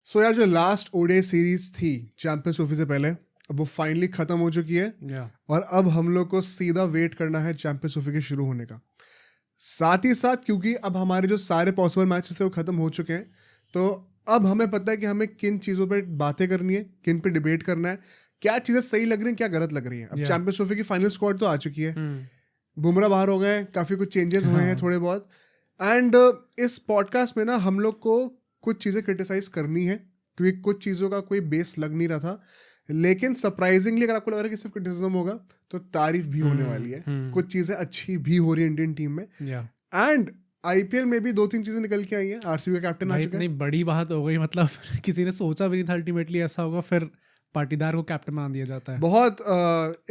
सो यार जो last ODI series थी चैंपियंस ट्रॉफी से पहले, अब वो फाइनली खत्म हो चुकी है और अब हम लोग को सीधा वेट करना है चैंपियंस ट्रॉफी के शुरू होने का। साथ ही साथ क्योंकि अब हमारे जो सारे पॉसिबल मैचेस थे वो खत्म हो चुके हैं, तो अब हमें पता है कि हमें किन चीज़ों पे बातें करनी है, किन पे डिबेट करना है, क्या चीज़ें सही लग रही हैं, क्या गलत लग रही हैं। अब चैंपियंस ट्रॉफी की फाइनल स्क्वाड तो आ चुकी है, बुमराह बाहर हो गए, काफ़ी कुछ चेंजेस हुए हैं थोड़े बहुत। एंड इस पॉडकास्ट में ना हम लोग को कुछ चीज़ें क्रिटिसाइज करनी है क्योंकि कुछ चीज़ों का कोई बेस लग नहीं रहा था, लेकिन सरप्राइजिंगली अगर आपको लग रहा है कि सिर्फ क्रिटिसिज्म होगा तो तारीफ भी होने वाली है। कुछ चीज़ें अच्छी भी हो रही है इंडियन टीम में। एंड आईपीएल में भी 2-3 चीजें निकल के आई हैं। आरसीबी का कैप्टन आ चुका है। इतनी बड़ी बात हो गई, मतलब किसी ने सोचा भी नहीं था अल्टीमेटली ऐसा होगा, फिर पाटीदार को कैप्टन बना दिया जाता है। बहुत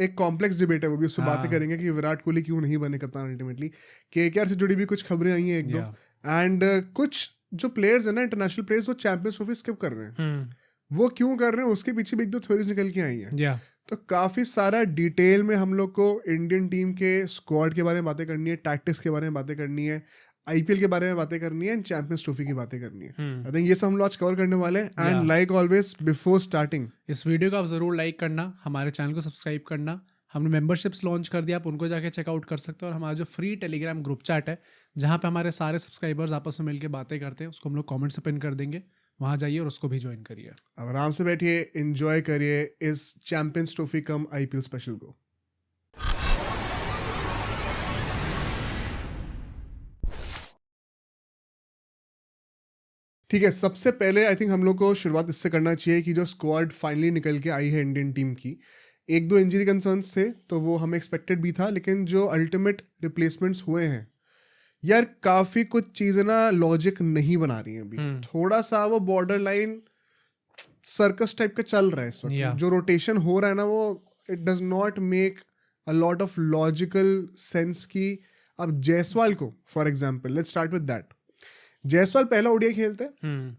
एक कॉम्प्लेक्स डिबेट है वो भी, उस पर बातें करेंगे कि विराट कोहली क्यों नहीं बने कप्तान अल्टीमेटली। केकेआर से जुड़ी भी कुछ खबरें आई हैं एक दो, एंड कुछ जो प्लेयर्स हैं ना इंटरनेशनल प्लेयर्स, वो चैंपियंस ट्रॉफी स्किप कर रहे हैं। वो क्यों कर रहे हैं उसके पीछे भी एक दो थ्योरीज निकल के आई हैं। तो काफी सारा डिटेल में हम लोग को इंडियन टीम के स्क्वाड के बारे में बातें करनी है, टैक्टिक्स के बारे में बातें करनी है, आईपीएल के बारे में बातें करनी है, चैंपियंस ट्रॉफी की बातें करनी है। आई थिंक ये सब हम लॉन्च कवर करने वाले हैं। And like always before starting इस वीडियो को आप जरूर लाइक करना, हमारे चैनल को सब्सक्राइब करना। हमने मेंबरशिप्स लॉन्च कर दिया, आप उनको जाके चेकआउट कर सकते हो। और हमारा जो फ्री टेलीग्राम ग्रुप चैट है जहाँ पे हमारे सारे सब्सक्राइबर्स आपस में मिलकर बातें करते हैं, उसको हम लोग कमेंट से पिन कर देंगे, वहाँ जाइए और उसको भी ज्वाइन करिए। अब आराम से बैठिए, एंजॉय करिए इस चैंपियंस ट्रॉफी कम आईपीएल स्पेशल को। ठीक है, सबसे पहले आई थिंक हम लोग को शुरुआत इससे करना चाहिए कि जो स्क्वाड फाइनली निकल के आई है इंडियन टीम की, एक दो इंजरी कंसर्न्स थे तो वो हमें एक्सपेक्टेड भी था, लेकिन जो अल्टीमेट रिप्लेसमेंट्स हुए हैं यार, काफ़ी कुछ चीज़ें ना लॉजिक नहीं बना रही हैं अभी। थोड़ा सा वो बॉर्डर लाइन सर्कस टाइप का चल रहा है इस वक्त। जो रोटेशन हो रहा है ना, वो it does not make a lot of logical sense. की अब जायसवाल को for example, let's start with that. Jaiswal पहला ओडीआई खेलते हैं,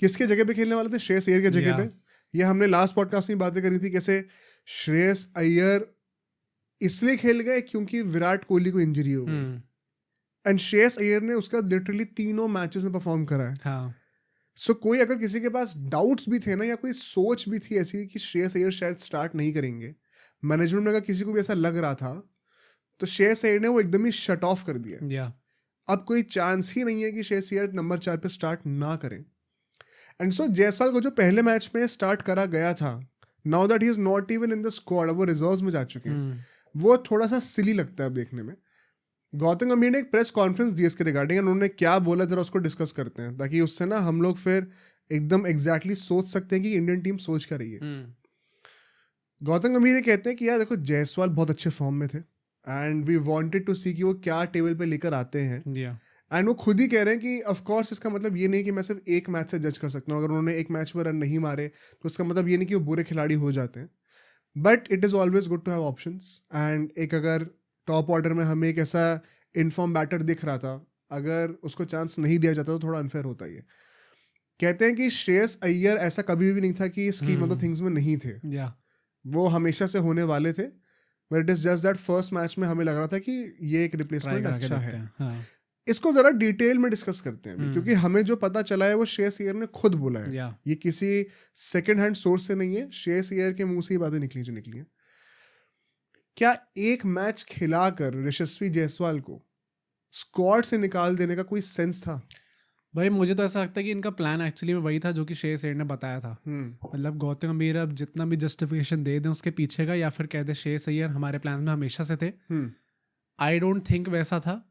किसके जगह पे खेलने वाले थे? श्रेयस अय्यर के जगह पे। ये हमने लास्ट पॉडकास्ट में बातें करी थी कैसे श्रेयस अय्यर इसलिए खेल गए क्योंकि विराट कोहली को इंजरी हो गई। एंड श्रेयस अय्यर ने उसका लिटरली तीनों मैचेस में परफॉर्म करा है। सो कोई अगर किसी के पास डाउट्स भी थे ना, या कोई सोच भी थी ऐसी कि श्रेयस अय्यर शायद स्टार्ट नहीं करेंगे, मैनेजमेंट में अगर किसी को भी ऐसा लग रहा था, तो श्रेयस अय्यर ने वो एकदम ही शट ऑफ कर दिया। अब कोई चांस ही नहीं है कि श्रेयस अय्यर नंबर 4 पे स्टार्ट ना करें। एंड सो जायसवाल को जो पहले मैच में स्टार्ट करा गया था, now that he is not even in the squad, वो रिजर्व्स में जा चुके हैं, वो थोड़ा सा सिली लगता है अब देखने में। गौतम गंभीर ने एक प्रेस कॉन्फ्रेंस दी इसके रिगार्डिंग, उन्होंने क्या बोला जरा उसको डिस्कस करते हैं, ताकि उससे ना हम लोग फिर एकदम एग्जैक्टली सोच सकते हैं कि इंडियन टीम सोच कर रही है। गौतम गंभीर ये कहते हैं कि यार देखो, जायसवाल बहुत अच्छे फॉर्म में थे एंड वी वांटेड टू सी कि वो क्या टेबल पे लेकर आते हैं। एंड वो खुद ही कह रहे हैं कि ऑफ कोर्स इसका मतलब ये नहीं कि मैं सिर्फ एक मैच से जज कर सकता हूँ। अगर उन्होंने एक मैच में रन नहीं मारे तो उसका मतलब ये नहीं कि वो बुरे खिलाड़ी हो जाते हैं, but it is always good to have options. And एक अगर टॉप ऑर्डर में हमें एक ऐसा इनफॉर्म बैटर दिख रहा था, अगर उसको चांस नहीं दिया जाता तो थोड़ा अनफेयर होता ही है। कहते हैं कि श्रेयस अय्यर ऐसा कभी भी नहीं था कि स्कीम ऑफ द थिंग्स में नहीं थे, वो हमेशा से होने वाले थे, but it is just that first match में हमें लग रहा था कि ये एक रिप्लेसमेंट अच्छा है। इसको जरा डिटेल में डिस्कस करते हैं क्योंकि हमें जो पता चला है वो श्रेयस अय्यर ने खुद बोला है। ये किसी सेकंड हैंड सोर्स से नहीं है, श्रेयस अय्यर के मुंह से ही बातें निकली जो निकली है। क्या एक मैच खिलाकर यशस्वी जायसवाल को स्क्वाड से निकाल देने का कोई सेंस था? भाई मुझे तो ऐसा लगता है कि इनका प्लान एक्चुअली में वही था जो कि श्रेयस अय्यर ने बताया था। मतलब गौतम गंभीर अब जितना भी जस्टिफिकेशन दे दें उसके पीछे का, या फिर कह दे श्रेयस अय्यर हमारे प्लान में हमेशा से थे, आई डोंट थिंक वैसा था।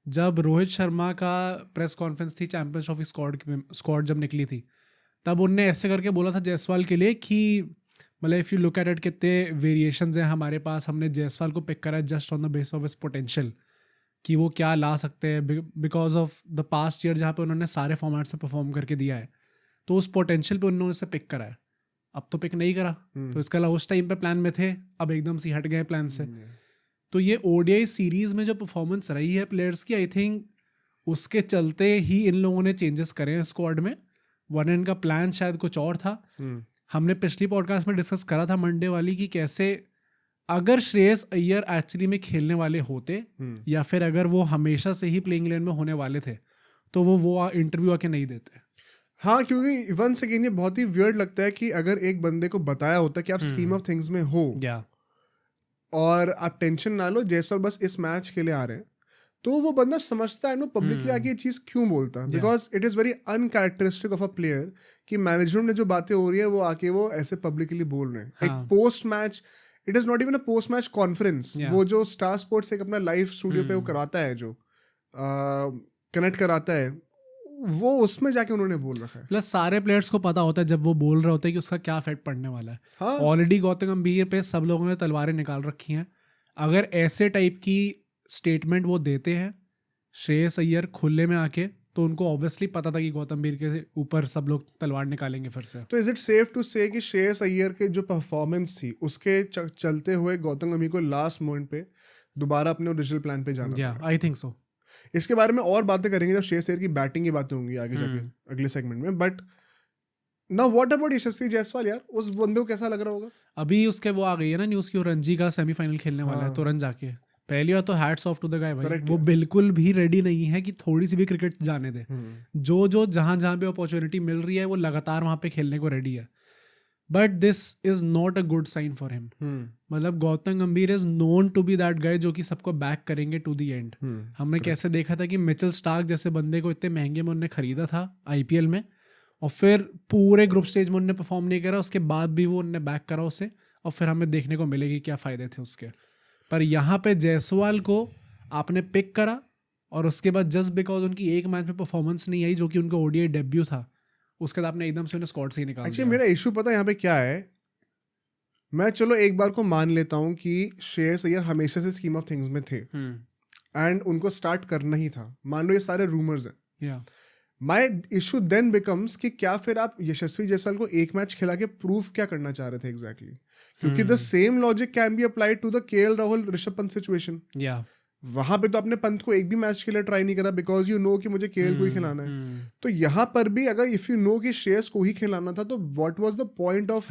जब रोहित शर्मा का प्रेस कॉन्फ्रेंस थी चैंपियंस ट्रॉफी स्क्वाड जब निकली थी, तब उनने ऐसे करके बोला था जायसवाल के लिए कि मतलब if you look at it कितने वेरिएशंस हैं हमारे पास, हमने जायसवाल को पिक करा है just on the base of his potential कि वो क्या ला सकते हैं, because of the past year जहाँ पे उन्होंने सारे फॉर्मेट्स में परफॉर्म करके दिया है, तो उस पोटेंशियल पे उन्होंने उसे पिक करा है। अब तो पिक नहीं करा, तो इसका अलावा उस टाइम पे प्लान में थे, अब एकदम से हट गए प्लान से। तो ये ओडीआई सीरीज में जो परफॉर्मेंस रही है प्लेयर्स की, आई थिंक उसके चलते ही इन लोगों ने चेंजेस करे हैं स्क्वाड में, वरना इनका प्लान शायद कुछ और था। हमने पिछली पॉडकास्ट में डिस्कस करा था मंडे वाली कि कैसे अगर श्रेयस अय्यर एक्चुअली में खेलने वाले होते या फिर अगर वो हमेशा से ही प्लेइंग लेन में होने वाले थे तो वो इंटरव्यू आके नहीं देते। हाँ, क्योंकि वंस अगेन ये बहुत ही वियर्ड लगता है कि अगर एक बंदे को बताया होता कि आप स्कीम ऑफ थिंग्स में हो या और आप टेंशन ना लो, जयसवाल बस इस मैच के लिए आ रहे हैं, तो वो बंदा समझता है ना पब्लिकली आके ये चीज़ क्यों बोलता है, because it is very uncharacteristic of a player कि मैनेजमेंट में जो बातें हो रही है वो आके वो ऐसे पब्लिकली बोल रहे हैं. एक post match, it is not even a post match conference, वो जो स्टार स्पोर्ट्स एक अपना लाइव स्टूडियो पे वो कराता है, जो कनेक्ट कराता है, वो उसमें जाके उन्होंने बोल रखा है. प्लस सारे प्लेयर्स को पता होता है जब वो बोल रहे होते हैं कि उसका क्या इफेक्ट पड़ने वाला है. हाँ, ऑलरेडी गौतम गंभीर पे सब लोगों ने तलवारें निकाल रखी हैं. अगर ऐसे टाइप की स्टेटमेंट वो देते हैं श्रेयस अय्यर खुले में आके, तो उनको ऑब्वियसली पता था कि गौतम गंभीर के ऊपर सब लोग तलवार निकालेंगे फिर से. तो is it safe to say कि श्रेयस अय्यर के जो परफॉर्मेंस थी उसके चलते हुए गौतम गंभीर को लास्ट मोमेंट पे दोबारा अपने ओरिजिनल प्लान पे जाना या पड़ा? I think so. इसके बारे में और बातें करेंगे जब श्रेयस अय्यर की बैटिंग की बातें होंगी आगे जाके अगले सेगमेंट में. बट नाउ व्हाट अबाउट यशस्वी जायसवाल यार, उस बंदे को कैसा लग रहा होगा? अभी उसके वो आ गई है ना न्यूज़ की वो रणजी का सेमीफाइनल खेलने वाला है तुरंत जाके. पहली बार तो hats off to the guy भाई, Correct वो है. बिल्कुल भी रेडी नहीं है कि थोड़ी सी भी क्रिकेट जाने दे. जो जो जहां जहां पे अपॉर्चुनिटी मिल रही है वो लगातार वहां पे खेलने को रेडी है. But this is not a good sign for him. मतलब Gautam Gambhir is known to be that guy जो कि सबको बैक करेंगे टू दी एंड. हमने कैसे देखा था कि मिचेल स्टार्क जैसे बंदे को इतने महंगे में उन्होंने खरीदा था आईपीएल में, और फिर पूरे ग्रुप स्टेज में उन्होंने परफॉर्म नहीं करा, उसके बाद भी वो उन्होंने बैक करा उसे, और फिर हमें देखने को मिलेगी क्या फ़ायदे थे उसके. पर यहाँ पे जायसवाल को आपने पिक करा और उसके बाद जस्ट बिकॉज उनकी एक मैच में परफॉर्मेंस नहीं आई जो कि उनका ओडीआई डेब्यू था, उसके बाद आपने एकदम से उन्हें स्क्वाड से ही निकाल एक्चुअली मेरा इशू पता है यहाँ पे क्या है. मैं चलो एक बार को मान लेता हूँ कि श्रेयस अय्यर हमेशा से स्कीम ऑफ थिंग्स में थे एंड उनको स्टार्ट करना ही था. मान लो ये सारे रूमर्स हैं. या माई इशू देन बिकम्स कि क्या फिर आप यशस्वी जायसवाल को एक मैच खिला के प्रूफ क्या करना चाह रहे थे एग्जैक्टली? क्योंकि the same logic can be applied to the KL Rahul Rishabh Pant situation. या वहां पे तो अपने पंत को एक भी मैच के लिए ट्राई नहीं करा बिकॉज यू नो कि मुझे केएल को ही खिलाना है. तो यहाँ पर भी अगर इफ यू नो कि श्रेयस को ही खिलाना था, तो what was the point of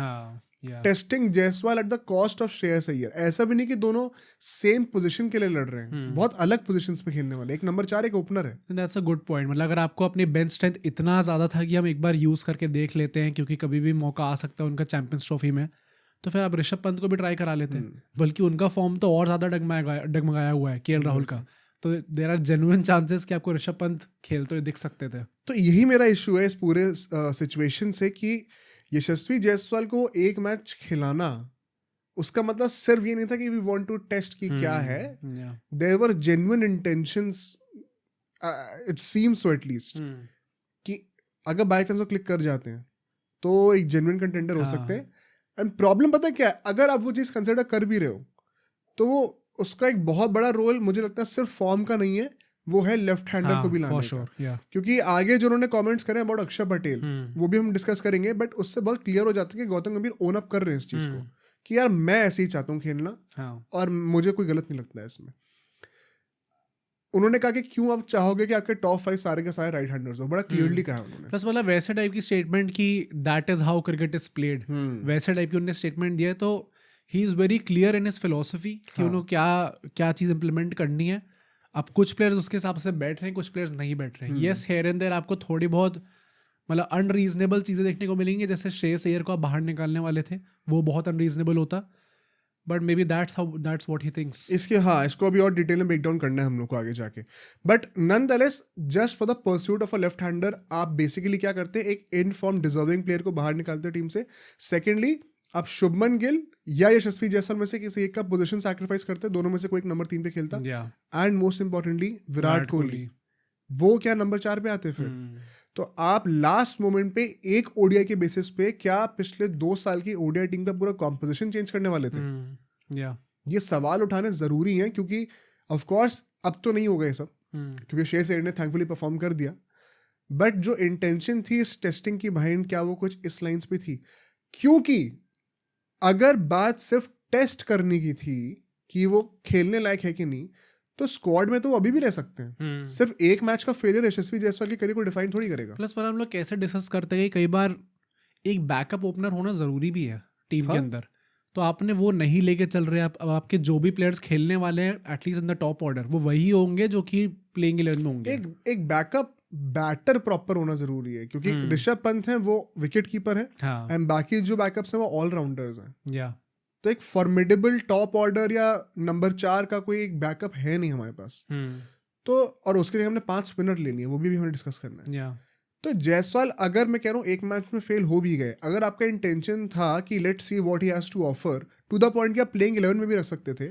testing Jaiswal at the cost of Shreyas Iyer? ऐसा भी नहीं कि दोनों सेम पोजीशन के लिए लड़ रहे हैं, बहुत अलग पोजीशंस पे खेलने वाले. एक नंबर 4 एक ओपनर है. That's a good point. मतलब अगर आपको अपनी बेंच स्ट्रेंथ इतना ज़्यादा था कि हम एक बार यूज़ करके देख लेते हैं क्योंकि कभी भी मौका आ सकता है उनका चैंपियंस ट्रॉफी में, तो फिर आप ऋषभ पंत को भी ट्राई करा लेते हैं. बल्कि उनका फॉर्म तो और ज़्यादा डगमगाया हुआ है केएल राहुल का, तो देयर आर जेन्युइन चांसेस कि आपको ऋषभ पंत खेलते हुए दिख सकते थे. तो यही मेरा इशू है इस पूरे सिचुएशन से कि यशस्वी जायसवाल को एक मैच खिलाना, उसका मतलब सिर्फ ये नहीं था कि वी वांट टू टेस्ट की क्या है. There were genuine intentions, it seems so at least, कि अगर बाय चांस वो क्लिक कर जाते हैं तो एक जेन्युइन कंटेंडर हो सकते हैं. एंड प्रॉब्लम पता है क्या है? अगर आप वो चीज़ कंसिडर कर भी रहे हो तो वो उसका एक बहुत बड़ा रोल मुझे लगता है सिर्फ फॉर्म का नहीं है, वो है लेफ्ट हैंडर को भी लाने का. क्योंकि आगे जो उन्होंने कमेंट्स करे अबाउट अक्षर पटेल, वो भी हम डिस्कस करेंगे, बट उससे बहुत क्लियर हो जाता है कि गौतम गंभीर ओन अप कर रहे हैं इस चीज को कि यार मैं ऐसे ही चाहता हूँ खेलना और मुझे कोई गलत नहीं लगता है इसमें. उन्होंने कहा कि क्यों आप चाहोगे कि आपके टॉप 5 सारे के सारे राइट हैंडर्स हो, बड़ा क्लियरली कहा उन्होंने. बस मतलब वैसे टाइप की स्टेटमेंट की that is how cricket is played, वैसे टाइप की उन्होंने स्टेटमेंट दिया है. तो he is very clear in his philosophy कि उन्होंने क्या चीज़ इंप्लीमेंट करनी है. अब कुछ प्लेयर्स उसके हिसाब से बैठ रहे हैं, कुछ प्लेयर्स नहीं बैठ रहे हैं. येस, हियर एंड देयर आपको थोड़ी बहुत मतलब अनरीजनेबल चीज़ें देखने को मिलेंगी. जैसे श्रेयस अय्यर को आप बाहर निकालने वाले थे, वो बहुत अनरीजनेबल होता, but may be that's what he thinks. इसको अभी और डिटेल में ब्रेक डाउन करना है हम लोग को आगे जाके. But nonetheless just for the pursuit of a left hander आप बेसिकली क्या करते हैं? एक इनफॉर्म डिजर्विंग प्लेयर को बाहर निकालते हैं टीम से. सेकेंडली आप शुभमन गिल या यशस्वी जायसवाल में से किसी एक का पोजीशन सैक्रिफाइस करते हैं, दोनों में से कोई एक नंबर 3 पे खेलता. And most importantly Virat Kohli, वो क्या नंबर 4 पे आते फिर. तो आप लास्ट मोमेंट पे एक ओडीआई के बेसिस पे क्या पिछले 2 साल की ओडीआई टीम का पूरा कॉम्पोजिशन चेंज करने वाले थे? ये सवाल उठाने जरूरी है, क्योंकि ऑफ कोर्स अब तो नहीं होगा ये सब, क्योंकि श्रेयस अय्यर ने थैंकफुली परफॉर्म कर दिया. बट जो इंटेंशन थी इस टेस्टिंग की बिहाइंड, क्या वो कुछ इस लाइंस पे थी? क्योंकि अगर बात सिर्फ टेस्ट करने की थी कि वो खेलने लायक है कि नहीं, तो स्क्वाड में तो वो अभी भी रह सकते हैं. सिर्फ एक मैच का फेलियर यशस्वी जायसवाल के करियर को डिफाइन थोड़ी करेगा. प्लस पर हम लोग कैसे डिस्कस करते हैं, कई बार एक बैकअप ओपनर होना जरूरी भी है टीम के अंदर. तो आपने वो नहीं लेके चल रहे. अब आपके जो भी प्लेयर्स खेलने वाले हैं at least in the top order, वो वही होंगे जो कि प्लेइंग 11 में होंगे. एक बैकअप बैटर प्रॉपर होना जरूरी है, क्योंकि ऋषभ पंत है वो विकेट कीपर है हाँ एंड बाकी जो बैकअप्स हैं वो ऑलराउंडर्स हैं। या तो एक फॉर्मिडेबल टॉप ऑर्डर या नंबर 4 का कोई एक बैकअप है नहीं हमारे पास। तो और उसके लिए हमने 5 स्पिनर ले लिए, वो भी हमें डिस्कस करना है। या तो जायसवाल अगर मैं कह रहा हूँ एक मैच में फेल हो भी गए, अगर आपका इंटेंशन था कि let's see what he has to offer to the point कि आप प्लेइंग 11 में भी रख सकते थे,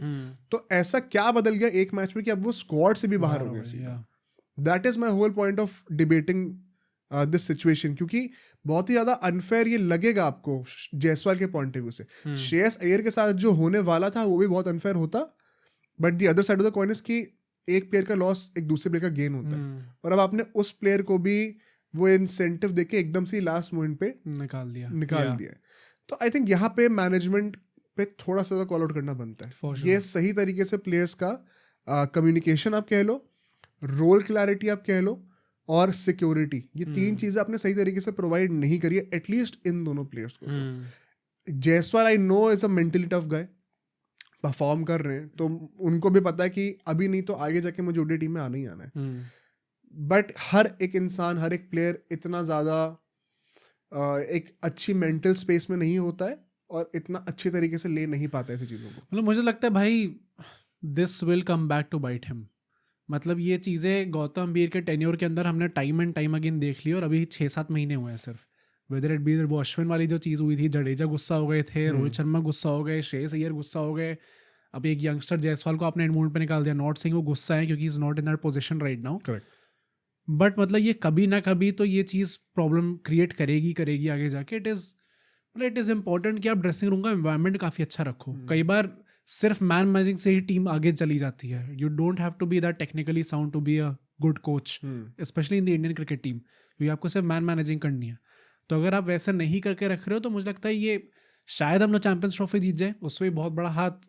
तो ऐसा क्या बदल गया एक मैच में कि अब वो स्क्वाड से भी बाहर हो गए सीधा? That is my whole point of debating this situation, क्योंकि बहुत ही ज्यादा अनफेयर ये लगेगा आपको जायसवाल के पॉइंट ऑफ व्यू से। श्रेयस अय्यर के साथ जो होने वाला था वो भी बहुत अनफेयर होता, but the other side of the coin is कि एक प्लेयर का लॉस एक दूसरे प्लेयर का गेन होता है, और अब आपने उस प्लेयर को भी वो इंसेंटिव देके एकदम से लास्ट मोमेंट पे निकाल दिया। तो आई थिंक यहाँ पे मैनेजमेंट पे थोड़ा सा कॉल आउट करना बनता है। ये सही तरीके से प्लेयर्स का कम्युनिकेशन आप कह लो, रोल क्लैरिटी आप कह लो, और सिक्योरिटी, ये 3 चीजें आपने सही तरीके से प्रोवाइड नहीं करी है एटलीस्ट इन दोनों प्लेयर्स को। तो Jaiswal I know is a mentally tough guy, perform कर रहे हैं तो उनको भी पता है कि अभी नहीं तो आगे जाके मुझे ओडीआई टीम में आना ही आना है। बट हर एक इंसान, हर एक प्लेयर इतना ज़्यादा एक अच्छी मेंटल स्पेस में नहीं होता है और इतना अच्छे तरीके से ले नहीं पाता ऐसी चीज़ों को। मतलब मुझे लगता है भाई this will come back to bite him. मतलब ये चीज़ें गौतम गंभीर के टेन्योर के अंदर हमने टाइम एंड टाइम अगेन देख ली, और अभी 6-7 महीने हुए हैं सिर्फ। वेदर इट बी वो अश्विन वाली जो चीज़ हुई थी, जडेजा गुस्सा हो गए थे, रोहित शर्मा गुस्सा हो गए, श्रेयस अय्यर गुस्सा हो गए, अब एक यंगस्टर जायसवाल को आपने एंड मोमेंट पे निकाल दिया। नॉट सिंह वो गुस्सा है क्योंकि is not in that position right now. Correct. But मतलब ये कभी ना कभी तो ये चीज़ प्रॉब्लम क्रिएट करेगी आगे जाके। इट इज़ इम्पॉर्टेंट कि आप ड्रेसिंग रूम का एनवायरनमेंट काफ़ी अच्छा रखो। कई बार सिर्फ मैन मैनेजिंग से ही टीम आगे चली जाती है। You don't have to be that technically sound to be a good coach, specially in the Indian cricket team, क्योंकि आपको सिर्फ मैन मैनेजिंग करनी है। तो अगर आप वैसे नहीं करके रख रहे हो तो मुझे लगता है ये शायद हम लोग चैंपियंस ट्रॉफी जीत जाए, उसमें भी बहुत बड़ा हाथ।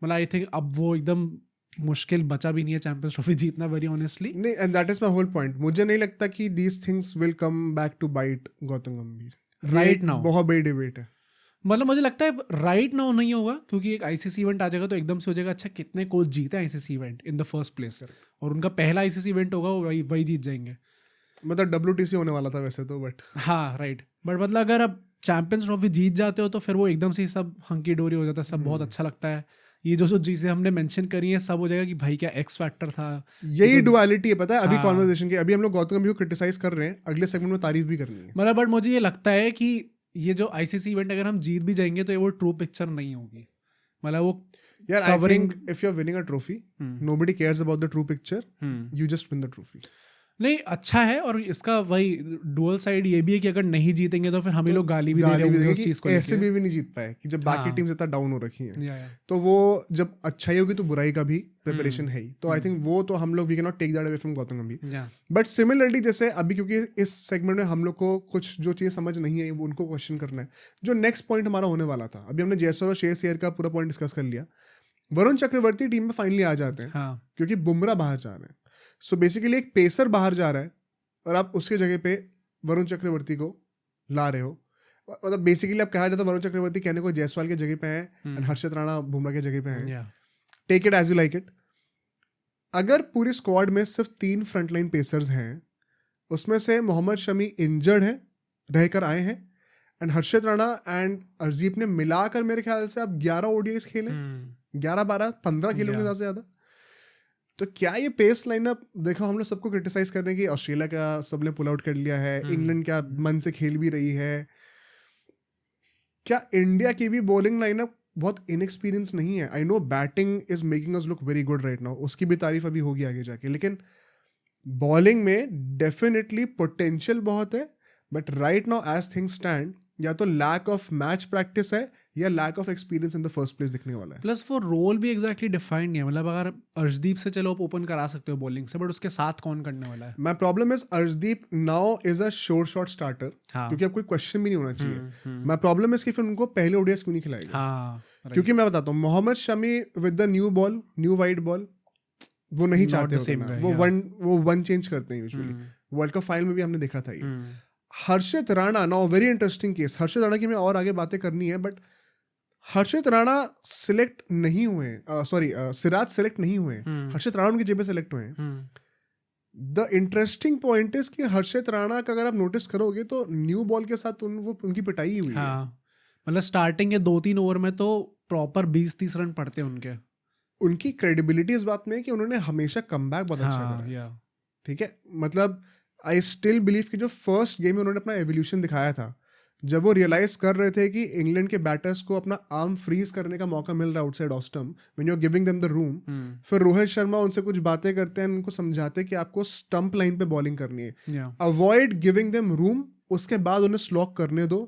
मतलब आई थिंक अब वो एकदम मुश्किल बचा भी नहीं है चैंपियंस ट्रॉफी जीतना, वेरी ऑनेस्टली। नहीं, and that is my whole point. मुझे नहीं लगता कि these things will come back to bite Gautam Gambhir right now. बहुत बड़ी डिबेट है। मतलब मुझे लगता है राइट नाउ नहीं होगा, क्योंकि एक आईसीसी इवेंट आ जाएगा तो एकदम से हो जाएगा अच्छा कितने कोच जीते ICC event in the first place, और उनका पहला आईसीसी इवेंट होगा वही जीत जाएंगे। मतलब WTC होने वाला था वैसे तो, बट हाँ राइट। बट मतलब अगर आप चैंपियंस ट्रॉफी जीत जाते हो तो फिर वो एकदम से ही सब हंकी डोरी हो जाता है, सब बहुत अच्छा लगता है। ये जो चीजें हमने मेंशन करी है सब हो जाएगा कि भाई क्या एक्स फैक्टर था। यही डुअलिटी है, पता है अभी हाँ। कॉन्वर्सेशन के, अभी हम लोग गौतम गंभीर को क्रिटिसाइज कर रहे हैं, अगले सेगमेंट में तारीफ भी करनी है। मतलब बट मुझे ये लगता है कि ये जो आईसीसी इवेंट अगर हम जीत भी जाएंगे तो ये वो ट्रू पिक्चर नहीं होगी। मतलब वो यार I think if you are winning a trophy nobody cares about the true picture, you just win the trophy. नहीं अच्छा है, और इसका वही डुअल साइड ये भी है कि अगर नहीं जीतेंगे तो फिर हम ही लोग गाली भी दे रहे हैं उस चीज को। ऐसे भी नहीं जीत पाए कि जब बाकी टीम्स इतना डाउन हो रखी हैं, या। तो वो जब अच्छाई होगी तो बुराई का भी प्रिपरेशन है ही। तो आई थिंक वो तो हम लोग we can not take that away from Gautam Gambhir. But similarly जैसे अभी क्योंकि इस सेगमेंट में हम लोग को कुछ जो चीज़ें समझ नहीं है वो उनको क्वेश्चन करना है। जो नेक्स्ट पॉइंट हमारा होने वाला था, अभी हमने जायसवाल और श्रेयस अय्यर का पूरा पॉइंट डिस्कस कर लिया। वरुण चक्रवर्ती टीम में फाइनली आ जाते हैं, हाँ। क्योंकि बुमराह बाहर जा रहे हैं। सो बेसिकली एक पेसर बाहर जा रहा है और आप उसके जगह पे वरुण चक्रवर्ती को ला रहे हो। मतलब बेसिकली आप कहा जाता है वरुण चक्रवर्ती कहने को जायसवाल के जगह पे हैं एंड हर्षित राणा बुमराह के जगह पे हैं। Take it as you like it. अगर पूरी स्क्वाड में सिर्फ 3 फ्रंटलाइन पेसर्स हैं, उसमें से मोहम्मद शमी इंजर्ड है, रहकर आए हैं, and Harshit Rana and Arshdeep ने मिलाकर मेरे ख्याल से अब 11 ODIs खेले, 11, 12, 15 खेलोगे ज़्यादा से ज़्यादा। तो क्या ये पेस लाइनअप देखो, हम लोग सबको क्रिटिसाइज कर रहे हैं कि ऑस्ट्रेलिया का सबने पुल आउट कर लिया है, इंग्लैंड क्या मन से खेल भी रही है, क्या इंडिया की भी बॉलिंग लाइनअप बहुत इनएक्सपीरियंस नहीं है? I know batting is making us look very good right now, उसकी भी तारीफ अभी होगी आगे जाके, लेकिन बॉलिंग में डेफिनेटली पोटेंशियल बहुत है। But right now as things stand, या तो लैक ऑफ मैच प्रैक्टिस है या lack of experience in the first place दिखने वाला है। प्लस वो रोल भी एग्जैक्टली डिफाइंड नहीं है। मतलब अगर अर्शदीप से चलो आप ओपन करा सकते हो बॉलिंग से, बट उसके साथ कौन करने वाला है? My problem is Arshdeep now is a sure shot starter, क्योंकि अब कोई क्वेश्चन भी नहीं होना चाहिए। माय प्रॉब्लम इज कि फिर उनको पहले ODIs क्यों नहीं खिलाएगा? क्योंकि मैं बताता हूँ, Mohammed Shami with the new ball, new wide ball, वो नहीं चाहते वो वन चेंज करते हैं यूजुअली। वर्ल्ड कप फाइनल में भी हमने देखा था ये। Harshit Rana, now very interesting case, Harshit Rana की मैं और आगे बातें करनी है, बट हर्षित राणा सिलेक्ट नहीं हुए, सॉरी सिराज सिलेक्ट नहीं हुए, हर्षित राणा उनकी जगह पे सिलेक्ट हुए हैं। द इंटरेस्टिंग पॉइंट इज कि हर्षित राणा का अगर आप नोटिस करोगे तो न्यू बॉल के साथ वो उनकी पिटाई ही हुई है। हाँ, मतलब स्टार्टिंग के 2-3 ओवर में तो प्रॉपर 20-30 रन पड़ते हैं उनके। उनकी क्रेडिबिलिटी इस बात में है कि उन्होंने हमेशा कमबैक बहुत अच्छा हाँ, करा है। या ठीक है, मतलब आई स्टिल बिलीव कि जो फर्स्ट गेम में उन्होंने अपना एवोल्यूशन दिखाया था, जब वो रियलाइज कर रहे थे कि इंग्लैंड के बैटर्स को अपना आर्म फ्रीज करने का मौका मिल रहा है outside off stump when you are giving them the room, फिर रोहित शर्मा उनसे कुछ बातें करते हैं, उनको समझाते हैं कि आपको स्टंप लाइन पे बॉलिंग करनी है, या अवॉइड गिविंग देम रूम, उसके बाद उन्हें स्लॉक करने दो।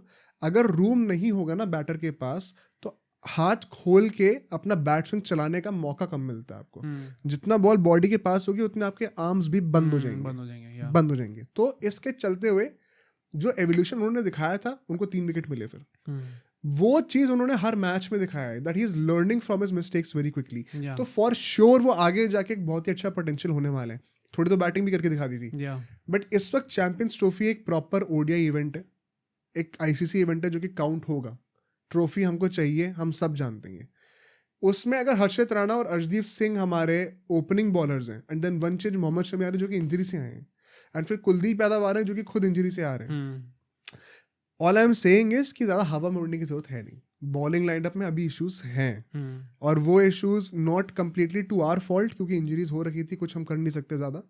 अगर रूम नहीं होगा ना बैटर के पास तो हाथ खोल के अपना बैट्समैन चलाने का मौका कम मिलता है आपको। जितना बॉल बॉडी के पास होगी उतने आपके आर्म्स भी बंद हो जाएंगे, या बंद हो जाएंगे। तो इसके चलते हुए जो एवोल्यूशन उन्होंने दिखाया था, उनको 3 विकेट मिले। फिर वो चीज उन्होंने हर मैच में दिखाया है, that he is learning from his mistakes very quickly. तो फॉर श्योर वो आगे जाके एक बहुत ही अच्छा पोटेंशियल होने वाले हैं। थोड़ी तो बैटिंग भी करके दिखा दी थी, बट इस वक्त चैंपियंस ट्रॉफी एक प्रॉपर ओडीआई इवेंट है, एक आईसीसी इवेंट है जो कि काउंट होगा। ट्रॉफी हमको चाहिए, हम सब जानते हैं। उसमें अगर हर्षित राणा और अर्शदीप सिंह हमारे ओपनिंग बॉलर्स हैं, and then one change Mohammed Shami आ रहे जो कि इंजरी से आए हैं, एंड फिर कुलदीप यादव आ रहे हैं जो कि खुद इंजरी से आ रहे हैं। All I am saying is कि ज़्यादा हवा में उड़ने की जरूरत है नहीं। बॉलिंग लाइनअप में अभी इश्यूज हैं, और वो issues not completely to our fault, क्योंकि इंजरीज हो रखी थी, कुछ हम कर नहीं सकते ज़्यादा।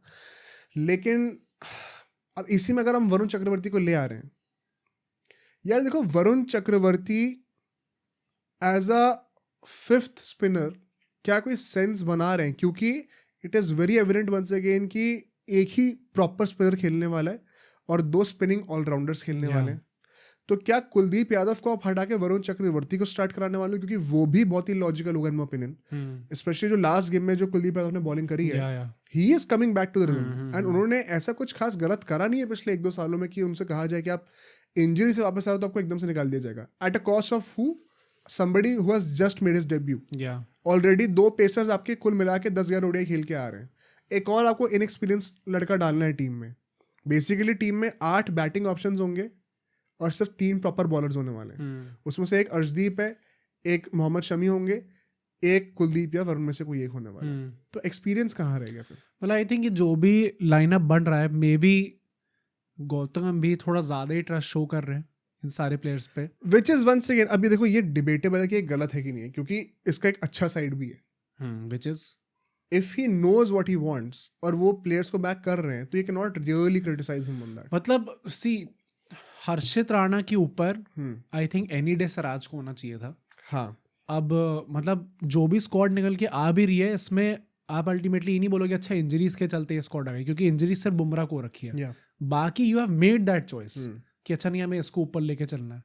लेकिन अब इसी में अगर हम वरुण चक्रवर्ती को ले आ रहे हैं, यार देखो Varun Chakravarthy as a 5th spinner क्या कोई सेंस बना रहे हैं? क्योंकि it is very evident once again कि एक ही प्रॉपर स्पिनर खेलने वाला है और 2 स्पिनिंग ऑलराउंडर्स खेलने वाले हैं। तो क्या कुलदीप यादव को आप हटा के वरुण चक्रवर्ती को स्टार्ट कराने वाले हो? क्योंकि वो भी बहुत ही लॉजिकल होगा इन माय ओपिनियन, स्पेशली जो लास्ट गेम में जो कुलदीप यादव ने बॉलिंग करी है, he is coming back to the rhythm, and उन्होंने ऐसा कुछ खास गलत करा नहीं है पिछले 1-2 सालों में कि उनसे कहा जाए कि आप इंजरी से वापस आ रहे हो तो आपको एकदम से निकाल दिया जाएगा at a cost of who, somebody who has just made his debut. Already 2 pacers आपके कुल मिला के 10-11 ओडीआई खेल के आ रहे हैं, एक और आपको इनएक्सपीरियंस लड़का डालना है टीम में। बेसिकली टीम में 8 बैटिंग ऑप्शंस होंगे और सिर्फ 3 प्रॉपर बॉलर्स होने वाले हैं। उसमें से एक अर्शदीप है, एक मोहम्मद शमी होंगे, एक कुलदीप या वरुण में से कोई एक होने वाला है। तो एक्सपीरियंस कहाँ रहेगा फिर? मतलब आई थिंक जो भी लाइनअप बन रहा है, मे बी गौतम भी थोड़ा ज्यादा ही ट्रस्ट शो कर रहे हैं इन सारे प्लेयर्स पे, विच इज वंस अगेन, अभी देखो ये डिबेटेबल है कि ये गलत है कि नहीं है, क्योंकि इसका एक अच्छा साइड भी है, which is if he knows what he wants और वो प्लेयर्स को बैक कर रहे हैं, तो you can not really criticise him on that. मतलब सी हर्षित राणा के ऊपर I think any day Siraj को होना चाहिए था। हाँ, अब मतलब जो भी स्क्वाड निकल के आ भी रही है, इसमें आप अल्टीमेटली ये नहीं बोलोगे अच्छा इंजरीज के चलते ये स्क्वाड आ गई, क्योंकि इंजरीज सिर्फ बुमराह को रखी है। बाकी you have made that choice कि अच्छा नहीं हमें इसको ऊपर लेके चलना है।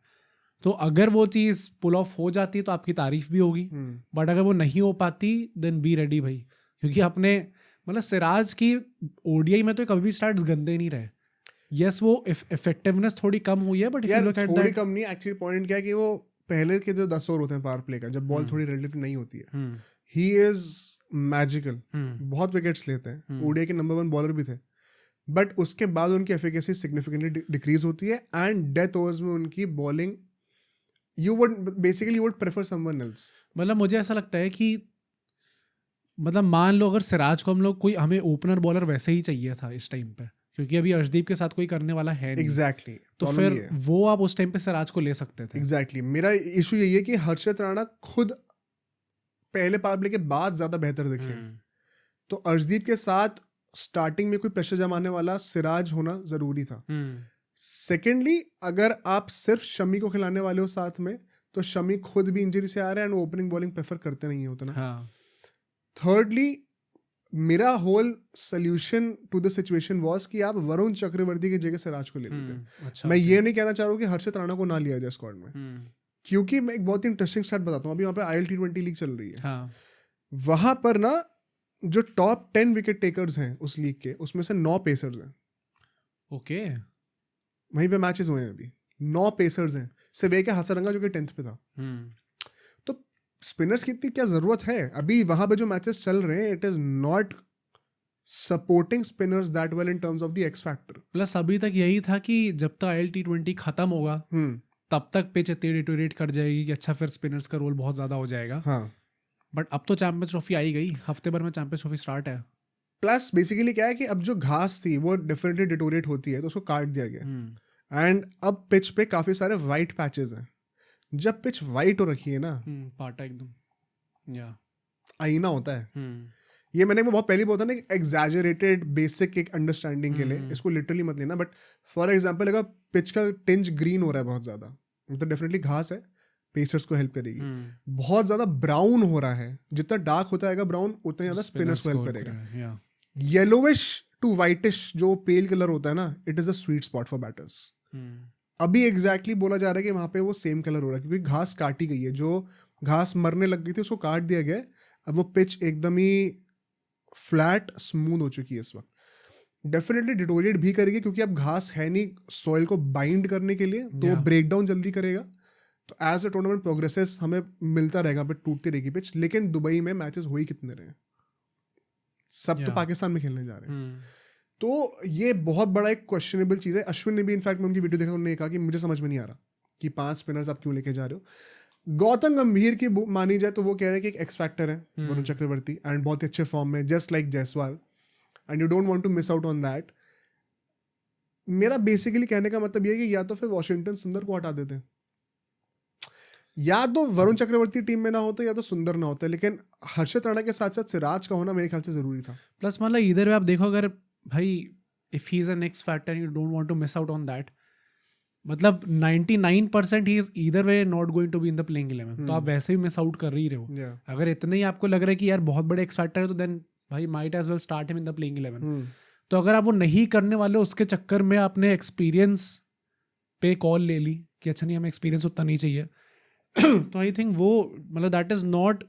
तो अगर वो चीज़ पुल ऑफ हो जाती है तो आपकी तारीफ भी होगी, बट अगर वो नहीं हो पाती देन बी रेडी भाई, क्योंकि अपने मतलब सिराज की ओडीआई में तो कभी भी स्टार्ट्स गंदे नहीं रहे। यस वो इफेक्टिवनेस थोड़ी कम हुई है, बट यार थोड़ी कम नहीं, एक्चुअली पॉइंट क्या है कि वो पहले के जो 10 ओवर होते हैं पावर प्ले का, जब बॉल थोड़ी रिलेटिव नहीं होती है, ही इज मैजिकल, बहुत विकेट्स लेते हैं, ओडीआई के नंबर 1 बॉलर भी थे, बट उसके बाद उनकी एफिकेसी सिग्निफिकेंटली डिक्रीज होती है, एंड डेथ ओवर्स में उनकी bowling you would prefer someone else. मतलब मुझे ऐसा लगता है कि मतलब मान लो अगर सिराज को हम लोग कोई हमें ओपनर बॉलर वैसे ही चाहिए था इस टाइम पे, क्योंकि अभी अर्शदीप के साथ कोई करने वाला है नहीं। एग्जैक्टली तो फिर वो आप उस टाइम पे सिराज को ले सकते थे। एग्जैक्टली मेरा इशू यही है कि हर्षित राणा खुद पहले पावर प्ले के बाद ज्यादा बेहतर दिखे, तो अर्शदीप के साथ स्टार्टिंग में कोई प्रेशर जमाने वाला सिराज होना जरूरी था। सेकेंडली अगर आप सिर्फ शमी को खिलाने वाले हो साथ में, तो शमी खुद भी इंजरी से आ रहा है एंड ओपनिंग बॉलिंग प्रेफर करते नहीं है उतना। थर्डली मेरा whole solution to the situation was कि आप वरुण चक्रवर्ती की जगह सिराज को ले लेते। अच्छा, मैं ये नहीं कहना चाह रहा हूँ कि हर्षित राणा को ना लिया जाए स्क्वाड में, क्योंकि मैं एक बहुत ही इंटरेस्टिंग स्टार्ट बताता हूँ। अभी वहाँ पे IL T20 लीग चल रही है, वहां पर ना जो टॉप 10 विकेट टेकर्स हैं उस लीग के, उसमें से 9 पेसर्स हैं। ओके, वहीं पे मैचेस हुए हैं अभी, 9 पेसर्स हैं, सिर्फ एक है हसरंगा जो कि 10th पे था। तो स्पिनर्स की इतनी क्या जरूरत है? अभी वहां पे जो मैचेस चल रहे हैं, it is not supporting spinners that well in terms of the x factor. Plus अभी तक यही था कि जब तक IL T20 खत्म होगा तब तक पिच इतनी डिटोरेट कर जाएगी कि अच्छा फिर स्पिनर्स का रोल बहुत ज्यादा हो जाएगा। हाँ, बट अब तो चैंपियंस ट्रॉफी आई गई, हफ्ते भर में चैंपियंस ट्रॉफी स्टार्ट है। प्लस बेसिकली क्या है कि अब जो घास थी वो डेफिनेटली डिटोरेट होती है, तो उसको काट दिया गया एंड अब पिच पे काफी सारे वाइट पैचेस हैं. जब पिच वाइट हो रखी है ना, पाटा एकदम या आईना होता है. ये मैंने बहुत पहले बोला था ना, एग्जैजरेटेड बेसिक एक अंडरस्टैंडिंग के लिए, इसको लिटरली मत लेना. बट फॉर एग्जांपल अगर पिच का टिंज ग्रीन हो रहा है बहुत ज्यादा, तो डेफिनेटली घास है, पेसर्स को हेल्प करेगी. बहुत ज्यादा ब्राउन हो रहा है, जितना डार्क होता है ब्राउन उतना ज्यादा स्पिनर्स को हेल्प करेगा. येलोविश टू वाइटिश जो पेल कलर होता है ना, it is a sweet spot for batters. अभी एग्जैक्टली बोला जा रहा है कि वहां पे वो सेम कलर हो रहा है, क्योंकि घास काटी गई है. जो घास मरने लग गई थी उसको काट दिया गया है. अब वो पिच एकदम ही फ्लैट स्मूथ हो चुकी है इस वक्त. डेफिनेटली डिटोरिएट भी करेगी, क्योंकि अब घास है नहीं सॉइल को बाइंड करने के लिए, तो वो ब्रेक डाउन जल्दी करेगा. तो एज अ टूर्नामेंट प्रोग्रेसेस हमें मिलता रहेगा, बट टूटती रहेगी पिच. लेकिन दुबई में मैचेस हो ही कितने रहे, सब तो पाकिस्तान में खेलने जा रहे हैं. तो ये बहुत बड़ा एक क्वेश्चनेबल चीज़ है. अश्विन ने भी इनफैक्ट मैं उनकी वीडियो देखा, उन्होंने कहा कि मुझे समझ में नहीं आ रहा कि 5 स्पिनर्स आप क्यों लेके जा रहे हो. गौतम गंभीर की मानी जाए तो वो कह रहे हैं कि एक एक्स फैक्टर है वरुण चक्रवर्ती, एंड बहुत ही अच्छे फॉर्म में, just like Jaiswal, and you don't want to miss out on that. मेरा बेसिकली कहने का मतलब ये है कि या तो फिर वॉशिंगटन सुंदर को हटा देते, या तो वरुण चक्रवर्ती टीम में ना होते, या तो सुंदर ना होते. लेकिन हर्षित राणा के साथ साथ सिराज का होना मेरे ख्याल से जरूरी था. प्लस मतलब इधर आप देखो, अगर भाई if he is an X factor you don't want to miss out on that, मतलब 99% he is either way not going to be in the playing 11. तो आप वैसे भी मिस आउट कर ही रहे हो. अगर इतने ही आपको लग रहा है कि यार बहुत बड़े एक्स फैक्टर है, तो देन भाई might as well start him in the playing 11. तो अगर आप वो नहीं करने वाले, उसके चक्कर में आपने एक्सपीरियंस पे कॉल ले ली कि अच्छा नहीं हमें एक्सपीरियंस उतना नहीं चाहिए, तो आई थिंक वो मतलब that is not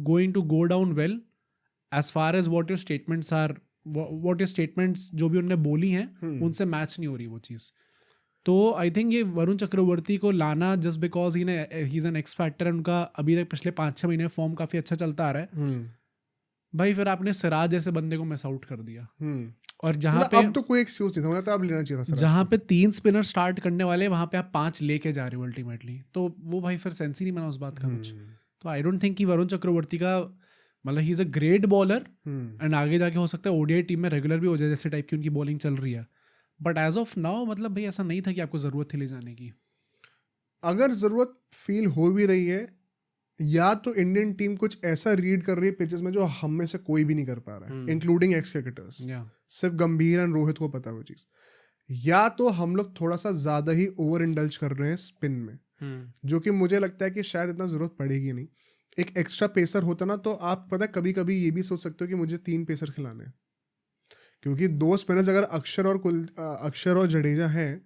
going to go down well as far as what your statements are. What your statements जो भी उन्होंने बोली हैं उनसे मैच नहीं हो रही वो चीज़. तो आई थिंक ये वरुण चक्रवर्ती को लाना just because he is an X factor, उनका अभी तक पिछले 5-6 महीने फॉर्म काफ़ी अच्छा चलता आ रहा है. भाई फिर आपने सिराज जैसे बंदे को मिस आउट कर दिया. और जहाँ पे अब तो कोई एक्सक्यूज नहीं था, तो अब लेना चाहिए था. जहाँ पे 3 स्पिनर स्टार्ट करने वाले, वहाँ पे आप 5 लेके जा रहे हो अल्टीमेटली, तो वो भाई फिर सेंस ही नहीं बना उस बात का कुछ. तो आई डोंट थिंक कि वरुण चक्रवर्ती का मतलब he is a great bowler, and आगे जाके हो सकता है ओडीआई टीम में रेगुलर भी हो जाए, जैसे टाइप की उनकी बॉलिंग चल रही है. बट एज ऑफ नाउ मतलब भाई ऐसा नहीं था कि आपको जरूरत थी ले जाने की. अगर जरूरत फील हो भी रही है, या तो इंडियन टीम कुछ ऐसा रीड कर रही है पिचेस में जो हम में से कोई भी नहीं कर पा रहा है, इंक्लूडिंग एक्स क्रिकेटर्स. सिर्फ गंभीर एंड रोहित को पता है वो चीज. या तो हम लोग थोड़ा सा ज्यादा ही ओवर इंडल्ज कर रहे हैं स्पिन में, जो कि मुझे लगता है कि शायद इतना जरूरत पड़ेगी नहीं. एक एक्स्ट्रा पेसर होता ना, तो आप पता है कभी कभी ये भी सोच सकते हो कि मुझे 3 पेसर खिलाने हैं, क्योंकि 2 स्पिनर्स अगर अक्षर और जडेजा हैं,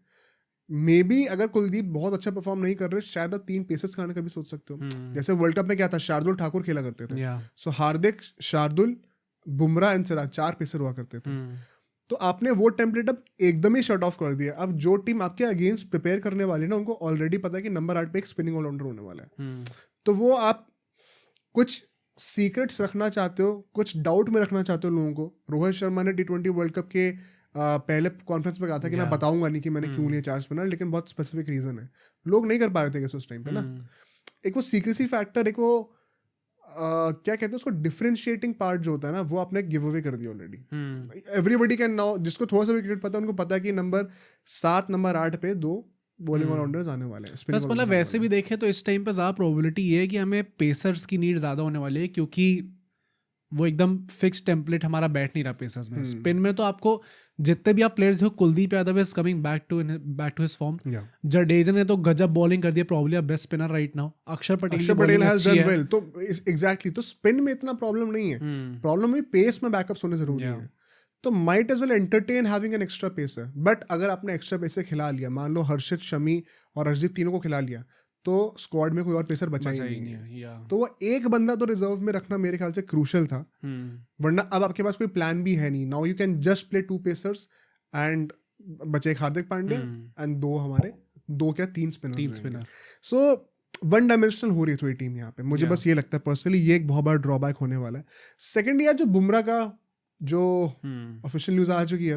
मे बी अगर कुलदीप बहुत अच्छा परफॉर्म नहीं कर रहे, शायद आप 3 पेसर्स खाने का भी सोच सकते हो. जैसे वर्ल्ड कप में क्या था, शार्दुल ठाकुर खेला करते थे. सो हार्दिक, शार्दुल, बुमराह एंड सिराज 4 पेसर हुआ करते थे. तो आपने वो टेम्पलेट अब एकदम ही शट ऑफ कर दिया. अब जो टीम आपके अगेंस्ट प्रिपेयर करने वाली है ना, उनको ऑलरेडी पता है कि नंबर 8 पे एक स्पिनिंग ऑलराउंडर होने वाला है. तो वो आप कुछ सीक्रेट्स रखना चाहते हो, कुछ डाउट में रखना चाहते हो लोगों को. रोहित शर्मा ने T20 वर्ल्ड कप के पहले कॉन्फ्रेंस में कहा था कि मैं बताऊंगा नहीं कि मैंने क्यों लिए 4 स्पिनर, लेकिन बहुत स्पेसिफिक रीजन है. लोग नहीं कर पा रहे थे उस टाइम पे ना. एक वो सीक्रेसी फैक्टर, एक वो क्या कहते हैं उसको, डिफरेंशिएटिंग पार्ट जो होता है ना, वो आपने गिव अवे कर दिया ऑलरेडी. एवरीबडी कैन नाउ, जिसको थोड़ा सा भी क्रिकेट पता है उनको पता है कि नंबर 7 नंबर 8 पे 2 बॉलिंग ऑलराउंडर्स आने वाले हैं. बस मतलब वैसे भी देखें तो इस टाइम पे ज़्यादा प्रोबेबिलिटी ये है कि हमें पेसर्स की नीड ज़्यादा होने वाली है, क्योंकि वो एकदम फिक्स टेम्पलेट हमारा बैठ नहीं रहा पेसर्स में. स्पिन में तो आपको जितने भी आप प्लेयर्स हो, Kuldeep Yadav is coming back to his form. Jadeja ने तो गजब बॉलिंग कर दिया, probably best spinner right now. Axar Patel has done well. तो एग्जैक्टली, तो स्पिन में इतना प्रॉब्लम नहीं है. प्रॉब्लम है पेस में बैकअप्स होने जरूरी है. तो might as well entertain having an extra pacer. But अगर आपने एक्स्ट्रा पेसर खिला लिया, मान लो हर्षित, शमी और अर्जित तीनों को खिला लिया, तो स्क्वाड में कोई और पेसर बचा ही नहीं है. तो वो एक बंदा तो रिजर्व में रखना मेरे ख्याल से क्रूशल था. वरना अब आपके पास कोई प्लान भी है नहीं. Now you can just play 2 pacers and बचे Hardik Pandya and 3 spinner. So one dimensional हो रही है थोड़ी टीम यहाँ पे. मुझे बस ये लगता है पर्सनली, ये एक बहुत बड़ा ड्रॉबैक होने वाला है. सेकेंड यार, जो बुमराह का जो ऑफिशियल न्यूज आ चुकी है,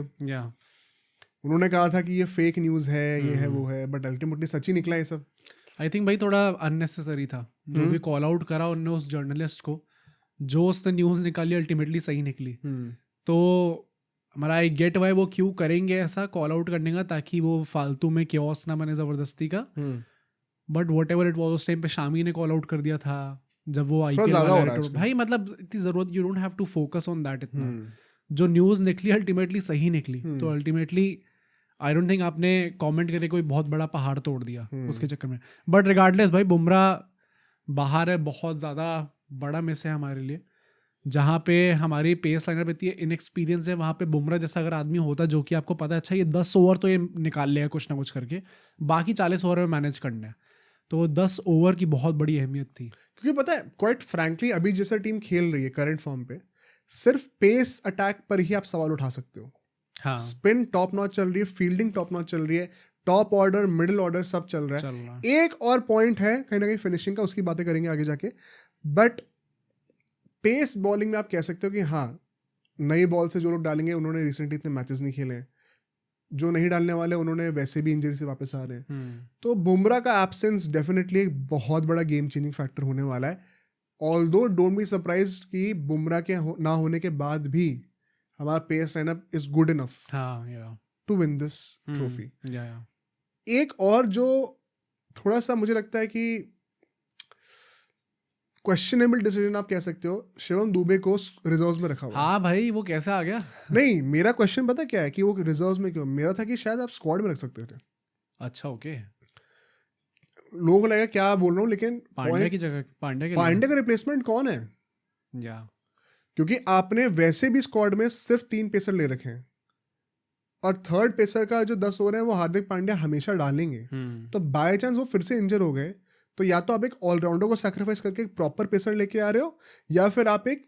उन्होंने कहा था कि ये फेक न्यूज है, ये है वो है, बट अल्टीमेटली सच ही निकला ये सब. आई थिंक भाई थोड़ा अननेसेसरी था जो भी कॉल आउट करा उनने उस जर्नलिस्ट को. जो उसने न्यूज़ निकाली अल्टीमेटली सही निकली. तो हमारा आई गेट वाई वो क्यों करेंगे ऐसा कॉल आउट करने का, ताकि वो फालतू में क्योस ना बने ज़बरदस्ती का। But what ever it was उस टाइम पे शामी ने कॉल आउट कर दिया था जब वो आईपीएल ज्यादा हो वाला रहा है है। भाई मतलब इतनी जरूरत, you don't have to focus on that इतना। जो न्यूज़ निकली अल्टीमेटली सही निकली, तो अल्टीमेटली आई डोंट थिंक आपने कमेंट करके कोई बहुत बड़ा पहाड़ तोड़ दिया उसके चक्कर में। बट रिगार्डलेस भाई बुमराह बाहर है, बहुत ज़्यादा बड़ा मिस है हमारे लिए। जहाँ पे हमारी पेस लाइनर इतनी इनएक्सपीरियंस है, वहाँ पे बुमराह जैसा अगर आदमी होता जो कि आपको पता है अच्छा ये 10 ओवर तो ये निकाल लेगा कुछ ना कुछ करके, बाकी 40 ओवर में मैनेज करना है, तो 10 ओवर की बहुत बड़ी अहमियत थी। क्योंकि पता है क्वाइट फ्रैंकली अभी जैसा टीम खेल रही है करंट फॉर्म पे, सिर्फ पेस अटैक पर ही आप सवाल उठा सकते हो। हाँ, स्पिन टॉप नॉच चल रही है, फील्डिंग टॉप नॉच चल रही है, टॉप ऑर्डर मिडिल ऑर्डर सब चल रहा है। एक और पॉइंट है कहीं ना कहीं फिनिशिंग का, उसकी बातें करेंगे आगे जाके। बट पेस बॉलिंग में आप कह सकते हो कि हाँ, नई बॉल से जो लोग डालेंगे उन्होंने रिसेंटली इतने मैचेस नहीं खेले हैं, जो नहीं डालने वाले उन्होंने वैसे भी इंजरी से वापस आ रहे हैं। तो बुमराह का एब्सेंस डेफिनेटली एक बहुत बड़ा गेम चेंजिंग फैक्टर होने वाला है। ऑल्दो डोंट बी सरप्राइज्ड कि बुमराह के ना होने के बाद भी हमारा pace lineup is good enough to win this trophy. एक और जो थोड़ा सा मुझे लगता है कि क्वेश्चनेबल डिसीजन आप कह सकते हो, शिवम दुबे को रिजर्व्स में रखा हुआ। हाँ भाई, वो कैसे आ गया? नहीं, मेरा क्वेश्चन पता क्या है कि वो रिजर्व्स में क्यों? मेरा था कि शायद आप स्क्वाड में रख सकते थे। अच्छा, ओके। लोगों को लगा क्या बोल रहा हूँ, लेकिन पांड्या की जगह पांड्या का रिप्लेसमेंट कौन है? क्योंकि आपने वैसे भी स्क्वाड में सिर्फ 3 पेसर ले रखे हैं, और थर्ड पेसर का जो 10 ओवर है वो हार्दिक पांड्या हमेशा डालेंगे। तो बाय चांस वो फिर से इंजर हो गए, तो या तो आप एक ऑलराउंडर को सैक्रिफाइस करके एक प्रॉपर पेसर लेके आ रहे हो, या फिर आप एक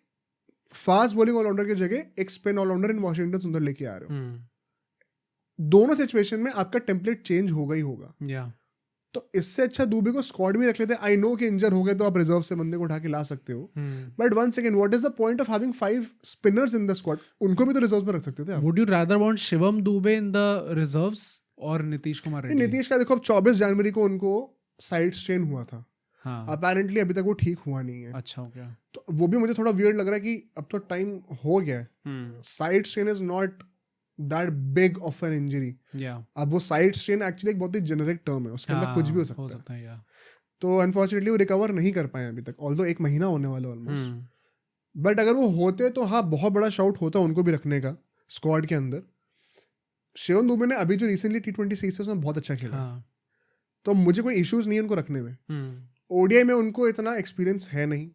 फास्ट बॉलिंग ऑलराउंडर की जगह एक स्पिन ऑलराउंडर इन वॉशिंगटन सुंदर लेके आ रहे हो। दोनों सिचुएशन में आपका टेम्पलेट चेंज होगा ही होगा। तो इससे अच्छा दुबे को स्क्वाड में रख लेते। आई नो कि इंजर हो गए तो आप रिजर्व से बंदे को उठा के ला सकते हो, but one second, what is the point of having 5 spinners in the squad? उनको भी तो रिजर्व में रख सकते थे आप। Would you rather want Shivam Dubey in the reserves और नीतीश कुमार रेड्डी? नीतीश का देखो, अब 24 जनवरी को उनको साइड स्ट्रेन हुआ था। अपेरेंटली अभी तक वो ठीक हुआ नहीं है। अच्छा, हो गया। तो वो भी मुझे थोड़ा वियर्ड लग रहा है कि अब तो टाइम हो गया है। Side strain is not that big of an injury. अब वो साइड स्ट्रेन एक्चुअली एक बहुत ही जेनेरिक टर्म है, उसके अंदर कुछ भी हो सकता है। तो अनफॉर्चुनेटली वो रिकवर नहीं कर पाए अभी तक, ऑल्दो 1 महीना होने वाला ऑलमोस्ट। बट अगर वो होते तो हाँ, बहुत बड़ा शाउट होता उनको भी रखने का स्क्वाड के अंदर। शिवम दुबे ने अभी जो रिसेंटली T20 सीरीज है उसमें बहुत अच्छा खेला, तो मुझे कोई इश्यूज नहीं है उनको रखने में। ओडीआई में उनको इतना एक्सपीरियंस है नहीं,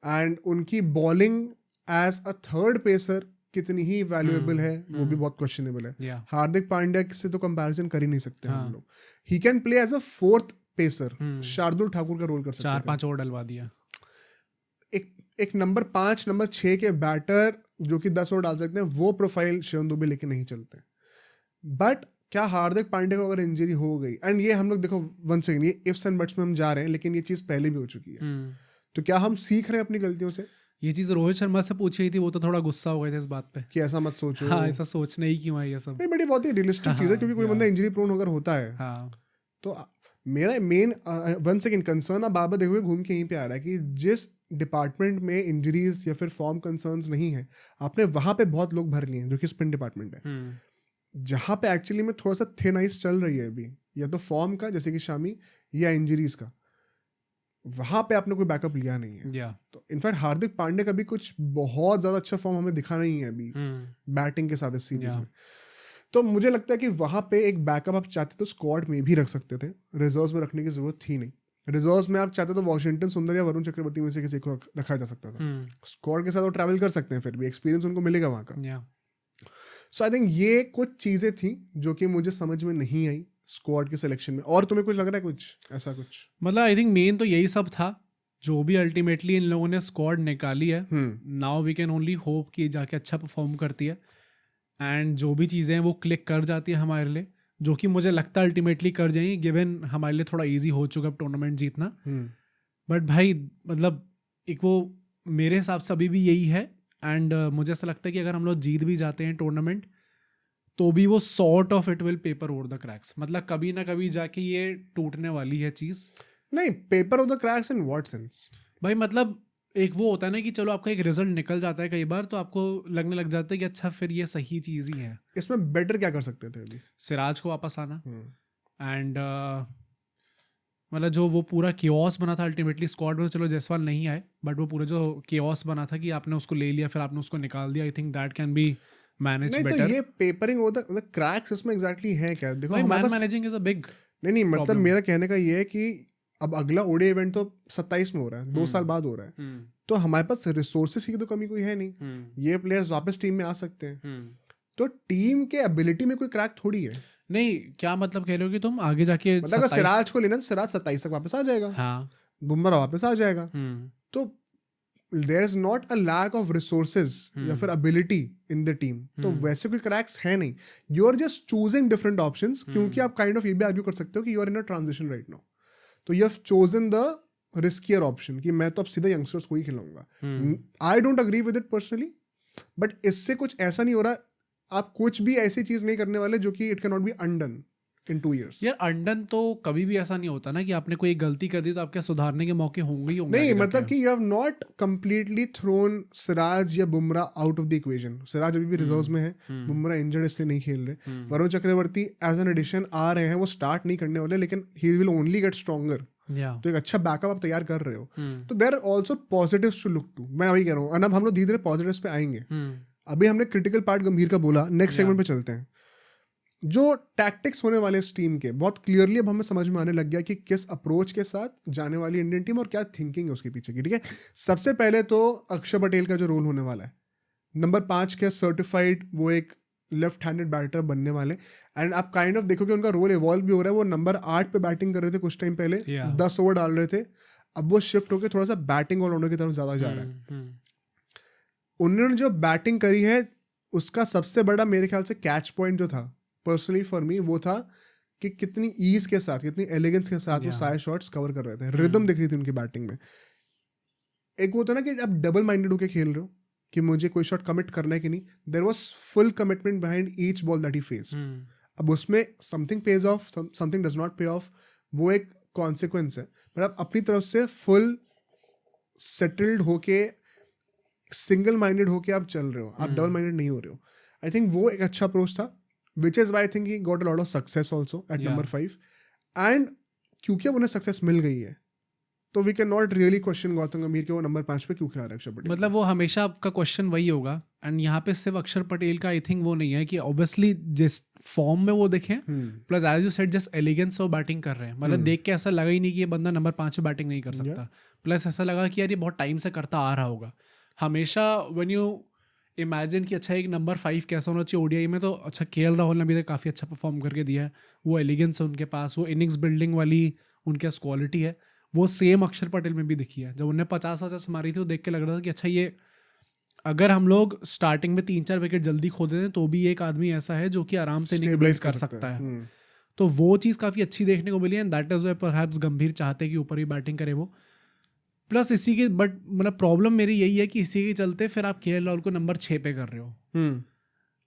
एंड उनकी bowling as a third pacer कितनी ही वैल्यूएबल है वो भी बहुत क्वेश्चनेबल है। हार्दिक पांड्या से तो कंपैरिजन कर ही नहीं सकते हम लोग। He can play as a 4th pacer, Shardul Thakur का रोल कर सकते हैं। 4-5 ओवर डलवा दिया। एक नंबर 5 नंबर 6 के बैटर जो कि 10 ओवर डाल सकते हैं, वो प्रोफाइल शिवम दुबे लेके नहीं चलते। बट क्या हार्दिक पांड्या को अगर इंजरी हो गई, एंड ये हम लोग देखो वन सेकंड, ये इफ्स एंड बट्स में हम जा रहे हैं, लेकिन ये चीज पहले भी हो चुकी है, तो क्या हम सीख रहे हैं अपनी गलतियों से? ये चीज रोहित शर्मा से पूछी गई थी, वो तो थोड़ा गुस्सा हो गए थे इस बात पे कि ऐसा मत सोचो। हाँ, ऐसा सोचना ही क्यों है ये सब? नहीं, बड़ी बहुत ही रियलिस्टिक चीज है, क्योंकि कोई बंदा इंजरी प्रोन अगर होता है, तो मेरा मेन वन सेकंड कंसर्न अब बाबा देखो घूम के यहीं पे आ रहा है कि जिस डिपार्टमेंट में इंजरीज या फिर फॉर्म कंसर्न्स नहीं है, आपने वहां पे बहुत लोग भर लिए हैं, जो कि स्पिन डिपार्टमेंट है, जहां पे एक्चुअली में थोड़ा सा थिन आइस चल रही है अभी, या तो फॉर्म का जैसे कि शामी, या इंजरीज का, वहां पे आपने कोई बैकअप लिया नहीं है। तो इनफैक्ट हार्दिक पांड्या का भी कुछ बहुत ज्यादा अच्छा फॉर्म हमें दिखा नहीं है अभी बैटिंग के साथ इस सीरीज में। तो मुझे लगता है कि वहां पे एक बैकअप आप चाहते तो स्क्वाड में भी रख सकते थे, रिजर्व्स में रखने की जरूरत थी नहीं। रिजर्व्स में आप चाहते तो वॉशिंगटन सुंदर या वरुण चक्रवर्ती में से किसी को रखा जा सकता था। स्क्वाड के साथ वो ट्रैवल कर सकते हैं, फिर भी एक्सपीरियंस उनको मिलेगा वहां का। सो आई थिंक ये कुछ चीजें थी जो कि मुझे समझ में नहीं आई स्क्वाड के सिलेक्शन में। और तुम्हें कुछ लग रहा है कुछ ऐसा कुछ? मतलब आई थिंक मेन तो यही सब था जो भी अल्टीमेटली इन लोगों ने स्क्वाड निकाली है। Now we can only hope कि जाके अच्छा परफॉर्म करती है, एंड जो भी चीज़ें हैं वो क्लिक कर जाती है हमारे लिए, जो कि मुझे लगता है अल्टीमेटली कर जाएंगी, गिवन हमारे लिए थोड़ा इजी हो चुका है टूर्नामेंट जीतना। बट भाई मतलब एक वो मेरे हिसाब से अभी भी यही है, एंड मुझे ऐसा लगता है कि अगर हम लोग जीत भी जाते हैं टूर्नामेंट, तो भी वो sort of it will paper over the cracks. मतलब कभी ना कभी जाके ये टूटने वाली है चीज़। नहीं, paper over the cracks in what sense? भाई मतलब एक वो होता है ना कि चलो आपका एक रिजल्ट निकल जाता है कई बार, तो आपको लगने लग जाता है कि अच्छा फिर ये सही चीज़ ही है। इसमें बेटर क्या कर सकते थे अभी? सिराज को वापस आना, हम्म। एंड मतलब जो वो पूरा कियोस बना था अल्टीमेटली स्क्वाड में, चलो जायसवाल नहीं आए, बट वो पूरा जो कियोस बना था कि आपने उसको ले लिया फिर आपने उसको निकाल दिया, I think that can be manage नहीं तो बेटर। ये पेपरिंग होता है, मतलब क्रैक्स इसमें एग्जैक्टली है क्या? देखो भाई हमारे man pass managing is a big नहीं मतलब problem. मेरा कहने का ये है कि अब अगला ओडीआई इवेंट तो 27 में हो रहा है, 2 साल बाद हो रहा है, तो हमारे पास रिसोर्सेस की तो कमी कोई है नहीं, ये प्लेयर्स वापस टीम में आ सकते हैं, तो टीम के एबिलिटी में कोई क्रैक थोड़ी है। नहीं, क्या मतलब कह रहे हो कि तुम आगे जाके मतलब अगर 27 सिराज को लेना तो सिराज 27 तक वापस आ जाएगा, हाँ बुमराह वापस आ जाएगा, तो there is not a lack of resources या फिर एबिलिटी इन द टीम, तो वैसे कोई क्रैक्स है नहीं, you are just choosing different options, क्योंकि आप काइंड ऑफ ये भी आर्ग्यू कर सकते हो कि you are in a transition right now, तो you have chosen the riskier option कि मैं तो अब सीधे यंगस्टर्स को ही खिलाऊंगा। I don't agree with it personally, but इससे कुछ ऐसा नहीं हो रहा, आप कुछ भी ऐसी चीज नहीं करने वाले जो कि it can not be undone in 2 years। यार अंडन तो कभी भी ऐसा नहीं होता ना कि आपने कोई गलती कर दी तो आपके सुधारने के मौके होंगे ही होंगे नहीं आगे मतलब जाके। कि you have not completely thrown Siraj या Bumrah out of the equation. Siraj अभी भी रिजर्व्स में है, बुमराह इंजर्ड इसलिए नहीं खेल रहे, Varun Chakravarthy as an addition आ रहे हैं, वो स्टार्ट नहीं करने वाले, लेकिन he will only get stronger, तो एक अच्छा बैकअप आप तैयार कर रहे हो, तो there are also positives to look to. मैं वही कह रहा हूँ, अब हम लोग धीरे धीरे पॉजिटिव्स पे आएंगे। अभी हमने क्रिटिकल पार्ट गंभीर का बोला, नेक्स्ट सेगमेंट पे चलते हैं। जो टैक्टिक्स होने वाले इस टीम के बहुत क्लियरली अब हमें समझ में आने लग गया कि किस अप्रोच के साथ जाने वाली इंडियन टीम और क्या थिंकिंग है उसके पीछे की। ठीक है, सबसे पहले तो अक्षर पटेल का जो रोल होने वाला है, नंबर 5 के सर्टिफाइड वो एक लेफ्ट हैंडेड बैटर बनने वाले, एंड आप काइंड ऑफ देखोगे उनका रोल इवॉल्व भी हो रहा है। वो नंबर 8 पे बैटिंग कर रहे थे कुछ टाइम पहले, 10 ओवर डाल रहे थे, अब वो शिफ्ट होकर थोड़ा सा बैटिंग ऑलराउंडर की तरफ ज्यादा जा रहा है। उन्होंने जो बैटिंग करी है उसका सबसे बड़ा मेरे ख्याल से कैच पॉइंट जो था पर्सनली फॉर मी, वो था कि कितनी ईज के साथ, कितनी एलिगेंस के साथ वो सारे शॉट्स कवर कर रहे थे, रिदम दिख रही थी उनकी बैटिंग में। एक होता है ना कि आप डबल माइंडेड होकर खेल रहे हो कि मुझे कोई शॉट कमिट करना है कि नहीं, there was full commitment behind each ball that he faced. अब उसमें something pays off, something does not pay off, वो एक कॉन्सिक्वेंस है, पर आप अपनी तरफ से फुल सेटल्ड होके, सिंगल माइंडेड होके आप चल रहे हो, आप डबल माइंडेड नहीं हो रहे हो। आई थिंक वो एक अच्छा अप्रोच था, which is why I think he got a lot of success also at number 5, and क्योंकि अब उन्हें सक्सेस मिल गई है तो we can not really question Gautam Gambhir के वो नंबर 5 पे क्यों खिला रहे अक्षर पटेल। मतलब वो हमेशा आपका क्वेश्चन वही होगा, एंड यहाँ पे सिर्फ अक्षर पटेल का आई थिंक वो नहीं है कि ऑब्वियसली जिस फॉर्म में वो दिखे, plus as you said just elegance वो बैटिंग कर रहे हैं, मतलब देख के ऐसा लगा ही नहीं कि ये बंदा नंबर 5 पे बैटिंग नहीं कर सकता, प्लस ऐसा लगा कि यार ये बहुत टाइम से करता आ रहा होगा। हमेशा व्हेन यू इमेजिन कि अच्छा एक नंबर 5 कैसा होना चाहिए ओडीआई में, तो अच्छा केएल राहुल ने भी काफ़ी अच्छा परफॉर्म करके दिया है, वो एलिगेंस है उनके पास, वो इनिंग्स बिल्डिंग वाली उनके पास क्वालिटी है, वो सेम अक्षर पटेल में भी दिखी है। जब उन्हें 50 मारी थी तो देख के लग रहा था कि अच्छा ये अगर हम लोग स्टार्टिंग में 3-4 विकेट जल्दी खो देते हैं तो भी एक आदमी ऐसा है जो कि आराम से इनिंग बिल्ड कर सकता है। तो वो चीज़ काफ़ी अच्छी देखने को मिली, and that is why perhaps Gambhir चाहते हैं कि ऊपर ही बैटिंग करे वो। प्लस इसी के बट मतलब प्रॉब्लम मेरी यही है कि इसी के चलते फिर आप केएल राहुल को नंबर 6 पे कर रहे हो,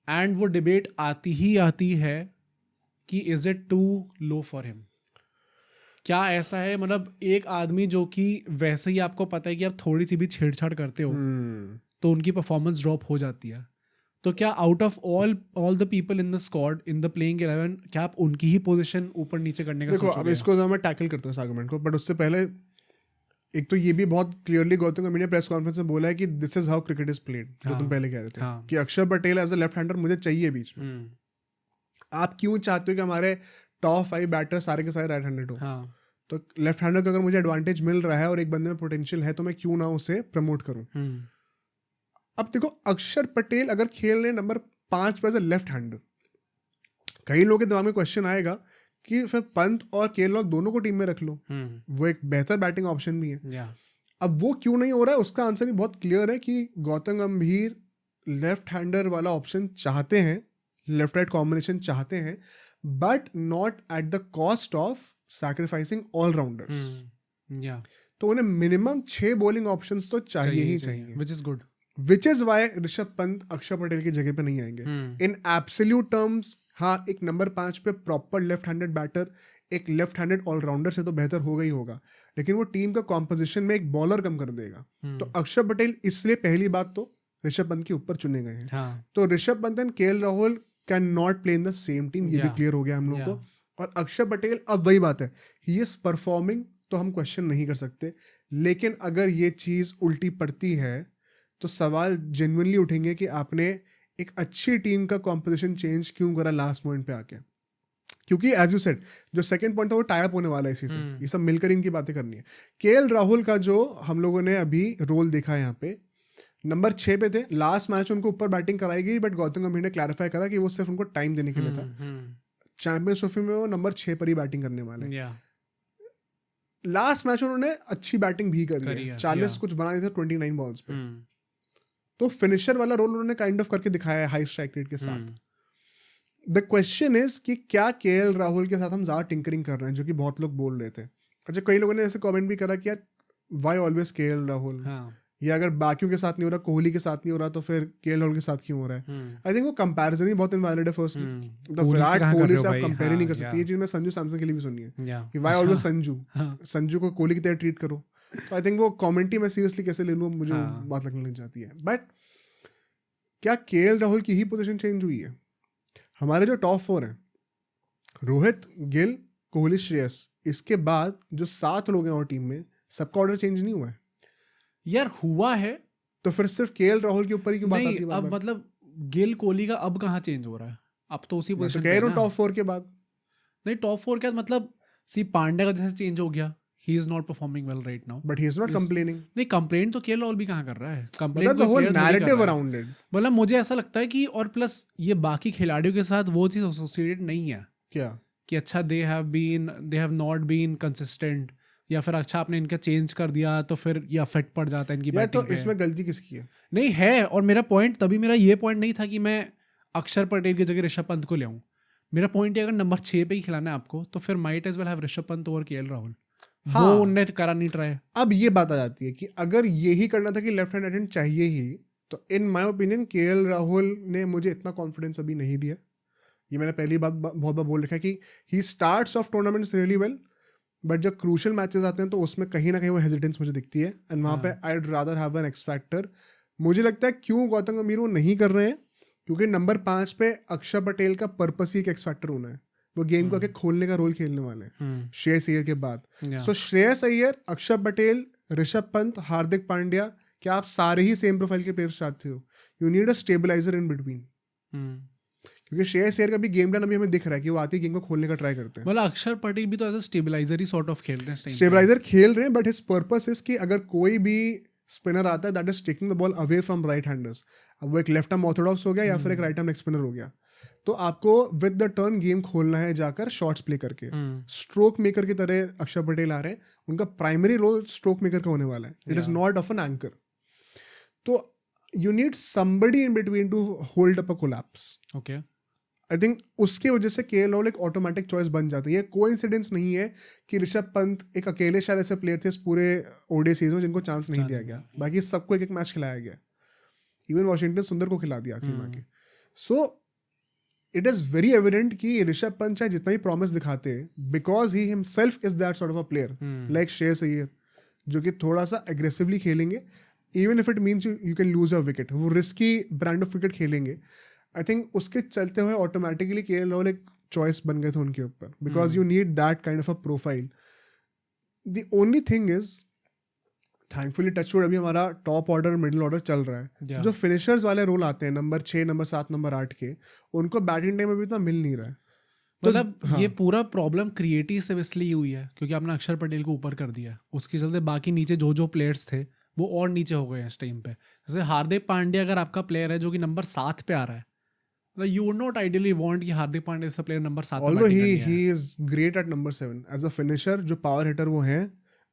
एंड वो डिबेट आती है कि is it too low for him. क्या ऐसा है, मतलब एक आदमी जो कि वैसे ही आपको पता है कि आप थोड़ी सी भी छेड़छाड़ करते हो तो उनकी परफॉर्मेंस ड्रॉप हो जाती है, तो क्या out of all the people in the squad in the playing 11 क्या आप उनकी ही पोजीशन ऊपर नीचे करने का देखो सोचोगे? अब इसको मैं टैकल करता हूँ इस आर्गुमेंट को, बट उससे पहले एक तो ये भी बहुत क्लियरली गौतम गंभीर ने प्रेस कॉन्फ्रेंस में बोला है कि this is how cricket is played, जो तुम पहले कह रहे थे कि Axar Patel as a left hander मुझे चाहिए बीच में। आप क्यों चाहते हो कि हमारे टॉप 5 बैटर सारे के सारे राइट हैंडेड हो? तो लेफ्ट हैंडर का अगर मुझे एडवांटेज मिल रहा है और एक बंदे में पोटेंशियल है तो मैं क्यों ना उसे प्रमोट करूं। अब देखो अक्षर पटेल अगर खेल रहे नंबर 5 पे एज अ लेफ्ट हैंडर, कई लोगों के दिमाग में क्वेश्चन आएगा कि फिर पंत और केएल राहुल दोनों को टीम में रख लो, वो एक बेहतर बैटिंग ऑप्शन भी है। अब वो क्यों नहीं हो रहा है उसका आंसर भी बहुत क्लियर है कि गौतम गंभीर लेफ्ट हैंडर वाला ऑप्शन चाहते हैं, लेफ्ट राइट कॉम्बिनेशन चाहते हैं, but not at the cost of sacrificing allrounders. तो उन्हें मिनिमम 6 बॉलिंग ऑप्शंस तो चाहिए ही चाहिए, which is good, which is why Rishabh Pant Axar Patel की जगह पे नहीं आएंगे इन एब्सोल्यूट टर्म्स। हाँ, एक नंबर 5 पे प्रॉपर लेफ्ट हैंडेड बैटर एक लेफ्ट हैंडेड ऑलराउंडर से तो बेहतर होगा ही होगा, लेकिन वो टीम का कॉम्पोजिशन में एक बॉलर कम कर देगा। तो अक्षर पटेल इसलिए पहली बात तो ऋषभ पंत के ऊपर चुने गए हैं। हाँ, तो Rishabh Pant and KL Rahul can not play in the same team, ये भी क्लियर हो गया हम लोग को। और अक्षर पटेल, अब वही बात है, ही इज परफॉर्मिंग, तो हम क्वेश्चन नहीं कर सकते, लेकिन अगर ये चीज़ उल्टी पड़ती है तो सवाल जेन्युइनली उठेंगे कि आपने एक अच्छी टीम का कॉम्पोजिशन चेंज क्यों करा लास्ट मोमेंट पे आके। क्योंकि एज यू सेड, जो सेकंड पॉइंट था वो टाई अप होने वाला है इसी से, ये सब मिलकर इनकी बातें करनी है। केएल राहुल का जो हम लोगों ने अभी रोल देखा है यहाँ पे, नंबर 6 पे थे, लास्ट मैच उनको ऊपर बैटिंग कराई गई, बट गौतम गंभीर ने क्लैरिफाई करा कि वो सिर्फ उनको टाइम देने के लिए था। चैंपियंस ट्रॉफी में वो नंबर 6 पर ही बैटिंग करने वाले हैं। लास्ट मैच उन्होंने अच्छी बैटिंग भी करी है, 40 कुछ बनाए थे 29 बॉल्स पे। तो फिनिशर वाला रोल उन्होंने काइंड ऑफ करके दिखाया है हाई स्ट्राइक रेट के साथ। द क्वेश्चन इज कि क्या केएल राहुल के साथ हम ज्यादा टिंकरिंग कर रहे हैं, जो कि बहुत लोग बोल रहे थे। अच्छा, कई लोगों ने ऐसे कमेंट भी करा कि यार व्हाई ऑलवेज केएल राहुल, या अगर बाकियों के साथ नहीं हो रहा, कोहली के साथ नहीं हो रहा, तो फिर केएल राहुल के साथ क्यों हो रहा है। आई थिंक वो कंपैरिजन ही बहुत इनवैलिड है। फर्स्टली तो विराट कोहली से आप कंपेयर ही नहीं कर सकते। ये चीज मैं संजू सैमसन के लिए भी सुनी है कि व्हाई ऑलवेज संजू को कोहली की तरह ट्रीट करो। तो आई थिंक वो कमेंट ही मैं सीरियसली कैसे ले लूँ, मुझे बात लगने लग जाती है। बट क्या केएल राहुल की ही पोजीशन चेंज हुई है? हमारे जो टॉप 4 हैं, रोहित, गिल, कोहली, श्रेयस, इसके बाद जो 7 लोग हैं और टीम में, सबका ऑर्डर चेंज नहीं हुआ है यार। हुआ है तो फिर सिर्फ केएल राहुल के ऊपर ही क्यों बात आती है? अब मतलब गिल कोहली का अब कहाँ चेंज हो रहा है? अब तो उसी पोजीशन पे कह रहा हूं टॉप 4 के बाद। नहीं, टॉप 4 के बाद मतलब सी पांड्या का जैसे चेंज हो गया, he is not performing well right now, but he is not complaining. नहीं, कंप्लेन तो केएल राहुल भी कहाँ कर रहा है? कंप्लेन तो होल नैरेटिव अराउंड इट। मतलब मुझे ऐसा लगता है कि, और प्लस ये बाकी खिलाड़ियों के साथ वो चीज एसोसिएटेड नहीं है क्या कि अच्छा they have not been consistent, या फिर अच्छा आपने इनका चेंज कर दिया तो फिर ये अफेक्ट पड़ जाता है इनकी बैटिंग पे। तो इसमें गलती किसकी है? नहीं है, और मेरा पॉइंट तभी, मेरा ये पॉइंट नहीं था कि मैं अक्षर पटेल की जगह ऋषभ पंत को ले आऊं। मेरा पॉइंट है अगर नंबर 6 पे ही खिलाना है आपको, तो फिर might as well have Rishabh Pant over KL Rahul. हाँ, वो उनने करा नहीं ट्राई। अब ये बात आ जाती है कि अगर यही करना था कि लेफ्ट हैंड अटेंड चाहिए ही, तो इन माय ओपिनियन केएल राहुल ने मुझे इतना कॉन्फिडेंस अभी नहीं दिया। ये मैंने पहली बात बहुत बार बोल रखा है कि he starts of tournaments really well, but जब क्रूशियल मैचेस आते हैं तो उसमें कहीं ना कहीं वो हेजिटेंस मुझे दिखती है, एंड वहाँ पे I would rather have an X factor. मुझे लगता है क्यों गौतम गंभीर वो नहीं कर रहे हैं, क्योंकि नंबर 5 पे अक्षर पटेल का पर्पस ही एक एक्स फैक्टर होना है। वो गेम को आके खोलने का रोल खेलने वाले हैं श्रेयस अय्यर के बाद। सो श्रेयस अय्यर, अक्षर पटेल, ऋषभ पंत, हार्दिक पांड्या, क्या आप सारे ही सेम प्रोफाइल के प्लेयर्स चाहते हो? You need a stabiliser in between. क्योंकि श्रेयस अय्यर का भी गेम प्लान अभी हमें दिख रहा है कि वो आती गेम को खोलने का ट्राई करते हैं। मतलब अक्षर पटेल भी तो एज अ स्टेबलाइजर ही सॉर्ट ऑफ खेल रहे हैं। स्टेबलाइजर खेल रहे हैं, बट हिज पर्पस इज कि अगर कोई भी स्पिनर आता है that is taking the ball away from right handers, अब वो एक लेफ्ट आर्म ऑर्थोडॉक्स हो गया या फिर एक राइट आर्म लेग स्पिनर हो गया, तो आपको विद द टर्न गेम खोलना है जाकर शॉट्स प्ले करके। स्ट्रोक मेकर की तरह अक्षर पटेल आ रहे हैं, उनका प्राइमरी रोल स्ट्रोक मेकर का होने वाला है, it is not of an anchor. तो you need somebody in between to hold up a collapse. Okay, I think उसके वजह से केएल राहुल एक ऑटोमेटिक चॉइस बन जाती है। कोइंसिडेंस नहीं है कि ऋषभ पंत एक अकेले शायद ऐसे प्लेयर थे इस पूरे ओडीआई सीरीज में जिनको चांस नहीं दिया गया, बाकी सबको एक एक मैच खिलाया गया, इवन वॉशिंगटन सुंदर को खिला दिया आखिरी में। So it is very evident कि ऋषभ पंत चाहे जितना ही प्रॉमिस दिखाते, because he himself is that sort of a player like Shreyas Iyer, जो कि थोड़ा सा एग्रेसिवली खेलेंगे, even if it means you can lose a wicket, वो रिस्की ब्रांड ऑफ क्रिकेट खेलेंगे। आई थिंक उसके चलते हुए ऑटोमेटिकली केएल राहुल एक चॉइस बन गए थे उनके ऊपर, because you need that kind of a profile. The only thing is, thankfully touch wood अभी हमारा टॉप ऑर्डर मिडिल ऑर्डर चल रहा है, जो फिनिशर्स वाले रोल आते हैं नंबर 6, नंबर 7, नंबर 8 के, उनको बैटिंग टाइम अभी इतना मिल नहीं रहा है। मतलब ये पूरा प्रॉब्लम क्रिएटिव से इसलिए हुई है क्योंकि आपने अक्षर पटेल को ऊपर कर दिया, उसके चलते बाकी नीचे जो जो प्लेयर्स थे वो और नीचे हो गए हैं इस टाइम पे। जैसे हार्दिक पांड्या अगर आपका प्लेयर है जो कि नंबर 7 पे आ रहा है, you would not ideally want कि हार्दिक पांड्या जैसा प्लेयर नंबर 7 पे although he is great at number 7 as a finisher, जो पावर हिटर वो हैं,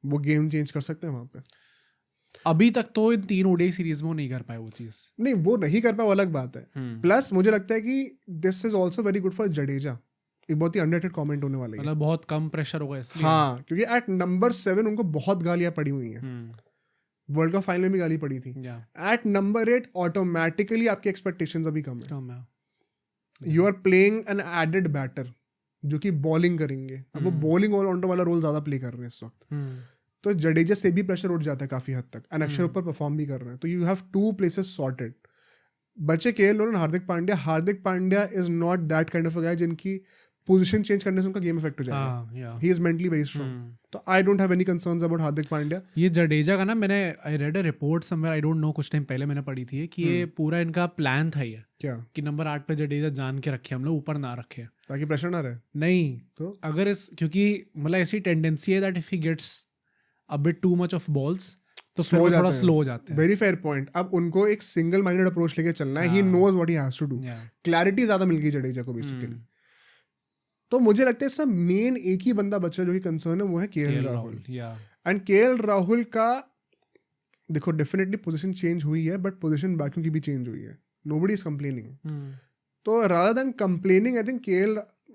वो गेम चेंज कर सकते हैं वहाँ पे। अभी तक तो इन 3 ओडीआई सीरीज में वो नहीं कर पाए वो चीज। नहीं, वो नहीं कर पाए वो अलग बात है। प्लस मुझे लगता है कि this is also very good for Jadeja, एक बहुत ही अंडररेटेड कमेंट होने वाला है, मतलब बहुत कम प्रेशर होगा इसलिए। हाँ, क्योंकि एट नंबर 7 उनको बहुत गालियां पड़ी हुई हैं, वर्ल्ड कप फाइनल में भी गाली पड़ी थी। एट नंबर 8 ऑटोमेटिकली आपकी एक्सपेक्टेशंस अभी कम है। You are playing an added batter, जो कि बॉलिंग करेंगे। अब वो बॉलिंग ऑलराउंडर वाला रोल ज्यादा प्ले कर रहे हैं इस वक्त, तो जडेजा से भी प्रेशर उठ जाता है काफी हद तक, एंड अक्षर ऊपर परफॉर्म भी कर रहे हैं, तो यू हैव 2 प्लेसेस सॉर्टेड। बचे KL Rahul, Hardik Pandya is not that kind of a guy जिनकी पोजीशन चेंज करने से उनका गेम इफेक्ट हो जाएगा। He is mentally very strong, तो I don't have any concerns about Hardik Pandya. ये जडेजा का ना, मैंने I read a report somewhere, I don't know, कुछ टाइम पहले मैंने पढ़ी थी कि ये पूरा इनका प्लान था ये, क्या कि नंबर 8 पे जडेजा जान के रखे हम लोग, ऊपर ना रखे, ताकि प्रेशर ना रहे। नहीं तो अगर इस, क्योंकि मतलब ऐसी टेंडेंसी है that if he gets a bit too much of balls तो फिर वो थोड़ा स्लो हो जाते हैं। Very fair point. अब उनको एक सिंगल माइंडेड अप्रोच लेके चलना है, he knows what he has to do. Clarity ज्यादा मिल गई जडेजा को बेसिकली। तो मुझे लगता है इसमें मेन एक ही बंदा बच रहा है जो कि कंसर्न है, वो है KL Rahul. And KL Rahul का देखो डेफिनेटली पोजीशन चेंज हुई है, बट पोजीशन बाकियों की भी चेंज हुई है, नोबडी इज कंप्लेनिंग। तो रादर देन कंप्लेनिंग, आई थिंक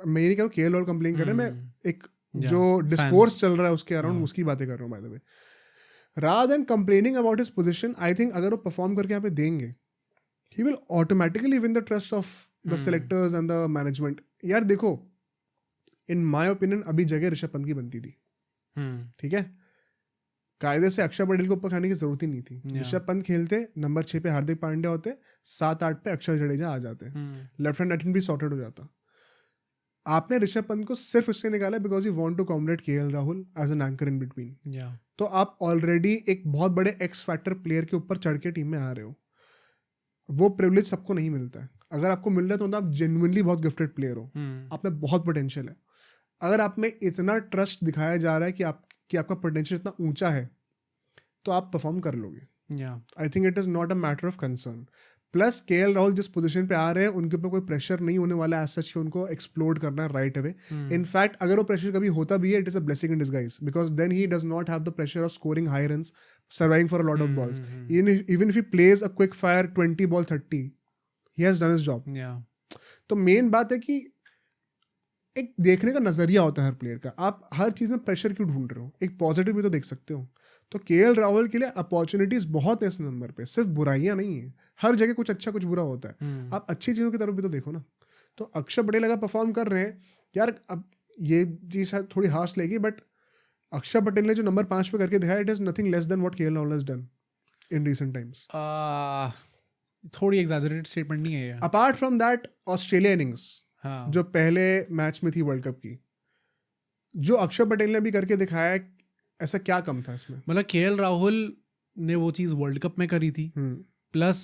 मैं ये नहीं कह रहा हूँ केएल राहुल कंप्लेन कर रहे हैं, मैं एक जो डिस्कोर्स चल रहा है उसके अराउंड उसकी बातें कर रहा हूँ by the way. Rather than complaining about his position, I think अगर वो परफॉर्म करके यहाँ पे देंगे, he will automatically win the trust of the selectors and the management. यार देखो, इन माय ओपिनियन अभी जगह ऋषभ पंत की बनती थी, ठीक है, कायदे से अक्षर पटेल को ऊपर खाने की जरूरत ही नहीं थी। ऋषभ पंत खेलते, नंबर 6 पे हार्दिक पांड्या होते, 7-8 पे अक्षर जडेजा आ जाते, लेफ्ट हैंड बैटिंग भी सॉर्टेड हो जाता। आपने ऋषभ पंत को सिर्फ इससे निकाला because you want to accommodate KL Rahul as an anchor in between. तो आप ऑलरेडी एक बहुत बड़े एक्स फैक्टर प्लेयर के ऊपर चढ़ के टीम में आ रहे हो। वो प्रिविलेज सबको नहीं मिलता है। अगर आपको मिल रहा है तो आप जेन्युइनली बहुत गिफ्टेड प्लेयर हो, आप में बहुत पोटेंशियल है। अगर आप में इतना ट्रस्ट दिखाया जा रहा है कि आपका पोटेंशियल इतना ऊंचा है, तो आप परफॉर्म कर लोगे। आई think it is not a matter of concern. Plus KL Rahul जिस पोजीशन पे आ रहे हैं, उनके ऊपर कोई प्रेशर नहीं होने वाला है एज सच कि उनको एक्सप्लोड करना है राइट अवे। इनफैक्ट अगर वो प्रेशर कभी होता भी है, it is a blessing in disguise, because then he does not have the pressure of scoring high runs, surviving for a lot of balls. Even if he plays a quick fire 20 ball 30, he has done his job. तो main बात है कि एक देखने का नजरिया होता है हर प्लेयर का। आप हर चीज में प्रेशर क्यों ढूंढ रहे हो, एक पॉजिटिव भी तो देख सकते हो। तो केएल राहुल के लिए अपॉर्चुनिटीज बहुत है इस नंबर पे, सिर्फ बुराइयां नहीं है। हर जगह कुछ अच्छा कुछ बुरा होता है, आप अच्छी चीजों की तरफ भी तो देखो ना। तो अक्षर पटेल अगर परफॉर्म कर रहे हैं यार, अब ये चीज शायद थोड़ी हार्श लेगी, बट अक्षर पटेल ने जो नंबर 5 पे करके दिखाया, it is nothing less than what KL Rahul has done in recent times. थोड़ी एग्जैजरेटेड स्टेटमेंट नहीं है। Apart from that, Australia innings जो पहले मैच में थी वर्ल्ड कप की, जो अक्षर पटेल ने भी करके दिखाया, ऐसा क्या कम था इसमें? मतलब केएल राहुल ने वो चीज वर्ल्ड कप में करी थी, प्लस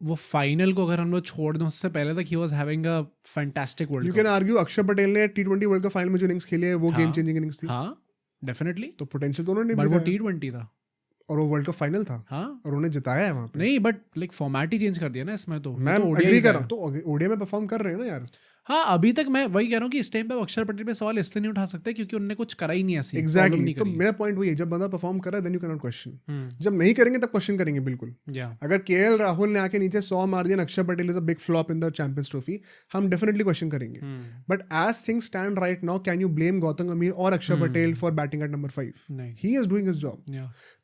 वो फाइनल को अगर हम लोग छोड़ दें, उससे पहले तक he was having a fantastic world cup. You can argue अक्षर पटेल ने T20 वर्ल्ड कप फाइनल में जो इनिंग्स खेली है वो गेम चेंजिंग इनिंग्स थी। हाँ डेफिनेटली, तो पोटेंशियल तो उन्होंने, बट वो T20 था और वो वर्ल्ड कप फाइनल था। हाँ, और उन्हें जिताया है वहां पे। नहीं but like format he change कर दिया ना इसमें। तो मैं एग्री कर रहा हूं, तो ओडीआई में परफॉर्म कर रहे हैं ना यार। हाँ, अभी तक मैं वही कह रहा हूँ कि इस टाइम पे अक्षर पटेल पे सवाल इसलिए नहीं उठा सकते क्योंकि उन्होंने कुछ करा ही नहीं ऐसी। एग्जैक्टली, तो मेरा पॉइंट वही है, जब बंदा परफॉर्म कर रहा है then you can not question. जब नहीं करेंगे तब क्वेश्चन करेंगे बिल्कुल। अगर केएल राहुल ने आके नीचे 100 मार दिया, Axar Patel is a big flop in the champions trophy, हम डेफिनेटली क्वेश्चन करेंगे। But as things stand right now, can you blame Gautam Gambhir और Axar Patel for batting at number 5? He is doing his job.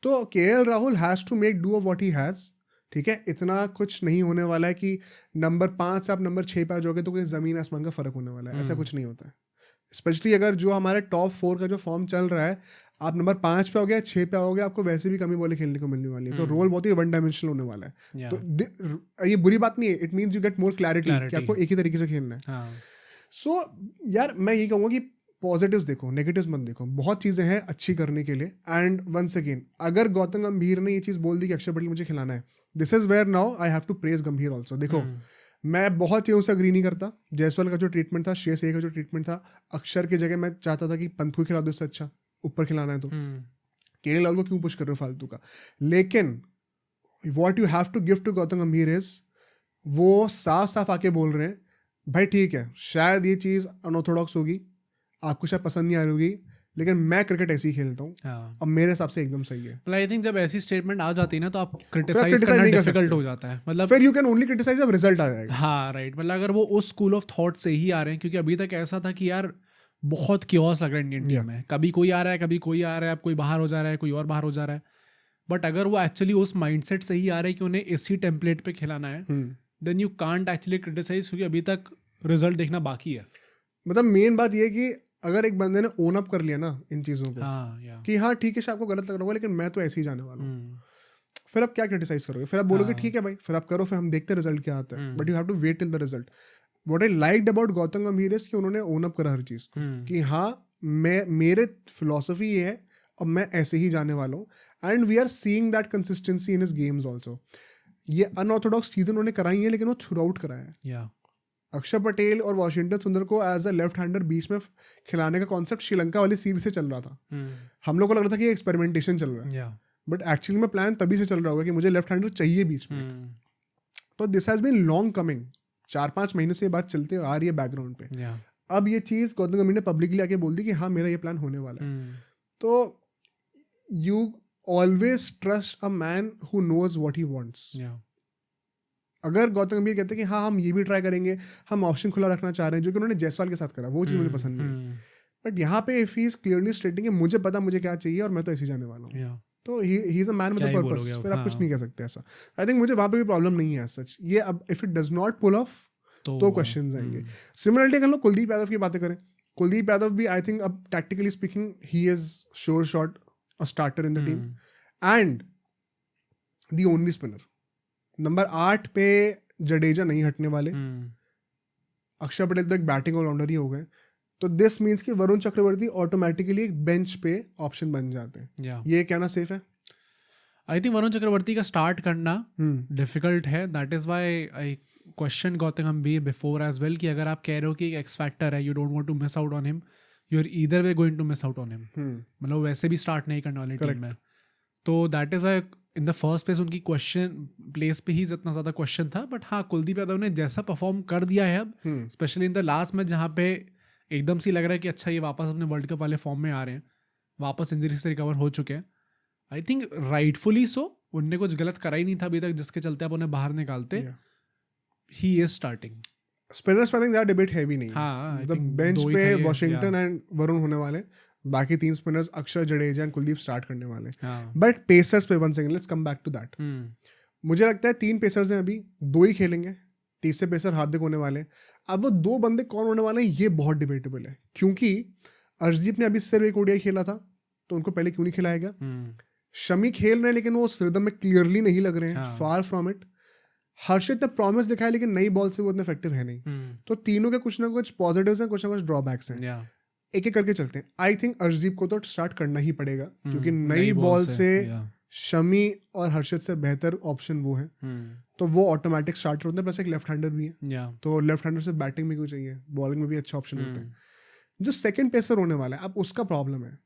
तो KL Rahul has to make do of what he has. ठीक है, इतना कुछ नहीं होने वाला है कि नंबर 5 से आप नंबर 6 पे आ जाओगे तो कोई जमीन आसमान का फर्क होने वाला है। ऐसा कुछ नहीं होता है। स्पेशली अगर जो हमारे टॉप 4 का जो फॉर्म चल रहा है, आप नंबर 5 पे हो गया, 6 पे आओगे, आपको वैसे भी कमी बॉलें खेलने को मिलने वाली है। तो रोल बहुत ही वन डायमेंशनल होने वाला है। तो ये बुरी बात नहीं है, it means you get more clarity कि आपको एक ही तरीके से खेलना है। सो यार मैं ये कहूँगा कि पॉजिटिव्स देखो, नेगेटिव्स मत देखो। बहुत चीज़ें हैं अच्छी करने के लिए। एंड वंस अगेन, अगर गौतम गंभीर ने ये चीज़ बोल दी कि अक्षर पटेल मुझे खिलाना है, this is where now I have to praise Gambhir also. देखो मैं बहुत चीज़ों से अग्री नहीं करता। जायसवाल का जो ट्रीटमेंट था, श्रेयस अय्यर का जो ट्रीटमेंट था, अक्षर की जगह मैं चाहता था कि पंत को खिला दो, इससे अच्छा ऊपर खिलाना है तो केएल राहुल को क्यों पुश कर रहे हो फालतू का। लेकिन what you have to give to Gautam Gambhir is, वो साफ साफ आके बोल रहे हैं भाई ठीक है, शायद ये चीज़ अनऑर्थोडॉक्स होगी, आपको शायद पसंद नहीं आ रही होगी, लेकिन मैं क्रिकेट ऐसे ही खेलता हूँ और मेरे हिसाब से एकदम सही है। आई थिंक जब ऐसी स्टेटमेंट आ जाती है ना, तो आप क्रिटिसाइज करना डिफिकल्ट हो जाता है। मतलब फिर यू कैन ओनली क्रिटिसाइज जब रिजल्ट आ जाएगा। हाँ राइट, मतलब अगर वो उस स्कूल ऑफ थॉट से ही आ रहे हैं, क्योंकि अभी तक ऐसा था कि यार बहुत क्योस लग रहा है इंडियन टीम में, कभी कोई आ रहा है, कभी कोई आ रहा है, अब कोई बाहर हो जा रहा है, कोई और बाहर हो जा रहा है। बट अगर वो एक्चुअली उस माइंडसेट से ही आ रहा है कि उन्हें इसी टेम्पलेट पे खिलाना है, then you can't actually criticise, क्योंकि अभी तक रिजल्ट देखना बाकी है। मतलब मेन बात ये है कि अगर एक बंदे ने ओन अप कर लिया ना इन चीज़ों को हाँ या कि हाँ ठीक है शायद आपको गलत लग रहा होगा लेकिन मैं तो ऐसे ही जाने वाला हूँ, फिर आप क्या क्रिटिसाइज करोगे? फिर आप बोलोगे हाँ। ठीक है भाई, फिर आप करो, फिर हम देखते हैं रिजल्ट क्या आता है, but hmm you have to wait till the result. What I liked about Gautam Gambhir is कि उन्होंने ओन अप करा हर चीज़ को कि हाँ मैं मेरे फिलोसफी ये है और मैं ऐसे ही जाने वाला हूँ, and we are seeing that consistency in his games also. ये अनऑर्थोडॉक्स चीज़ें उन्होंने कराई हैं लेकिन वो थ्रू आउट कराया है। या अक्षर पटेल और वॉशिंगटन सुंदर को एज अ लेफ्ट हैंडर बीच में खिलाने का कॉन्सेप्ट श्रीलंका वाली सीरीज से चल रहा था। हम लोग को लग रहा था कि एक्सपेरिमेंटेशन चल रहा है, या बट एक्चुअली में प्लान तभी से चल रहा होगा कि मुझे लेफ्ट हैंडर चाहिए बीच में। तो this has been long coming, 4-5 महीनों से ये बात चलते आ रही है बैकग्राउंड पे। या अब ये चीज़ गौतम गंभीर ने पब्लिकली आके बोल दी कि हाँ मेरा ये प्लान होने वाला है। तो you always trust a man who knows what he wants. या अगर गौतम गंभीर कहते हैं कि हाँ हम ये भी ट्राई करेंगे, हम ऑप्शन खुला रखना चाह रहे हैं, जो कि उन्होंने जायसवाल के साथ करा, वो चीज़ मुझे पसंद नहीं है। बट यहाँ पे इफ ही इज क्लियरली स्टेटिंग मुझे पता मुझे क्या चाहिए और मैं तो ऐसे ही जाने वाला हूँ, या तो he is a man with क्या अ ही पर्पस, बोलोगे आप, फिर आप कुछ हाँ। नहीं कह सकते ऐसा। आई थिंक मुझे वहाँ पे भी प्रॉब्लम नहीं है सच। ये अब if it does not pull off तो क्वेश्चंस आएंगे। सिमिलरली अगर हम लोग कुलदीप यादव की बातें करें, कुलदीप यादव भी आई थिंक अब tactically speaking he is sure shot a starter in the team and the only spinner. Number 8 पे जडेजा नहीं हटने वाले, अक्षर पटेल तो एक बैटिंग ऑलराउंडर ही हो गए, तो दिस मीन्स कि वरुण चक्रवर्ती ऑटोमेटिकली एक बेंच पे ऑप्शन बन जाते हैं। या ये कहना सेफ है? आई थिंक वरुण चक्रवर्ती का स्टार्ट करना डिफिकल्ट है, that is why I question Gautam गंभीर बिफोर एज वेल कि अगर आप कह रहे हो कि एक्स फैक्टर है, you don't want to miss out on him, you are either way going to miss out on him, मतलब वैसे भी स्टार्ट नहीं करने वाली टीम में, तो that is why in the first place उनकी क्वेश्चन प्लेस पे ही इतना ज़्यादा क्वेश्चन था। बट हाँ, कुलदीप यादव ने जैसा परफॉर्म कर दिया है अब, specially in the last match जहाँ पे एकदम से लग रहा है कि अच्छा ये वापस अपने वर्ल्ड कप वाले फॉर्म में आ रहे हैं, वापस इंजरी से रिकवर हो चुके हैं, आई थिंक राइटफुली सो, उनने कुछ गलत करा ही नहीं था अभी तक जिसके चलते आप उन्हें बाहर निकालते। He is starting. स्पिनर्स पे आई थिंक दैट डिबेट है भी नहीं। हाँ, I द think बेंच दो ही पे था ये, वॉशिंगटन एंड वरुण होने वाले, बाकी 3 स्पिनर्स अक्षर, जडेजा एंड कुलदीप स्टार्ट करने वाले। हाँ। बट पेसर्स पे 1 second, let's come back to that. मुझे लगता है 3 पेसर्स हैं अभी, 2 ही खेलेंगे, तीसरे पेसर हार्दिक होने वाले। अब वो 2 बंदे कौन होने वाले हैं ये बहुत डिबेटेबल है, क्योंकि अर्शदीप ने अभी सिर्फ एक ओडीआई खेला था, तो उनको पहले क्यों नहीं खिलाया गया? शमी खेल रहे हैं लेकिन वो उस रिदम में क्लियरली नहीं लग रहे हैं, फार फ्रॉम इट। हर्षित ने प्रॉमिस दिखाया लेकिन नई बॉल से वो इतने इफेक्टिव है नहीं। तो तीनों के कुछ ना कुछ पॉजिटिव्स हैं, कुछ ना कुछ ड्रॉबैक्स हैं। एक एक करके चलते हैं। आई थिंक अर्शदीप को तो स्टार्ट करना ही पड़ेगा, क्योंकि नई बॉल से शमी और हर्षित से बेहतर ऑप्शन वो है, तो वो ऑटोमेटिक स्टार्टर होते हैं, प्लस एक लेफ्ट हैंडर भी है, तो लेफ्ट हैंडर से बैटिंग में क्यों चाहिए, बॉलिंग में भी अच्छा ऑप्शन होता है। जो सेकंड पेसर होने वाला है, अब उसका प्रॉब्लम है,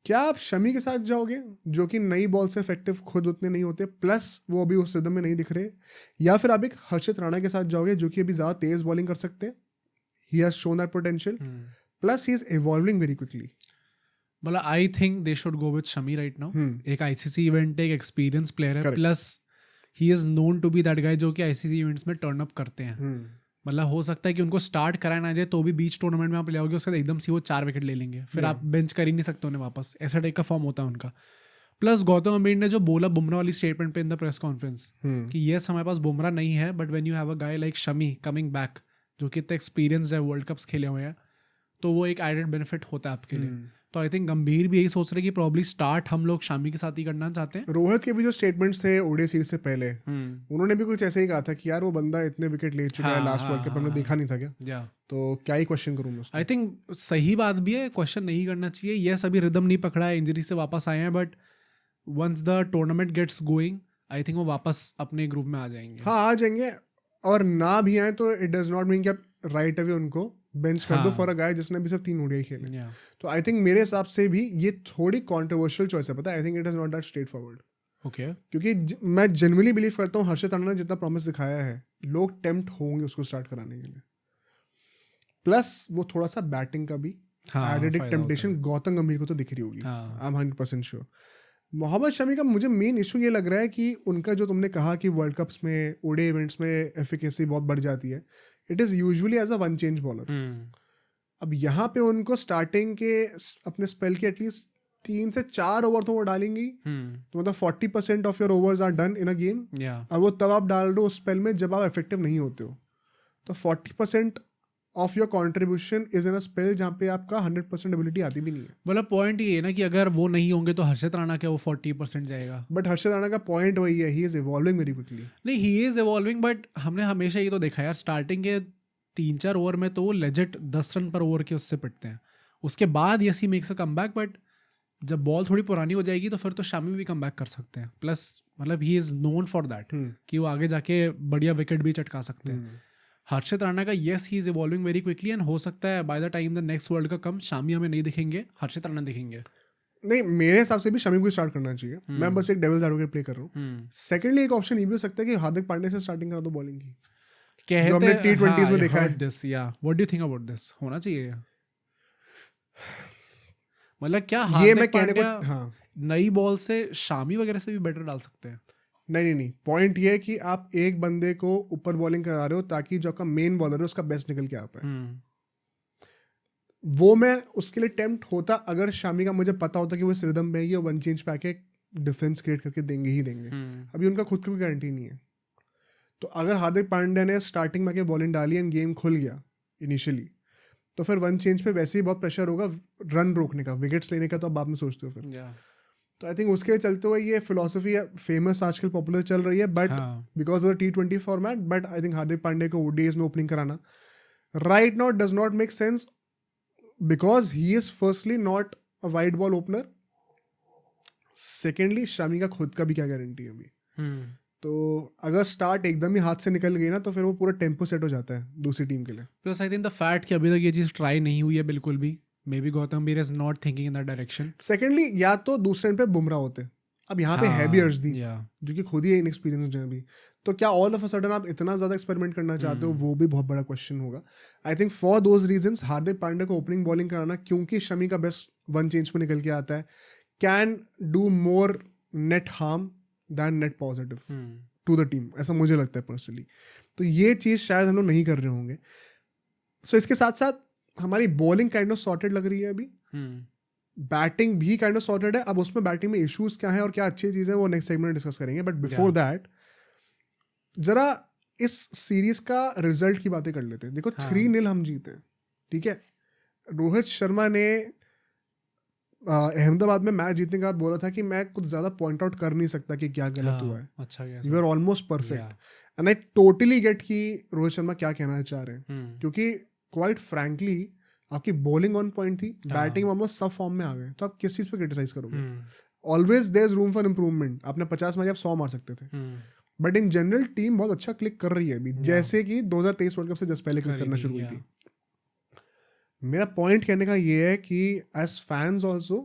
क्या आप शमी के साथ जाओगे जो कि नई बॉल से इफेक्टिव खुद उतने नहीं होते, प्लस वो अभी उस रिदम में नहीं दिख रहे, या फिर आप एक हर्षित राणा के साथ जाओगे जो कि अभी ज़्यादा तेज बॉलिंग कर सकते हैं, he has shown that potential, plus he is evolving very quickly. मतलब I think they should go with Shami right now. एक आईसीसी इवेंट है, एक एक्सपीरियंस प्लेयर है, plus he is known to be that guy जो कि ICC events में turn up करते हैं। मतलब हो सकता है कि उनको स्टार्ट कराया ना जाए तो भी बीच टूर्नामेंट में आप ले आओगे, उसके बाद एकदम से वो 4 विकेट ले लेंगे, फिर आप बेंच कर ही नहीं सकते उन्हें वापस, ऐसा टाइप का फॉर्म होता है उनका। प्लस गौतम गंभीर ने जो बोला बुमराह वाली स्टेटमेंट पे इन द प्रेस कॉन्फ्रेंस कि यस हमारे पास बुमराह नहीं है, but when you have a guy like Shami coming back जो कि इतना एक्सपीरियंस है, वर्ल्ड कप्स खेले हुए हैं, तो वो एक एडेड बेनिफिट होता है आपके लिए। तो आई थिंक गंभीर भी यही सोच रहे कि प्रॉब्ली स्टार्ट हम लोग शामी के साथ ही करना चाहते हैं। रोहित के भी जो स्टेटमेंट्स थे ओडीआई सीरीज से पहले, उन्होंने भी कुछ ऐसे ही कहा था कि यार वो बंदा इतने विकेट ले चुका है लास्ट वर्ल्ड कप, हमने देखा नहीं था क्या? तो क्या ही क्वेश्चन करूँ मैं उसको? आई थिंक सही बात भी है, क्वेश्चन नहीं करना चाहिए। यस अभी रिदम नहीं पकड़ा है, इंजरी से वापस आए हैं, but once the tournament gets going I think वो वापस अपने ग्रुप में आ जाएंगे। हाँ आ जाएंगे, और ना भी आए तो इट डज नॉट मीन कि आप राइट अवे उनको बेंच कर दो फॉर अ गाय जिसने अभी सिर्फ 3 ओडीआई खेले। तो आई थिंक मेरे हिसाब से भी ये थोड़ी कंट्रोवर्शियल चॉइस है, पता है? I think it is not that straight forward. Okay, क्योंकि मैं जेन्युइनली बिलीव करता हूँ हर्षित राणा ने जितना प्रॉमिस दिखाया है, लोग टेम्प्ट होंगे उसको स्टार्ट कराने के लिए। प्लस वो थोड़ा सा बैटिंग का भी एडेड एक टेम्पटेशन गौतम गंभीर को तो दिख रही होगी, I am 100% sure. Mohammed Shami का मुझे मेन इशू ये लग रहा है कि उनका जो तुमने कहा कि वर्ल्ड कप्स में ओडीआई इवेंट्स में एफिकेसी बहुत बढ़ जाती है, it is usually as a one change bowler. अब यहाँ पे उनको स्टार्टिंग के अपने स्पेल के एटलीस्ट 3 से 4 ओवर तो वो डालेंगी, तो मतलब 40% of your overs are done in a game. और वो तब आप डाल दो उस स्पेल में जब आप इफेक्टिव नहीं होते हो, तो 40% of your contribution is in a spell जहाँ पे आपका 100% एबिलिटी आती भी नहीं है. मतलब पॉइंट ये है ना कि अगर वो नहीं होंगे तो हर्षित राणा क्या वो 40% जाएगा. बट हर्षद राणा का पॉइंट वही है, he is evolving very quickly. नहीं, ही इज इवॉल्विंग, बट हमने हमेशा ये तो देखा यार, स्टार्टिंग के 3-4 ओवर में तो वो लेजिट 10 रन पर ओवर के उससे पिटते हैं. उसके बाद yes he makes a comeback, but जब बॉल थोड़ी पुरानी हो जाएगी तो फिर तो शामी भी कमबैक कर सकते हैं. प्लस मतलब ही इज नोन फॉर दैट कि वो आगे जाके बढ़िया विकेट भी चटका सकते हैं. हर्षित राणा का yes he is evolving very quickly, and हो सकता है by the time the next world cup come Shami हमें नहीं दिखेंगे, हर्षित राणा दिखेंगे. नहीं, मेरे हिसाब से भी शमी को स्टार्ट करना चाहिए. मैं बस एक डेविल्स एडवोकेट प्ले कर रहा हूँ. सेकेंडली एक ऑप्शन ये भी हो सकता है कि हार्दिक पांड्या से स्टार्टिंग करा दो बॉलिंग की, जो हमने T20s में देखा है. What do you think about this? होना चाहिए मतलब क्या ये मैं हार्दिक कहने को पांड्या नई बॉल से शामी वगैरह से भी बेटर डाल सकते हैं? नहीं, पॉइंट ये है कि आप एक बंदे को ऊपर बॉलिंग करा रहे हो ताकि जो आपका मेन बॉलर है उसका बेस्ट निकल के आ पाए. वो मैं उसके लिए टेम्प्ट होता अगर शामी का मुझे पता होता कि वो इस रिदम में ये वन चेंज पे आके डिफेंस क्रिएट करके देंगे ही देंगे. अभी उनका खुद की कोई गारंटी नहीं है. तो अगर हार्दिक पांड्या ने स्टार्टिंग में आके बॉलिंग डाली एंड गेम खुल गया इनिशियली, तो फिर वन चेंज पे वैसे ही बहुत प्रेशर होगा रन रोकने का, विकेट्स लेने का, तो आप बाद में सोचते हो फिर. तो आई थिंक उसके चलते हुए ये फिलोसफी फेमस आजकल पॉपुलर चल रही है, but because of the T20 format. But I think Hardik Pandya को ओडीआईज में ओपनिंग कराना right now does not make sense, because he is firstly not a wide ball opener. Secondly Shami का खुद का भी क्या गारंटी है अभी. तो अगर स्टार्ट एकदम ही हाथ से निकल गई ना तो फिर वो पूरा टेम्पो सेट हो जाता है दूसरी टीम के लिए. Plus I think the fact कि अभी तक ये चीज़ ट्राई नहीं हुई है बिल्कुल भी, may be Gautam Gambhir is not thinking in that direction. Secondly या तो दूसरे एंड पे बुमराह होते, अब यहाँ पे है भी अर्शदीप जो कि खुद ही इनएक्सपीरियंस्ड है अभी. तो क्या ऑल ऑफ अ सडन आप इतना ज्यादा एक्सपेरिमेंट करना चाहते हो, वो भी बहुत बड़ा क्वेश्चन होगा. I think for those reasons Hardik Pandya को ओपनिंग बॉलिंग कराना, क्योंकि शमी का बेस्ट वन चेंज में निकल के आता है, can do more net harm than net positive to the team, ऐसा मुझे लगता है पर्सनली. तो ये चीज़ शायद हम लोग नहीं कर रहे होंगे. सो इसके साथ साथ हमारी बॉलिंग काइंड ऑफ सॉर्टेड लग रही है अभी, बैटिंग भी काइंड ऑफ सॉर्टेड है. अब उसमें बैटिंग में इश्यूज क्या है और क्या अच्छी चीज़ें वो नेक्स्ट सेगमेंट में डिस्कस करेंगे. बट बिफोर दैट जरा इस सीरीज का रिजल्ट की बातें कर लेते हैं. देखो 3-0 हम जीते, ठीक है. रोहित शर्मा ने अहमदाबाद में मैच जीतने के बाद बोला था कि मैं कुछ ज्यादा पॉइंट आउट कर नहीं सकता कि क्या गलत हुआ है. अच्छा, you are almost perfect, and I totally get कि रोहित शर्मा क्या कहना चाह रहे हैं. क्योंकि क्वाइट फ्रैंकली आपकी बॉलिंग ऑन पॉइंट थी, बैटिंग ऑलमोस्ट सब फॉर्म में आ गए, तो आप किस चीज पे क्रिटिसाइज करोगे. Always there is room for improvement. आपने 50 मारे, आप 100 मार सकते थे. बट इन जनरल टीम बहुत अच्छा क्लिक कर रही है अभी, जैसे कि 2023 वर्ल्ड कप से जस्ट पहले क्लिक करना शुरू हुई थी. मेरा पॉइंट कहने का ये है कि एज फैंस ऑल्सो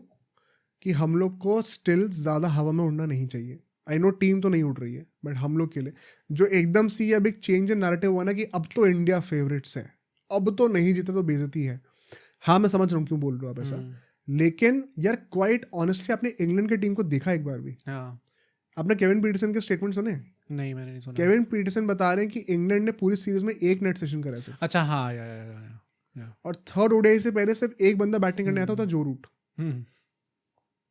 कि हम लोग को स्टिल ज़्यादा हवा में उड़ना नहीं चाहिए. आई नो टीम तो नहीं उड़ रही है, बट हम लोग के लिए जो एकदम से अब एक चेंज इन नैरेटिव हुआ ना कि अब तो इंडिया फेवरेट्स है, अब तो नहीं जीते तो बेइज्जती है. हाँ, मैं समझ रहा हूँ क्यों बोल रहे हो आप ऐसा, लेकिन यार क्वाइट ऑनेस्टली आपने इंग्लैंड की टीम को देखा एक बार भी? आपने केविन पीटरसन के स्टेटमेंट सुने? नहीं, मैंने नहीं सुना. केविन पीटरसन बता रहे हैं कि इंग्लैंड ने पूरी सीरीज में एक नेट सेशन करा सिर्फ. अच्छा, हाँ, या. और थर्ड ओडीआई से पहले सिर्फ एक बंदा बैटिंग करने आता था, जो रूट.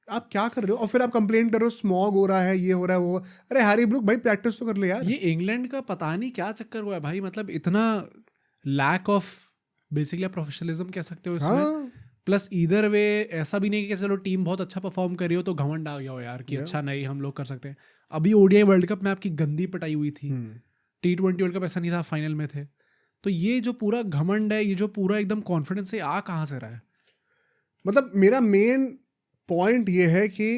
आप क्या कर रहे हो? और फिर आप कंप्लेंट कर रहे हो स्मॉग हो रहा है, ये हो रहा है, वो. अरे हैरी ब्रूक भाई प्रैक्टिस तो कर ले यार. ये इंग्लैंड का पता नहीं क्या चक्कर हुआ है भाई, मतलब इतना लैक ऑफ बेसिकली प्रोफेशनलिज्म कह सकते हो इसमें. प्लस इधर वे ऐसा भी नहीं कि चलो टीम बहुत अच्छा परफॉर्म कर रही हो तो घमंड आ गया हो यार कि अच्छा नहीं हम लोग कर सकते हैं. अभी ओडीआई वर्ल्ड कप में आपकी गंदी पिटाई हुई थी, T20 वर्ल्ड कप ऐसा नहीं था, फाइनल में थे. तो ये जो पूरा घमंड है, ये जो पूरा एकदम कॉन्फिडेंस से आ कहाँ से रहा है? मतलब मेरा मेन पॉइंट ये है कि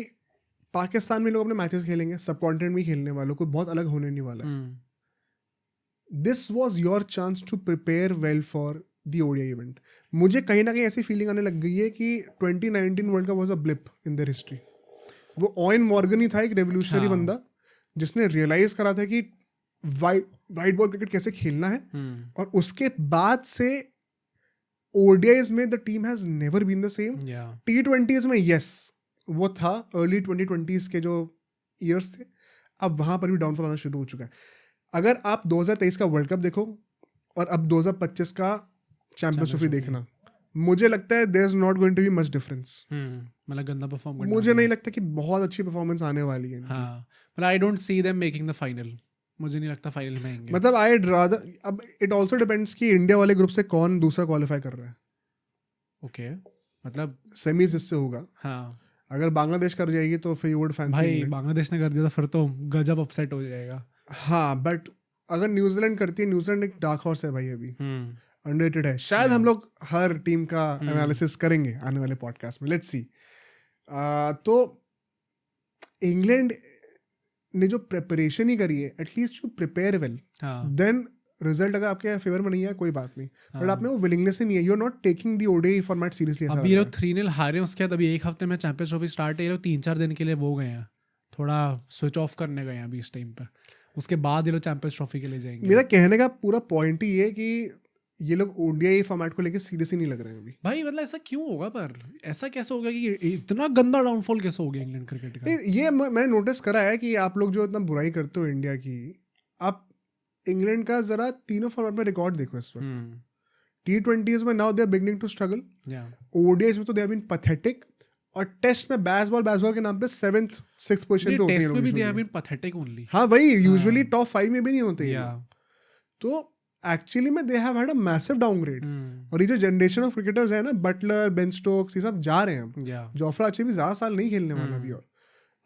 पाकिस्तान में लोग अपने मैचेस खेलेंगे, सब कॉन्टिनेंट में खेलने वालों को बहुत अलग होने नहीं वाला है. This was your chance to prepare well for the ODI event. मुझे कहीं ना कहीं ऐसी फीलिंग आने लग गई है कि 2019 world cup was a blip in their history. वो ऑयन मॉर्गन ही था एक रेवोल्यूशनरी बंदा जिसने रियलाइज करा था कि वाइड बॉल क्रिकेट कैसे खेलना है. और उसके बाद से ओडीआईज में the team has never been the same. T20s में यस वो था, अर्ली 2020s के जो ईयर्स थे, अब वहां पर भी डाउनफॉल आना शुरू हो चुका है. अगर आप 2023 का वर्ल्ड कप देखो और अब 2025 का चैंपियंस ट्रॉफी देखना, मुझे लगता है there is not going to be much difference. मतलब गंदा परफॉर्म मुझे नहीं लगता कि बहुत अच्छी परफॉर्मेंस आने वाली है. हाँ, मतलब I don't see them making the final. मुझे नहीं लगता फाइनल में आएंगे। मतलब आई रादर, अब इट ऑल्सो डिपेंड्स कि इंडिया वाले ग्रुप से कौन दूसरा क्वालिफाई कर रहा है। ओके, मतलब सेमीज इससे होगा, हाँ अगर बांग्लादेश कर जाएगी तो फिर यू वुड फैंसी भाई, इंग्लैंड। बांग्लादेश ने कर दिया तो फिर तो गजब अपसेट हो जाएगा। हाँ बट अगर न्यूजीलैंड करती है, न्यूजीलैंड एक डार्क हॉर्स है भाई, अभी अंडररेटेड है। शायद हम लोग हर टीम का एनालिसिस करेंगे आने वाले पॉडकास्ट में, लेट्स सी। तो इंग्लैंड ने जो प्रिपरेशन ही करी है, at least to prepare well, then result अगर आपके फेवर में नहीं है कोई बात नहीं, बट आप में वो विलिंगनेस ही नहीं है, you are not taking the ODI format seriously. अभी ये लोग 3-0 हारे, उसके बाद अभी एक हफ्ते में चैंपियंस ट्रॉफी स्टार्ट है, ये लोग 3-4 दिन के लिए वो गए हैं, थोड़ा स्विच ऑफ करने गए हैं अभी इस टाइम पे, उसके बाद ये लोग चैंपियंस ट्रॉफी के लिए जाएंगे। मेरा कहने का पूरा पॉइंट ही है कि ये लोग ओडीआई फॉर्मेट को लेके सीरियस ही नहीं लग रहे हैं अभी। भाई मतलब ऐसा क्यों होगा, पर ऐसा कैसे होगा कि इतना गंदा डाउनफॉल कैसे हो गया इंग्लैंड क्रिकेट का? ये मैंने नोटिस करा है कि आप लोग जो इतना बुराई करते हो इंडिया की, आप इंग्लैंड का जरा तीनों फॉर्मेट में रिकॉर्ड देखो इस वक्त। T20s में now they are beginning to struggle, ODIs में तो दे हैव बीन पैथेटिक, और टेस्ट में बेसबॉल के नाम पे 7th 6th पोजीशन पे होते हैं टेस्ट में भी they usually। Have been pathetic only. हाँ वही, यूजुअली टॉप 5 में भी नहीं होते ये Yeah. लोग। तो एक्चुअली में they have had a massive downgrade. और ये जो जनरेशन ऑफ क्रिकेटर्स है ना, बटलर, बेन स्टोक्स, ये सब जा रहे हैं अब। जोफ्रा आर्चर भी ज्यादा साल नहीं खेलने वाला अभी, और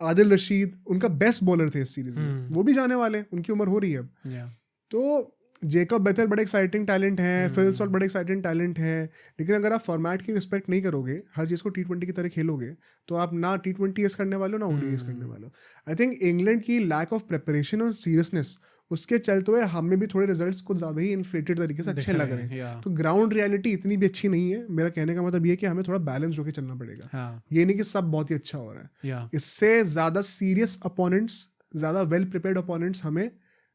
आदिल रशीद उनका बेस्ट बॉलर थे इस सीरीज में, वो भी जाने वाले हैं, उनकी उम्र हो रही है अब। तो जेकब बेथेल बड़े एक्साइटिंग टैलेंट हैं, फिल सॉल्ट बड़े एक्साइटिंग टैलेंट हैं, लेकिन अगर आप फॉर्मेट की रिस्पेक्ट नहीं करोगे, हर चीज़ को T20 की तरह खेलोगे, तो आप ना T20s करने वाले हो ना ODIs करने वाले हो। आई थिंक इंग्लैंड की लैक ऑफ प्रिपरेशन और सीरियसनेस, उसके चलते हुए हमें भी थोड़े रिजल्ट्स कुछ ज़्यादा ही इन्फ्लेटेड तरीके से अच्छे लग रहे हैं। तो ग्राउंड रियलिटी इतनी भी अच्छी नहीं है। मेरा कहने का मतलब ये है कि हमें थोड़ा बैलेंस होकर चलना पड़ेगा। ये नहीं कि सब बहुत ही अच्छा हो रहा है। इससे ज़्यादा सीरियस अपोनेंट्स, ज़्यादा वेल प्रिपेयर्ड अपोनेंट्स हमें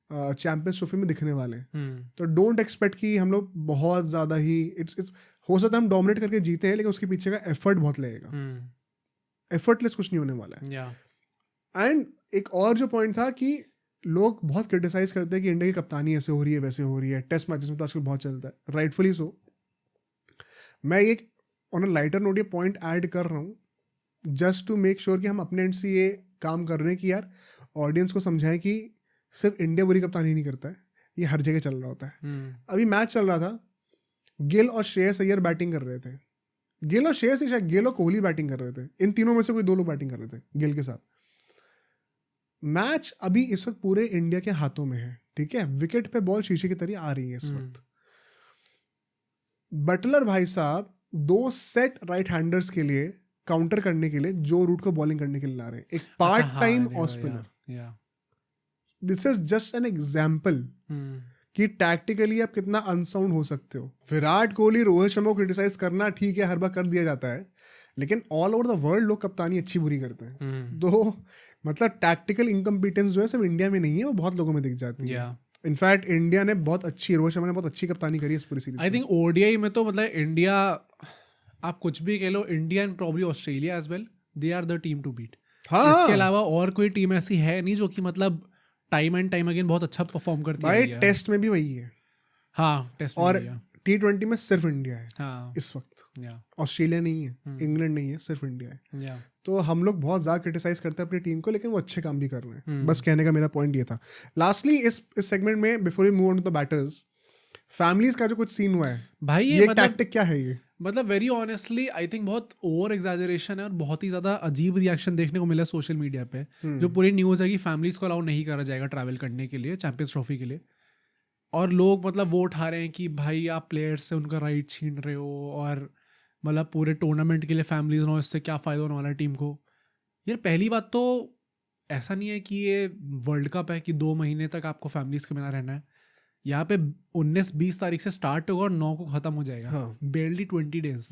चैंपियंस ट्रॉफी में दिखने वाले हैं। तो डोंट एक्सपेक्ट कि हम लोग बहुत ज़्यादा ही इट्स हो सकता है हम डोमिनेट करके जीते हैं, लेकिन उसके पीछे का एफर्ट बहुत लगेगा। एफर्टलेस कुछ नहीं होने वाला है। एंड एक और जो पॉइंट था कि लोग बहुत क्रिटिसाइज करते हैं कि इंडिया की कप्तानी ऐसे हो रही है, वैसे हो रही है, टेस्ट मैचेस में तो आजकल बहुत चलता है, राइटफुली सो। मैं एक ऑन अ लाइटर नोट ये पॉइंट ऐड कर रहा हूँ, जस्ट टू मेक श्योर कि हम अपने एंड से ये काम कर रहे हैं कि यार ऑडियंस को समझाएं कि सिर्फ इंडिया बुरी कप्तानी नहीं करता है, ये हर जगह चल रहा होता है। अभी मैच चल रहा था, गिल और श्रेयस अय्यर बैटिंग कर रहे थे। गिल और श्रेयस, शायद गिल और कोहली बैटिंग कर रहे थे, इन तीनों में से कोई 2 लोग बैटिंग कर रहे थे गिल के साथ। मैच अभी इस वक्त पूरे इंडिया के हाथों में है, ठीक है, विकेट पे बॉल शीशे की तरह आ रही है इस वक्त। बटलर भाई साहब 2 सेट राइट हैंडर्स के लिए काउंटर करने के लिए जो रूट को बॉलिंग करने के लिए ला रहे हैं, एक part time off spinner. This is just an example कि टैक्टिकली आप कितना अनसाउंड हो सकते हो। विराट कोहली, रोहित शर्मा को क्रिटिसाइज करना ठीक है, हर बार कर दिया जाता है, लेकिन ऑल ओवर द वर्ल्ड लोग कप्तानी अच्छी बुरी करते हैं। तो मतलब टैक्टिकल इनकम्पिटेंस जो है सिर्फ इंडिया में नहीं है, वो बहुत लोगों में दिख जाती है। इनफैक्ट इंडिया ने बहुत अच्छी, रोहित शर्मा ने बहुत अच्छी कप्तानी करी है इस पूरी सीरीज। आई थिंक ओडीआई में तो मतलब इंडिया, आप कुछ भी कह लो, India and probably Australia as well, they are the team to beat. इसके अलावा और कोई टीम ऐसी है नहीं जो कि मतलब टाइम एंड टाइम अगेन बहुत अच्छा परफॉर्म करती है। भाई टेस्ट में भी वही है। हाँ, टेस्ट और T20 में सिर्फ इंडिया है। हाँ, इस वक्त ऑस्ट्रेलिया नहीं है, इंग्लैंड नहीं है, सिर्फ इंडिया है। तो हम लोग बहुत ज़्यादा क्रिटिसाइज करते हैं अपनी टीम को, लेकिन वो अच्छे काम भी कर रहे हैं। बस कहने का मेरा पॉइंट ये था। लास्टली इस सेगमेंट में, before we move on to the batters, families का जो कुछ सीन हुआ है भाई, ये टैक्टिक क्या है ये? मतलब वेरी ऑनेस्टली आई थिंक बहुत ओवर एग्जैजरेशन है और बहुत ही ज़्यादा अजीब रिएक्शन देखने को मिला सोशल मीडिया पे। जो पूरी न्यूज़ है कि फैमिलीज को अलाउ नहीं करा जाएगा ट्रैवल करने के लिए चैंपियंस ट्रॉफी के लिए, और लोग मतलब वो उठा रहे हैं कि भाई आप प्लेयर्स से उनका राइट छीन रहे हो, और मतलब पूरे टूर्नामेंट के लिए फैमिलीज हो, इससे क्या फ़ायदा होने वाला है टीम को। यार पहली बात तो ऐसा नहीं है कि ये वर्ल्ड कप है कि 2 महीने तक आपको फैमिलीज के बिना रहना है। यहाँ पे 19-20 तारीख से स्टार्ट होगा और 9 को ख़त्म हो जाएगा, बेरली 20 डेज।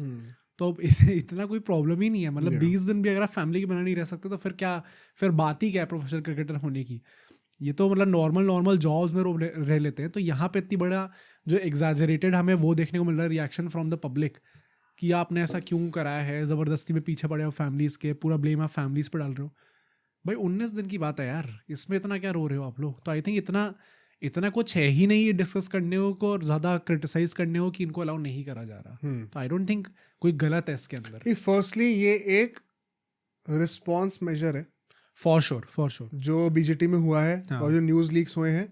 तो इतना कोई प्रॉब्लम ही नहीं है। मतलब 20 दिन भी अगर आप फैमिली के बिना नहीं रह सकते तो फिर बात ही क्या है प्रोफेशनल क्रिकेटर होने की। ये तो मतलब नॉर्मल जॉब्स में रह लेते हैं। तो यहाँ पे इतनी बड़ा जो एग्जैजरेटेड हमें वो देखने को मिल रहा है रिएक्शन फ्रॉम द पब्लिक कि आपने ऐसा क्यों कराया है, ज़बरदस्ती में पीछे पड़े हो फैमिलीज़ के, पूरा ब्लेम आप फैमिलीज़ पर डाल रहे हो। भाई 19 दिन की बात है यार, इसमें इतना क्या रो रहे हो आप लोग? तो आई थिंक इतना कुछ है ही नहीं डिस्कस करने को और ज़्यादा क्रिटिसाइज करने को कि इनको अलाउ नहीं करा जा रहा। तो आई डोंट थिंक कोई गलत है इसके अंदर। फर्स्टली ये एक रिस्पॉन्स मेजर है फॉर श्योर जो बीजेटी में हुआ है हाँ. और जो न्यूज़ लीक्स हुए हैं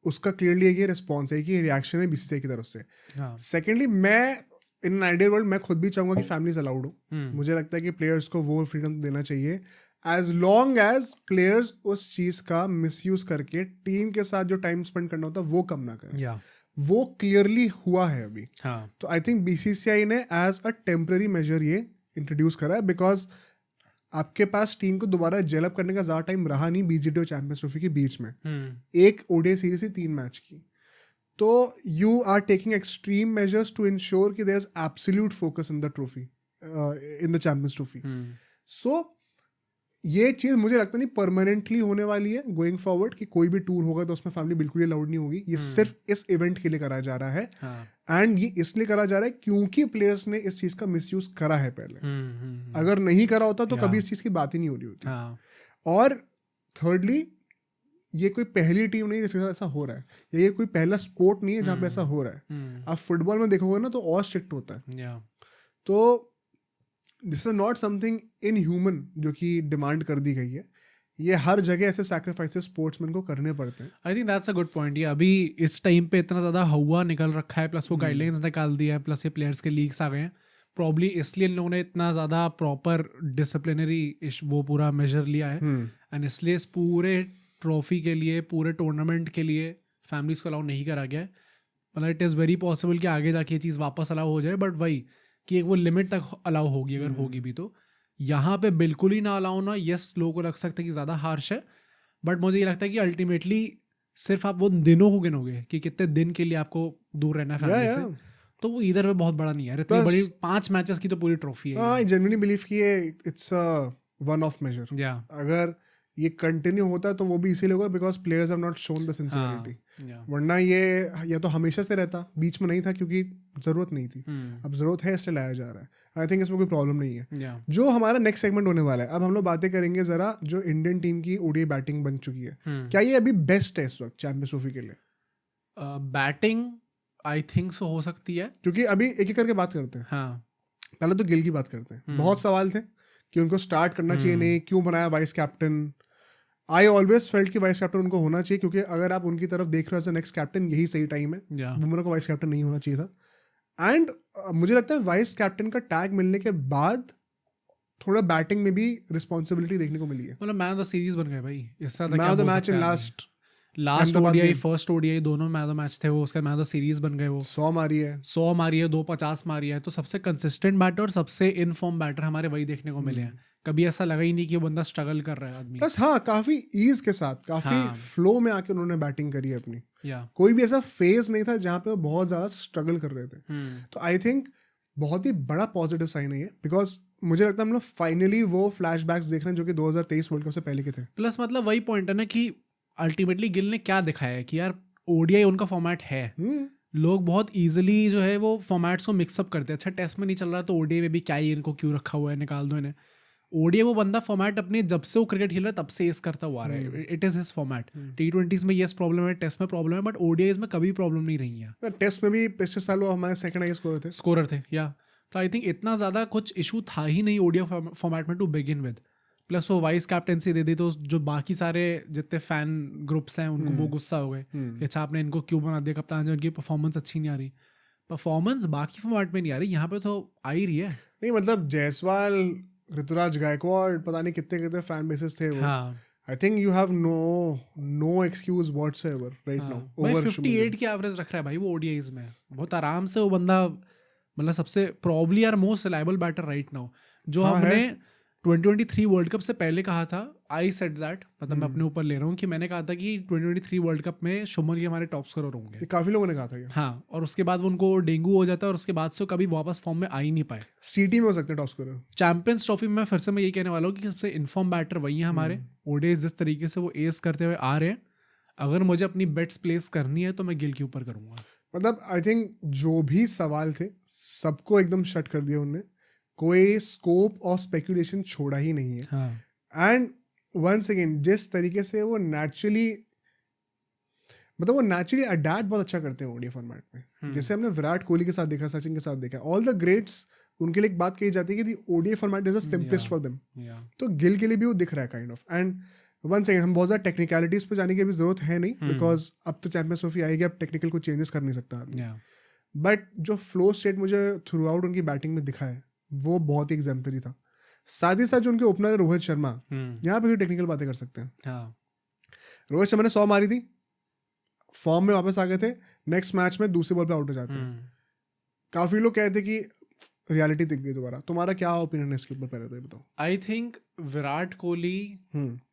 उसका क्लियरली एक ये रिस्पॉन्स है कि रिएक्शन है बीसीसीआई की तरफ से. हाँ. सेकेंडली मैं इन एन आइडियल वर्ल्ड मैं खुद भी चाहूंगा कि फैमिलीज अलाउड हो. मुझे लगता है कि प्लेयर्स को वो फ्रीडम देना चाहिए एज लॉन्ग एज प्लेयर्स उस चीज का मिसयूज करके टीम के साथ जो टाइम स्पेंड करना होता है वो कम ना करें. या वो क्लियरली हुआ है अभी. हाँ. तो आई थिंक बीसीसीआई ने एज अ टेम्पररी मेजर ये इंट्रोड्यूस करा है बिकॉज आपके पास टीम को दोबारा जेलअप करने का ज़्यादा टाइम रहा नहीं बीजीटी और चैंपियंस ट्रॉफी के बीच में. एक ओडीआई सीरीज थी 3 मैच की. तो you are taking extreme measures to ensure कि there is absolute focus in the trophy in the champions trophy. So ये चीज़ मुझे लगता नहीं परमानेंटली होने वाली है गोइंग फॉरवर्ड कि कोई भी टूर होगा तो उसमें फैमिली बिल्कुल ही अलाउड नहीं होगी. ये सिर्फ इस इवेंट के लिए करा जा रहा है. एंड ये इसलिए करा जा रहा है क्योंकि प्लेयर्स ने इस चीज़ का मिसयूज करा है पहले. अगर नहीं करा होता तो कभी इस चीज़ की बात ही नहीं हो रही होती. और थर्डली ये कोई पहली टीम नहीं जिसके साथ ऐसा हो रहा है, या ये कोई पहला स्पोर्ट नहीं है जहाँ पे ऐसा हो रहा है. आप फुटबॉल में देखोगे ना तो और स्ट्रिक्ट होता है. तो this is not something in human जो कि डिमांड कर दी गई है. ये हर जगह ऐसे सैक्रिफाइसेस स्पोर्ट्समैन को करने पड़ते हैं. आई think that's a good point. ये अभी इस टाइम पे इतना ज़्यादा हवा निकल रखा है, प्लस वो गाइडलाइंस निकाल दिया है, प्लस ये प्लेयर्स के लीग्स आ गए हैं. प्रॉब्ली इसलिए इन लोगों ने इतना ज़्यादा प्रॉपर डिसिप्लिनरी वो पूरा मेजर लिया है. एंड इसलिए इस पूरे ट्रॉफी के लिए, पूरे टूर्नामेंट के लिए फैमिलीज को अलाउ नहीं करा गया है. मतलब इट इज़ वेरी पॉसिबल कि आगे जाके ये चीज़ वापस अलाउ हो जाए, बट वही कि एक वो लिमिट तक अलाउ होगी अगर होगी भी. तो यहाँ पे बिल्कुल ही ना अलाउ ना, यस लोगों को लग सकता है कि ज़्यादा हार्श है, बट मुझे ये लगता है कि अल्टीमेटली सिर्फ आप वो दिनों को गिनोगे कि कितने दिन के लिए आपको दूर रहना है फैमिली से, तो वो इधर में बहुत बड़ा नहीं है. इतनी बड़ी 5 मैचेस की तो पूरी ट्रॉफी है. आई जेन्युइनली बिलीव कि ये it's a one of major. अगर ये कंटिन्यू होता है तो वो भी इसीलिए होगा because players have not shown the sincerity. वरना ये या तो हमेशा से रहता, बीच में नहीं था क्योंकि जरूरत नहीं थी. अब जरूरत है इसलिए लाया जा रहा है. आई थिंक इसमें कोई प्रॉब्लम नहीं है. जो हमारा नेक्स्ट सेगमेंट होने वाला है, अब हम लोग बातें करेंगे जरा जो इंडियन टीम की ओडीआई बैटिंग बन चुकी है. क्या ये अभी बेस्ट है इस वक्त चैंपियंस ट्रॉफी के लिए? बैटिंग आई थिंक सो हो सकती है, क्योंकि अभी एक एक करके बात करते हैं. पहले तो गिल की बात करते हैं. बहुत सवाल थे कि उनको स्टार्ट करना चाहिए नहीं, क्यों बनाया vice captain. I always felt कि वाइस कैप्टन उनको होना चाहिए, क्योंकि अगर आप उनकी तरफ देख रहे हो एज अ नेक्स्ट कैप्टन यही सही टाइम है. बुमराह को वाइस कैप्टन नहीं होना चाहिए था. एंड मुझे लगता है वाइस कैप्टन का टैग मिलने के बाद थोड़ा बैटिंग में भी रिस्पॉन्सिबिलिटी देखने को मिली है. मतलब मैन ऑफ द सीरीज बन गए भाई. Man of the match in last ODI first ODI दोनों मैन ऑफ द मैच थे वो, उसका मैन ऑफ द सीरीज बन गए. वो 100 मारी है, 250 मारी है. तो सबसे कंसिस्टेंट बैटर और सबसे इन फॉर्म बैटर हमारे वही देखने को मिले हैं. कभी ऐसा लगा ही नहीं कि वो बंदा स्ट्रगल कर रहा है आदमी. प्लस हाँ काफी ईज के साथ काफी फ्लो में आके उन्होंने बैटिंग करी है अपनी. कोई भी ऐसा फेज नहीं था जहाँ पे वो बहुत ज्यादा स्ट्रगल कर रहे थे. तो आई थिंक बहुत ही बड़ा पॉजिटिव साइन है ये, बिकॉज मुझे लगता है हम लोग फाइनली वो फ्लैशबैक्स देख रहे हैं जो कि 2023 वर्ल्ड कप से पहले के थे. प्लस मतलब वही पॉइंट है ना कि अल्टीमेटली गिल ने क्या दिखाया है कि यार ओडीआई उनका फॉर्मेट है. लोग बहुत इजीली जो है वो फॉर्मेट्स को मिक्सअप करते हैं. अच्छा टेस्ट में नहीं चल रहा तो ओडीआई में भी क्या ही इनको क्यों रखा हुआ है, निकाल दो इन्हें. ओडीआई वो बंदा फॉर्मेट अपने जब से वो क्रिकेट खेल रहा है तब से एस करता हुआ रहा है. It is his format. T20s में यस प्रॉब्लम है, टेस्ट में प्रॉब्लम है, बट ओडीआईज में कभी प्रॉब्लम नहीं रही है. टेस्ट में भी पिछले साल वो हमारे सेकंड हाईएस्ट स्कोरर थे. या तो आई थिंक इतना ज़्यादा कुछ इशू था ही नहीं ओडीआई फॉर्मेट में टू बिगिन विद. प्लस वो वाइस कैप्टनसी दे दी तो जो बाकी सारे जितने फैन ग्रुप्स हैं उनको वो गुस्सा हो गए कि अच्छा आपने इनको क्यों बना दिया कप्तान, जो उनकी परफॉर्मेंस अच्छी नहीं आ रही. परफॉर्मेंस बाकी फॉर्मेट में नहीं आ रही, यहाँ पे तो आ ही रही है. नहीं मतलब जायसवाल, ऋतुराज गायकवाड़, पता नहीं कितने कितने फैन बेसेस थे वो. I think you have no excuse whatsoever right now. भाई 58 की एवरेज रख रहा है भाई वो ओडीआईज में. बहुत आराम से वो बंदा मतलब सबसे probably are most reliable batter right now. जो हमने 2023 वर्ल्ड कप से पहले कहा था, आई सेड दैट, मतलब मैं अपने ऊपर ले रहा हूँ कि मैंने कहा था कि 2023 वर्ल्ड कप में शुभमन गिल हमारे टॉप स्कोरर होंगे. काफी लोगों ने कहा था. हाँ, और उसके बाद उनको डेंगू हो जाता है और उसके बाद से कभी वापस फॉर्म में आ ही नहीं पाए. सीटी में हो सकते हैं टॉप स्कोरर. चैंपियंस ट्रॉफी में फिर से मैं यही कहने वाला हूँ कि सबसे इनफॉर्म बैटर वही है हमारे. ओडीआई जिस तरीके से वो एस करते हुए आ रहे हैं, अगर मुझे अपनी बेट्स प्लेस करनी है तो मैं गिल के ऊपर करूँगा. मतलब आई थिंक जो भी सवाल थे सबको एकदम शट कर दिया उन्होंने. कोई स्कोप और स्पेकुलेशन छोड़ा ही नहीं है. एंड वंस अगेन जिस तरीके से वो नेचुरली अडैप्ट बहुत अच्छा करते हैं ओडीआई फॉर्मेट में. जैसे हमने विराट कोहली के साथ देखा, सचिन के साथ देखा, ऑल द ग्रेट्स उनके लिए एक बात कही जाती है कि ODI format is the simplest for them. तो गिल के लिए भी वो दिख रहा है kind of. And one second, हम बहुत ज़्यादा टेक्निकलिटीज पे जाने की अभी जरूरत है नहीं, बिकॉज अब तो चैंपियंस ट्रॉफी आएगी, अब टेक्निकल को चेंजेस कर नहीं सकता आदमी। बट जो फ्लो स्टेट मुझे थ्रू आउट उनकी बैटिंग में दिखा है वो बहुत ही एग्जाम्पलरी था। साथ ही साथ जो उनके ओपनर रोहित शर्मा, यहाँ पे भी टेक्निकल बातें कर सकते हैं। रोहित शर्मा ने 100 मारी थी, फॉर्म में वापस आ गए थे, नेक्स्ट मैच में दूसरे बॉल पे आउट हो जाते हैं। काफी लोग कहते हैं कि रियलिटी दिख गई दोबारा। तुम्हारा क्या ओपिनियन है इसके ऊपर, पहले तो ये बताओ। आई थिंक विराट कोहली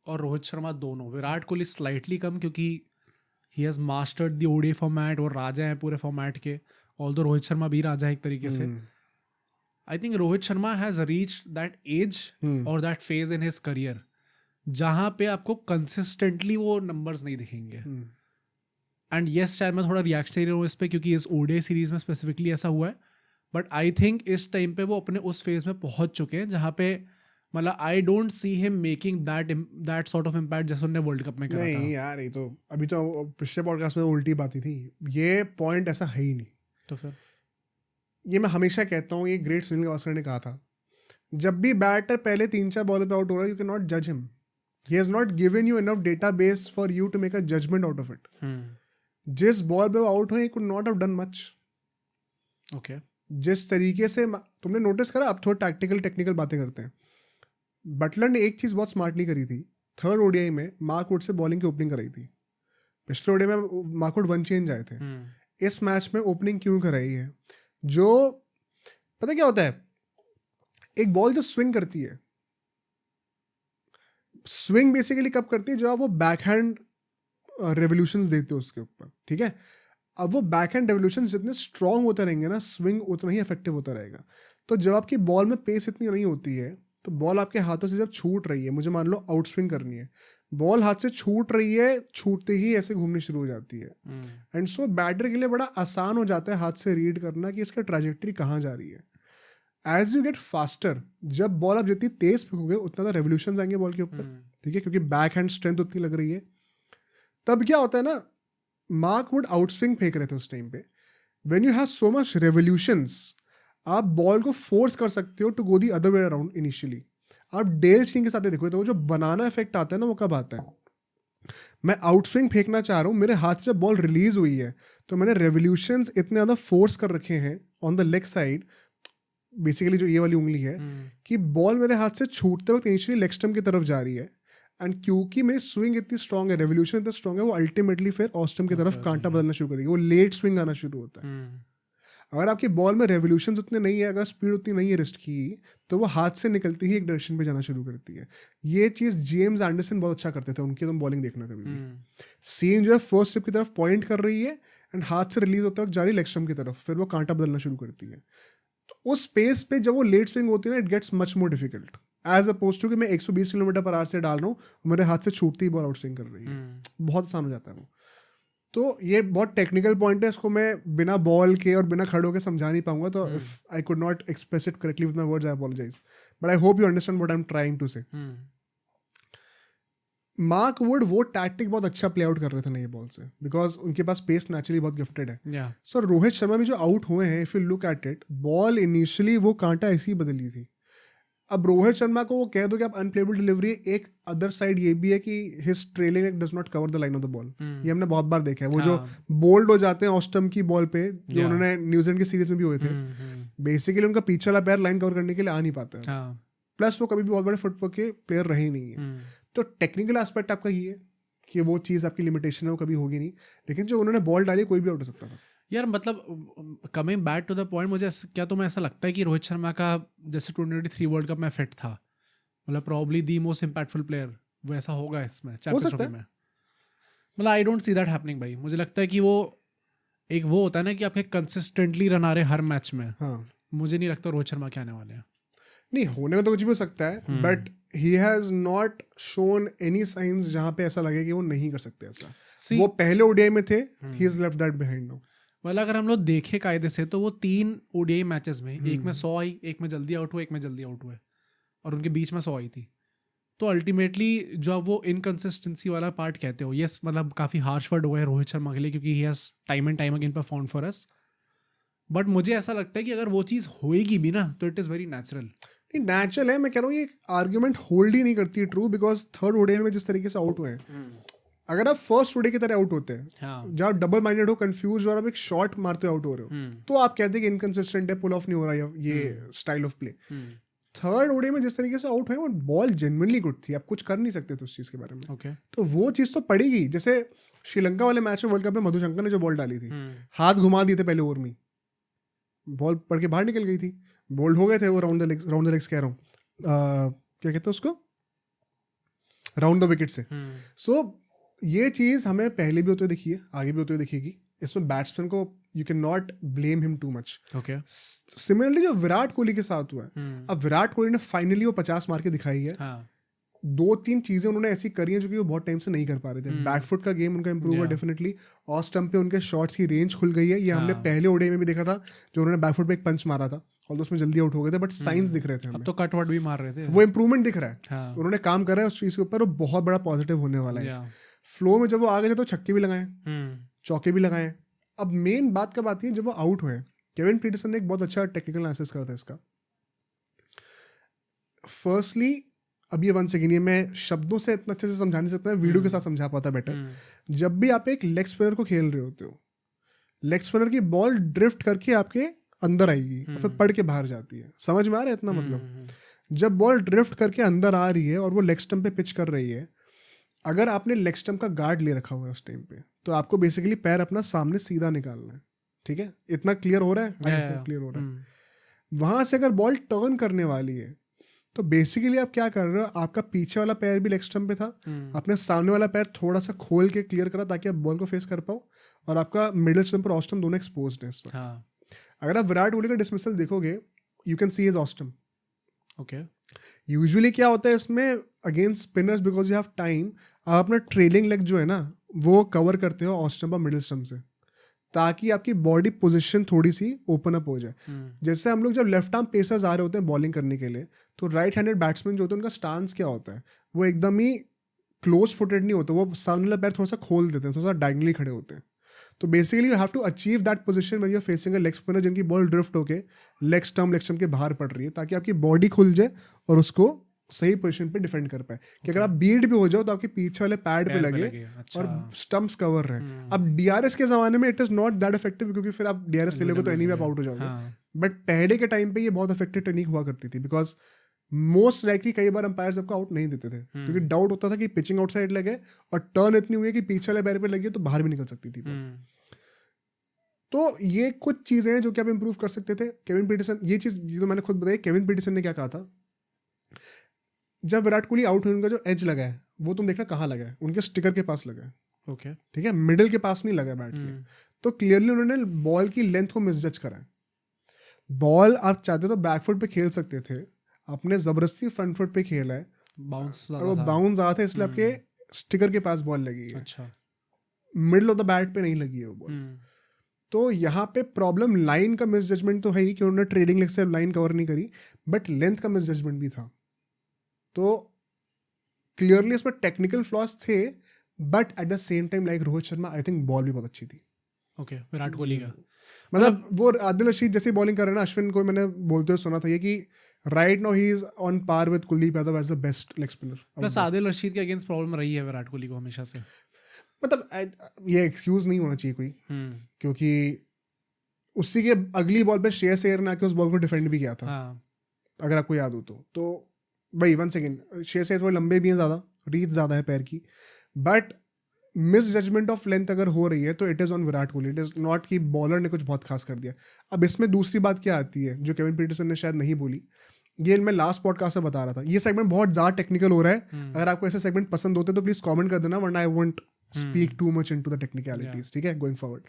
और रोहित शर्मा दोनों, विराट कोहली स्लाइटली कम क्योंकि he has mastered the ODI format, वो राजा है पूरे फॉर्मेट के, ऑल्दो रोहित शर्मा भी राजा है एक तरीके से। I think Rohit Sharma has reached that age और that phase in his career जहाँ पे आपको कंसिस्टेंटली वो नंबर्स नहीं दिखेंगे। एंड येस, शायद मैं थोड़ा रिएक्शनरी हूँ इस पे क्योंकि इस ओडीआई सीरीज में स्पेसिफिकली ऐसा हुआ है, बट आई थिंक इस टाइम पे वो अपने उस फेज में पहुंच चुके हैं जहाँ पे मतलब I don't see him making that sort of impact जैसे उन्होंने वर्ल्ड कप में करा था। नहीं यार, ये तो अभी तो पिछले पॉडकास्ट में उल्टी बात ही थी, ये पॉइंट ऐसा है ही नहीं। तो फिर ये मैं हमेशा कहता हूँ, ये ग्रेट सुनील गावस्कर ने कहा था, जब भी बैटर पहले 3-4 बॉल पे आउट हो रहा है, यू कैन नॉट जज him, he has not given you enough data base for you to make a judgment out of it. जिस बॉल पे वो आउट हुए, he could not have done much. Okay, जिस तरीके से तुमने नोटिस करा, अब थोड़ा टेक्निकल बातें करते हैं। बटलर ने एक चीज बहुत स्मार्टली करी थी, थर्ड ओडीआई में मार्क वुड से बॉलिंग की ओपनिंग कराई थी। पिछले ओडीआई में मार्क वुड 1 चेंज आए थे, इस मैच में ओपनिंग क्यों कराई है? जो पता क्या होता है, एक बॉल जो स्विंग करती है, स्विंग बेसिकली कब करती है, जब आप वो बैकहैंड रेवोल्यूशंस देते हो उसके ऊपर, ठीक है। अब वो बैकहैंड रेवोल्यूशंस जितने स्ट्रांग होते रहेंगे ना, स्विंग उतना ही इफेक्टिव होता रहेगा। तो जब आपकी बॉल में पेस इतनी नहीं होती है, तो बॉल आपके हाथों से जब छूट रही है, मुझे मान लो आउट स्विंग करनी है, बॉल हाथ से छूट रही है, छूटते ही ऐसे घूमनी शुरू हो जाती है। एंड सो बैटर के लिए बड़ा आसान हो जाता है हाथ से रीड करना कि इसका ट्रैजेक्टरी कहाँ जा रही है। एज यू गेट फास्टर, जब बॉल आप जितनी तेज फेंकोगे उतना ज़्यादा रेवोल्यूशंस आएंगे बॉल के ऊपर, ठीक है, क्योंकि बैक हैंड स्ट्रेंथ उतनी लग रही है। तब क्या होता है ना, मार्क वुड आउट स्विंग फेंक रहे थे उस टाइम पे। When you have so much revolutions, आप बॉल को फोर्स कर सकते हो to go the other way around initially. आप डेल स्विंग के साथ देखो तो वो जो बनाना इफेक्ट आता है ना, वो कब आता है? मैं आउट स्विंग फेंकना चाह रहा हूँ, मेरे हाथ से जब बॉल रिलीज हुई है तो मैंने रेवोल्यूशंस इतने ज़्यादा फोर्स कर रखे हैं on the leg side, basically जो ये वाली उंगली है, कि बॉल मेरे हाथ से छूटते वक्त इनिशियली लेग स्टम्प की तरफ जा रही है। एंड क्योंकि मेरी स्विंग इतनी स्ट्रांग है, रेवोल्यूशन इतना स्ट्रांग है, वो अल्टीमेटली फिर ऑफ स्टम्प की तरफ कांटा बदलना शुरू कर देगी, वो लेट स्विंग आना शुरू होता है। अगर आपकी बॉल में रेवोल्यूशन उतने नहीं है, अगर स्पीड उतनी नहीं है रिस्ट की, तो वो हाथ से निकलती ही एक डायरेक्शन पे जाना शुरू करती है। ये चीज़ जेम्स एंडरसन बहुत अच्छा करते थे, उनकी तुम बॉलिंग देखना कभी भी, सीन जो है फर्स्ट स्टेप की तरफ पॉइंट कर रही है एंड हाथ से रिलीज होते वक्त जा रही लेग स्टम्प की तरफ, फिर वो कांटा बदलना शुरू करती है। तो उस स्पेस पे जब वो लेट स्विंग होती है ना, it gets much more difficult as oppose to कि मैं 120 किलोमीटर पर आवर से डाल रहा हूँ, मेरे हाथ से छूटती ही बॉल आउट स्विंग कर रही है, बहुत आसान हो जाता है वो। तो ये बहुत टेक्निकल पॉइंट है, इसको मैं बिना बॉल के और बिना खड़े होकर समझा नहीं पाऊंगा, तो if I could not express it correctly with my words, I apologise, but I hope you understand what I am trying to say. Mark Wood वो टैक्टिक बहुत अच्छा प्ले आउट कर रहे थे ना ये बॉल से, बिकॉज उनके पास पेस नेचुरली बहुत गिफ्टेड है। सो रोहित शर्मा भी जो आउट हुए हैं, if you look at it, ball initially वो कांटा ऐसी ही बदली थी। अब रोहित शर्मा को वो कह दो कि आप अनप्लेबल डिलीवरी, एक अदर साइड ये भी है कि his trailing does not cover the line of the ball. ये हमने बहुत बार देखा है, वो जो बोल्ड हो जाते हैं ऑस्टम की बॉल पे, जो उन्होंने न्यूजीलैंड की सीरीज में भी हुए थे, बेसिकली उनका पीछे वाला पैर लाइन कवर करने के लिए आ नहीं पाता है। प्लस वो कभी भी बहुत बड़े फुटवर्क के प्लेयर रहे ही नहीं है। तो टेक्निकल एस्पेक्ट आपका ये है कि वो चीज़ आपकी लिमिटेशन है, वो कभी होगी नहीं, लेकिन जो उन्होंने बॉल डाली कोई भी आउट हो सकता था यार। मतलब coming back to the point, मुझे क्या तुम्हें ऐसा लगता है कि रोहित शर्मा का जैसे 2023 वर्ल्ड कप में फिट था, मतलब probably the most impactful player, वो ऐसा होगा इसमें चैंपियंस ट्रॉफी में? मतलब I don't see that happening भाई। मुझे लगता है कि वो एक वो होता है ना कि आपके कंसिस्टेंटली रन आ रहे हर मैच में। मुझे नहीं लगता रोहित शर्मा क्या आने वाले हैं। नहीं, होने में तो कुछ भी हो सकता है, but he has not shown any science जहां पे ऐसा लगे कि वो नहीं कर सकते ऐसा। वो पहले ओडीआई में थे, he has left that behind now. मतलब अगर हम लोग देखें कायदे से, तो वो 3 ओडीआई मैचेस में, एक में 100 आई, एक में जल्दी आउट हुए, एक में जल्दी आउट हुए, और उनके बीच में 100 आई थी। तो अल्टीमेटली जो आप वो इनकंसिस्टेंसी वाला पार्ट कहते हो, यस, मतलब काफ़ी हार्श वर्ड हुआ है रोहित शर्मा के लिए, क्योंकि he has time and time again perform for us, but मुझे ऐसा लगता है कि अगर वो चीज़ होएगी भी ना तो इट इज़ वेरी नेचुरल. नहीं नेचुरल है, मैं कह रहा हूँ ये आर्ग्यूमेंट होल्ड ही नहीं करती है ट्रू, बिकॉज थर्ड ओडीआई में जिस तरीके से आउट हुए हैं, अगर आप फर्स्ट ओडीआई की तरह आउट होते हैं, हाँ. जब आप डबल माइंडेड हो, कंफ्यूज और आप एक शॉट मारते आउट हो रहे हो, तो आप कहते हैं कि इनकंसिस्टेंट है, पुल ऑफ नहीं हो रहा है ये style of play. Third ODI में जिस तरीके से आउट हुए, वो बॉल जेन्युइनली गुड थी, आप कुछ कर नहीं सकते थे उस चीज़ के बारे में. Okay. तो वो चीज़ तो पड़ेगी. जैसे श्रीलंका वाले मैच में वर्ल्ड कप में मधुशंकर ने जो बॉल डाली थी, हाथ घुमा दिए थे पहले ओवर में, बॉल पड़ के बाहर निकल गई थी, बोल्ड हो गए थे वो राउंड द लेग्स कह रहा हूँ, क्या कहते हैं उसको, राउंड द विकेट से. सो ये चीज़ हमें पहले भी होते हुए दिखी है, आगे भी होते हुए दिखेगी. इसमें बैट्समैन को you can not blame him too much. Similarly जो विराट कोहली के साथ हुआ है, अब विराट कोहली ने फाइनली वो 50 मार के दिखाई है. दो तीन चीजें उन्होंने ऐसी करी हैं जो कि वो बहुत टाइम से नहीं कर पा रहे थे. बैकफुट का गेम उनका इंप्रूव हुआ डेफिनेटली, ऑफ स्टंप पे उनके शॉट्स की रेंज खुल गई है. ये हमने पहले ओडीआई में भी देखा था, जो उन्होंने बैकफुट पे एक पंच मारा था, और उसमें जल्दी आउट हो गए थे, बट साइंस दिख रहे थे हमें. अब तो कटवट भी मार रहे थे, वो इंप्रूवमेंट दिख रहा है. उन्होंने काम कर रहा है उस चीज के ऊपर, वो बहुत बड़ा पॉजिटिव होने वाला है. फ्लो में जब वो आ गए थे तो छक्के भी लगाए, चौके भी लगाए. अब मेन बात कब आती है, जब वो आउट हुए. केविन पीटरसन ने एक बहुत अच्छा टेक्निकल एनालिसिस करा था इसका. फर्स्टली, अब ये वंस अगेन, ये मैं शब्दों से इतना अच्छे से समझा नहीं सकता, वीडियो के साथ समझा पाता बेटर. जब भी आप एक लेग स्पिनर को खेल रहे होते हो, लेग स्पिनर की बॉल ड्रिफ्ट करके आपके अंदर आएगी और फिर पड़ के बाहर जाती है. समझ में आ रहा है इतना? मतलब जब बॉल ड्रिफ्ट करके अंदर आ रही है और वो लेग स्टंप पे पिच कर रही है, अगर आपने लेग स्टंप का गार्ड ले रखा हुआ है उस टाइम पे, तो आपको बेसिकली पैर अपना सामने सीधा निकालना है. ठीक है, इतना क्लियर हो रहा है? क्लियर हो रहा है. वहां से अगर बॉल टर्न करने वाली है, तो बेसिकली आप क्या कर रहे हो, आपका पीछे वाला पैर भी लेग स्टंप पे था, आपने सामने वाला पैर थोड़ा सा खोल के क्लियर करा ताकि आप बॉल को फेस कर पाओ, और आपका मिडिल स्टंप और ऑफ स्टंप दोनों एक्सपोज्ड है इस वक्त. अगर आप विराट कोहली का डिसमिसल देखोगे, you can see his off stump. Okay, usually क्या होता है इसमें, against spinners, because you have time, आप अपना ट्रेलिंग लेग जो है ना, वो कवर करते हो ऑफ स्टंप और मिडिल स्टंप से, ताकि आपकी बॉडी पोजीशन थोड़ी सी ओपन अप हो जाए. जैसे हम लोग जब लेफ्ट आर्म पेसर्स आ रहे होते हैं बॉलिंग करने के लिए, तो राइट हैंडेड बैट्समैन जो होते हैं, उनका स्टांस क्या होता है, वो एकदम ही क्लोज फुटेड नहीं होता, वो सामने वाला पैर थोड़ा सा खोल देते हैं, थोड़ा सा डायगनली खड़े होते हैं. तो basically you have to achieve that position when you are facing a leg spinner, जिनकी बॉल ड्रिफ्ट होके लेग स्टंप के बाहर पड़ रही है, ताकि आपकी बॉडी खुल जाए और उसको सही पोजीशन पे डिफेंड कर पाए. कि अगर आप बीट भी हो जाओ तो आपके पीछे वाले पैड पे लगे और स्टंप्स कवर रहे. अब डीआरएस के जमाने में it is not that effective, क्योंकि फिर आप डीआरएस ले लोगे तो एनीवे आप आउट हो जाओगे. बट पहले के टाइम पे ये बहुत इफेक्टिव टेक्निक हुआ करती थी, बिकॉज मोस्ट लाइकली कई बार अंपायर्स आपको आउट नहीं देते थे, क्योंकि डाउट होता था कि पिचिंग आउटसाइड लगे और टर्न इतनी हुई है कि पीछे वाले पैर पे लगे तो बाहर भी निकल सकती थी. तो ये कुछ चीजें हैं जो कि आप इंप्रूव कर सकते थे. केविन पीटरसन, ये चीज तो मैंने खुद बताई. केविन पीटरसन ने क्या कहा था, जब विराट कोहली आउट हुए, उनका जो एज लगा है वो तुम देखना कहाँ लगा है, उनके स्टिकर के पास लगा है. ओके, ठीक है, मिडिल के पास नहीं लगा बैट के. तो क्लियरली उन्होंने बॉल की लेंथ को मिसजज करा है. बॉल आप चाहते तो बैकफुट पे खेल सकते थे, आपने जबरदस्ती फ्रंट फुट पे खेला है, बाउंस, और वो बाउंस ज्यादा था, इसलिए आपके स्टिकर के पास बॉल लगी है. अच्छा, मिडिल ऑफ द बैट पे नहीं लगी है वो बॉल. तो यहाँ पे प्रॉब्लम लाइन का मिसजजमेंट तो है ही कि उन्होंने ट्रेडिंग लेग से लाइन कवर नहीं करी, बट लेंथ का मिसजजमेंट भी था. तो क्लियरली इसमें टेक्निकल फ्लॉज थे, but at the same time like Rohit Sharma, I think ball भी बहुत अच्छी थी. ओके, विराट कोहली का मतलब वो आदिल रशीद जैसी बॉलिंग कर रहे हैं ना, अश्विन को मैंने बोलते हुए सुना था ये कि right now he is on par with Kuldeep Yadav as the best leg spinner. Plus Adil Rashid के अगेंस्ट प्रॉब्लम रही है विराट कोहली को हमेशा से. मतलब ये एक्सक्यूज नहीं होना चाहिए कोई, क्योंकि उसी के अगली बॉल पे श्रेयस अय्यर ने आके उस बॉल को डिफेंड भी किया था. अगर आपको याद हो तो भाई वन सेकेंड, श्रेयस अय्यर थोड़े लंबे भी हैं, ज़्यादा रीच ज़्यादा है पैर की, but misjudgment of length अगर हो रही है तो it is on Virat Kohli. It is not कि बॉलर ने कुछ बहुत खास कर दिया. अब इसमें दूसरी बात क्या आती है जो केविन पीटरसन ने शायद नहीं बोली, ये मैं लास्ट पॉडकास्ट में बता रहा था. ये सेगमेंट बहुत ज़्यादा टेक्निकल हो रहा है. अगर आपको ऐसे सेगमेंट पसंद होते तो प्लीज़ कमेंट कर देना, वरना I won't speak too much into the technicalities. ठीक है, गोइंग फॉरवर्ड,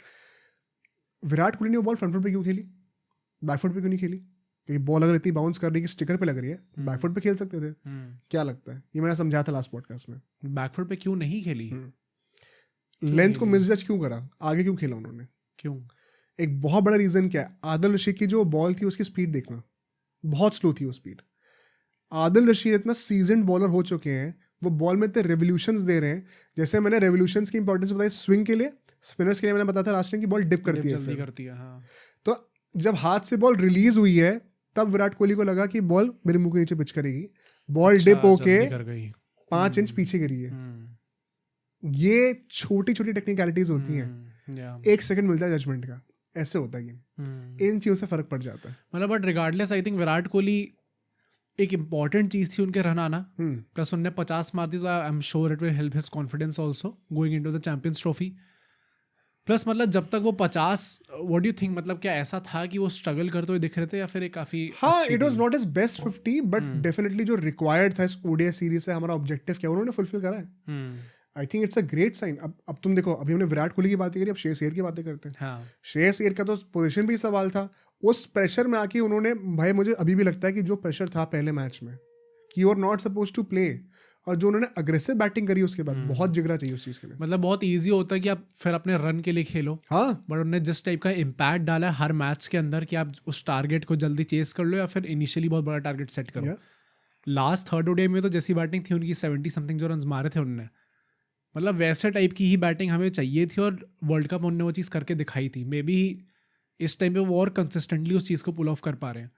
विराट कोहली ने वो बॉल फ्रंट फुट पे क्यों खेली, बैक फुट पे क्यों नहीं खेली? क्योंकि बॉल अगर इतनी बाउंस कर रही है कि स्टिकर पे लग रही है, बैक फुट पे खेल सकते थे. क्या लगता है? ये मैंने समझाया था लास्ट पॉडकास्ट में. बैक फुट पे क्यों नहीं खेली? लेंथ को मिसजज क्यों करा, आगे क्यों खेला उन्होंने, क्यों? एक बहुत बड़ा रीजन क्या है, आदिल रशीद की जो बॉल थी उसकी स्पीड देखना, बहुत स्लो थी वो स्पीड. आदिल रशीद इतना सीजन्ड बॉलर हो चुके हैं, वो बॉल में इतने रेवोल्यूशंस दे रहे हैं. जैसे मैंने रेवोल्यूशंस की इंपॉर्टेंस बताई स्विंग के लिए, स्पिनर्स के लिए मैंने बताया था लास्ट टाइम की बॉल डिप करती है. हाँ. तो जब हाथ से बॉल रिलीज हुई है तब विराट कोहली को लगा कि बॉल मेरे मुंह के नीचे पिच करेगी, बॉल डिप होके जल्दी कर गई 5 इंच पीछे गिरी है। ये छोटी छोटी टेक्निकलिटीज होती हैं, 1 सेकंड मिलता है जजमेंट का, ऐसे होता है गेम। इन चीज़ों से फर्क पड़ जाता है। मतलब but regardless I think Virat Kohli एक इम्पॉर्टेंट चीज़ थी उनके रन आना, प्लस उनने 50 मार दी, तो I am sure it will help his confidence also going into the champions trophy. Plus मतलब जब तक वो 50, व्हाट डू यू थिंक, मतलब क्या ऐसा था कि वो स्ट्रगल करते हुए दिख रहे थे या फिर एक काफ़ी हाँ, it was not is best 50 but definitely जो रिक्वायर्ड था इस ओडीआई सीरीज से हमारा ऑब्जेक्टिव क्या उन्होंने फुलफिल करा है। I think it's a great sign. अब तुम देखो, अभी हमने विराट कोहली की बातें करी, अब श्रेयस अय्यर की बातें करते हैं। हाँ। श्रेयस अय्यर का तो पोजीशन भी सवाल था, उस प्रेशर में आके उन्होंने, भाई मुझे अभी भी लगता है कि जो प्रेशर था पहले मैच में कि you are not suppose to play, और जो उन्होंने अग्रेसिव बैटिंग करी उसके बाद, बहुत जिगरा चाहिए उस चीज़ के लिए। मतलब बहुत ईजी होता है कि आप फिर अपने रन के लिए खेलो, हाँ, बट उन्होंने जिस टाइप का इम्पैक्ट डाला है हर मैच के अंदर कि आप उस टारगेट को जल्दी चेस कर लो या फिर इनिशियली बहुत बड़ा टारगेट सेट करो। लास्ट थर्ड ओडीआई में तो जैसी बैटिंग थी उनकी 70 समथिंग जो रन मारे थे उन्होंने, मतलब वैसे टाइप की ही बैटिंग हमें चाहिए थी और वर्ल्ड कप उन्होंने वो चीज़ करके दिखाई थी। मे बी इस टाइम पे वो और कंसिस्टेंटली उस चीज़ को पुल ऑफ कर पा रहे हैं।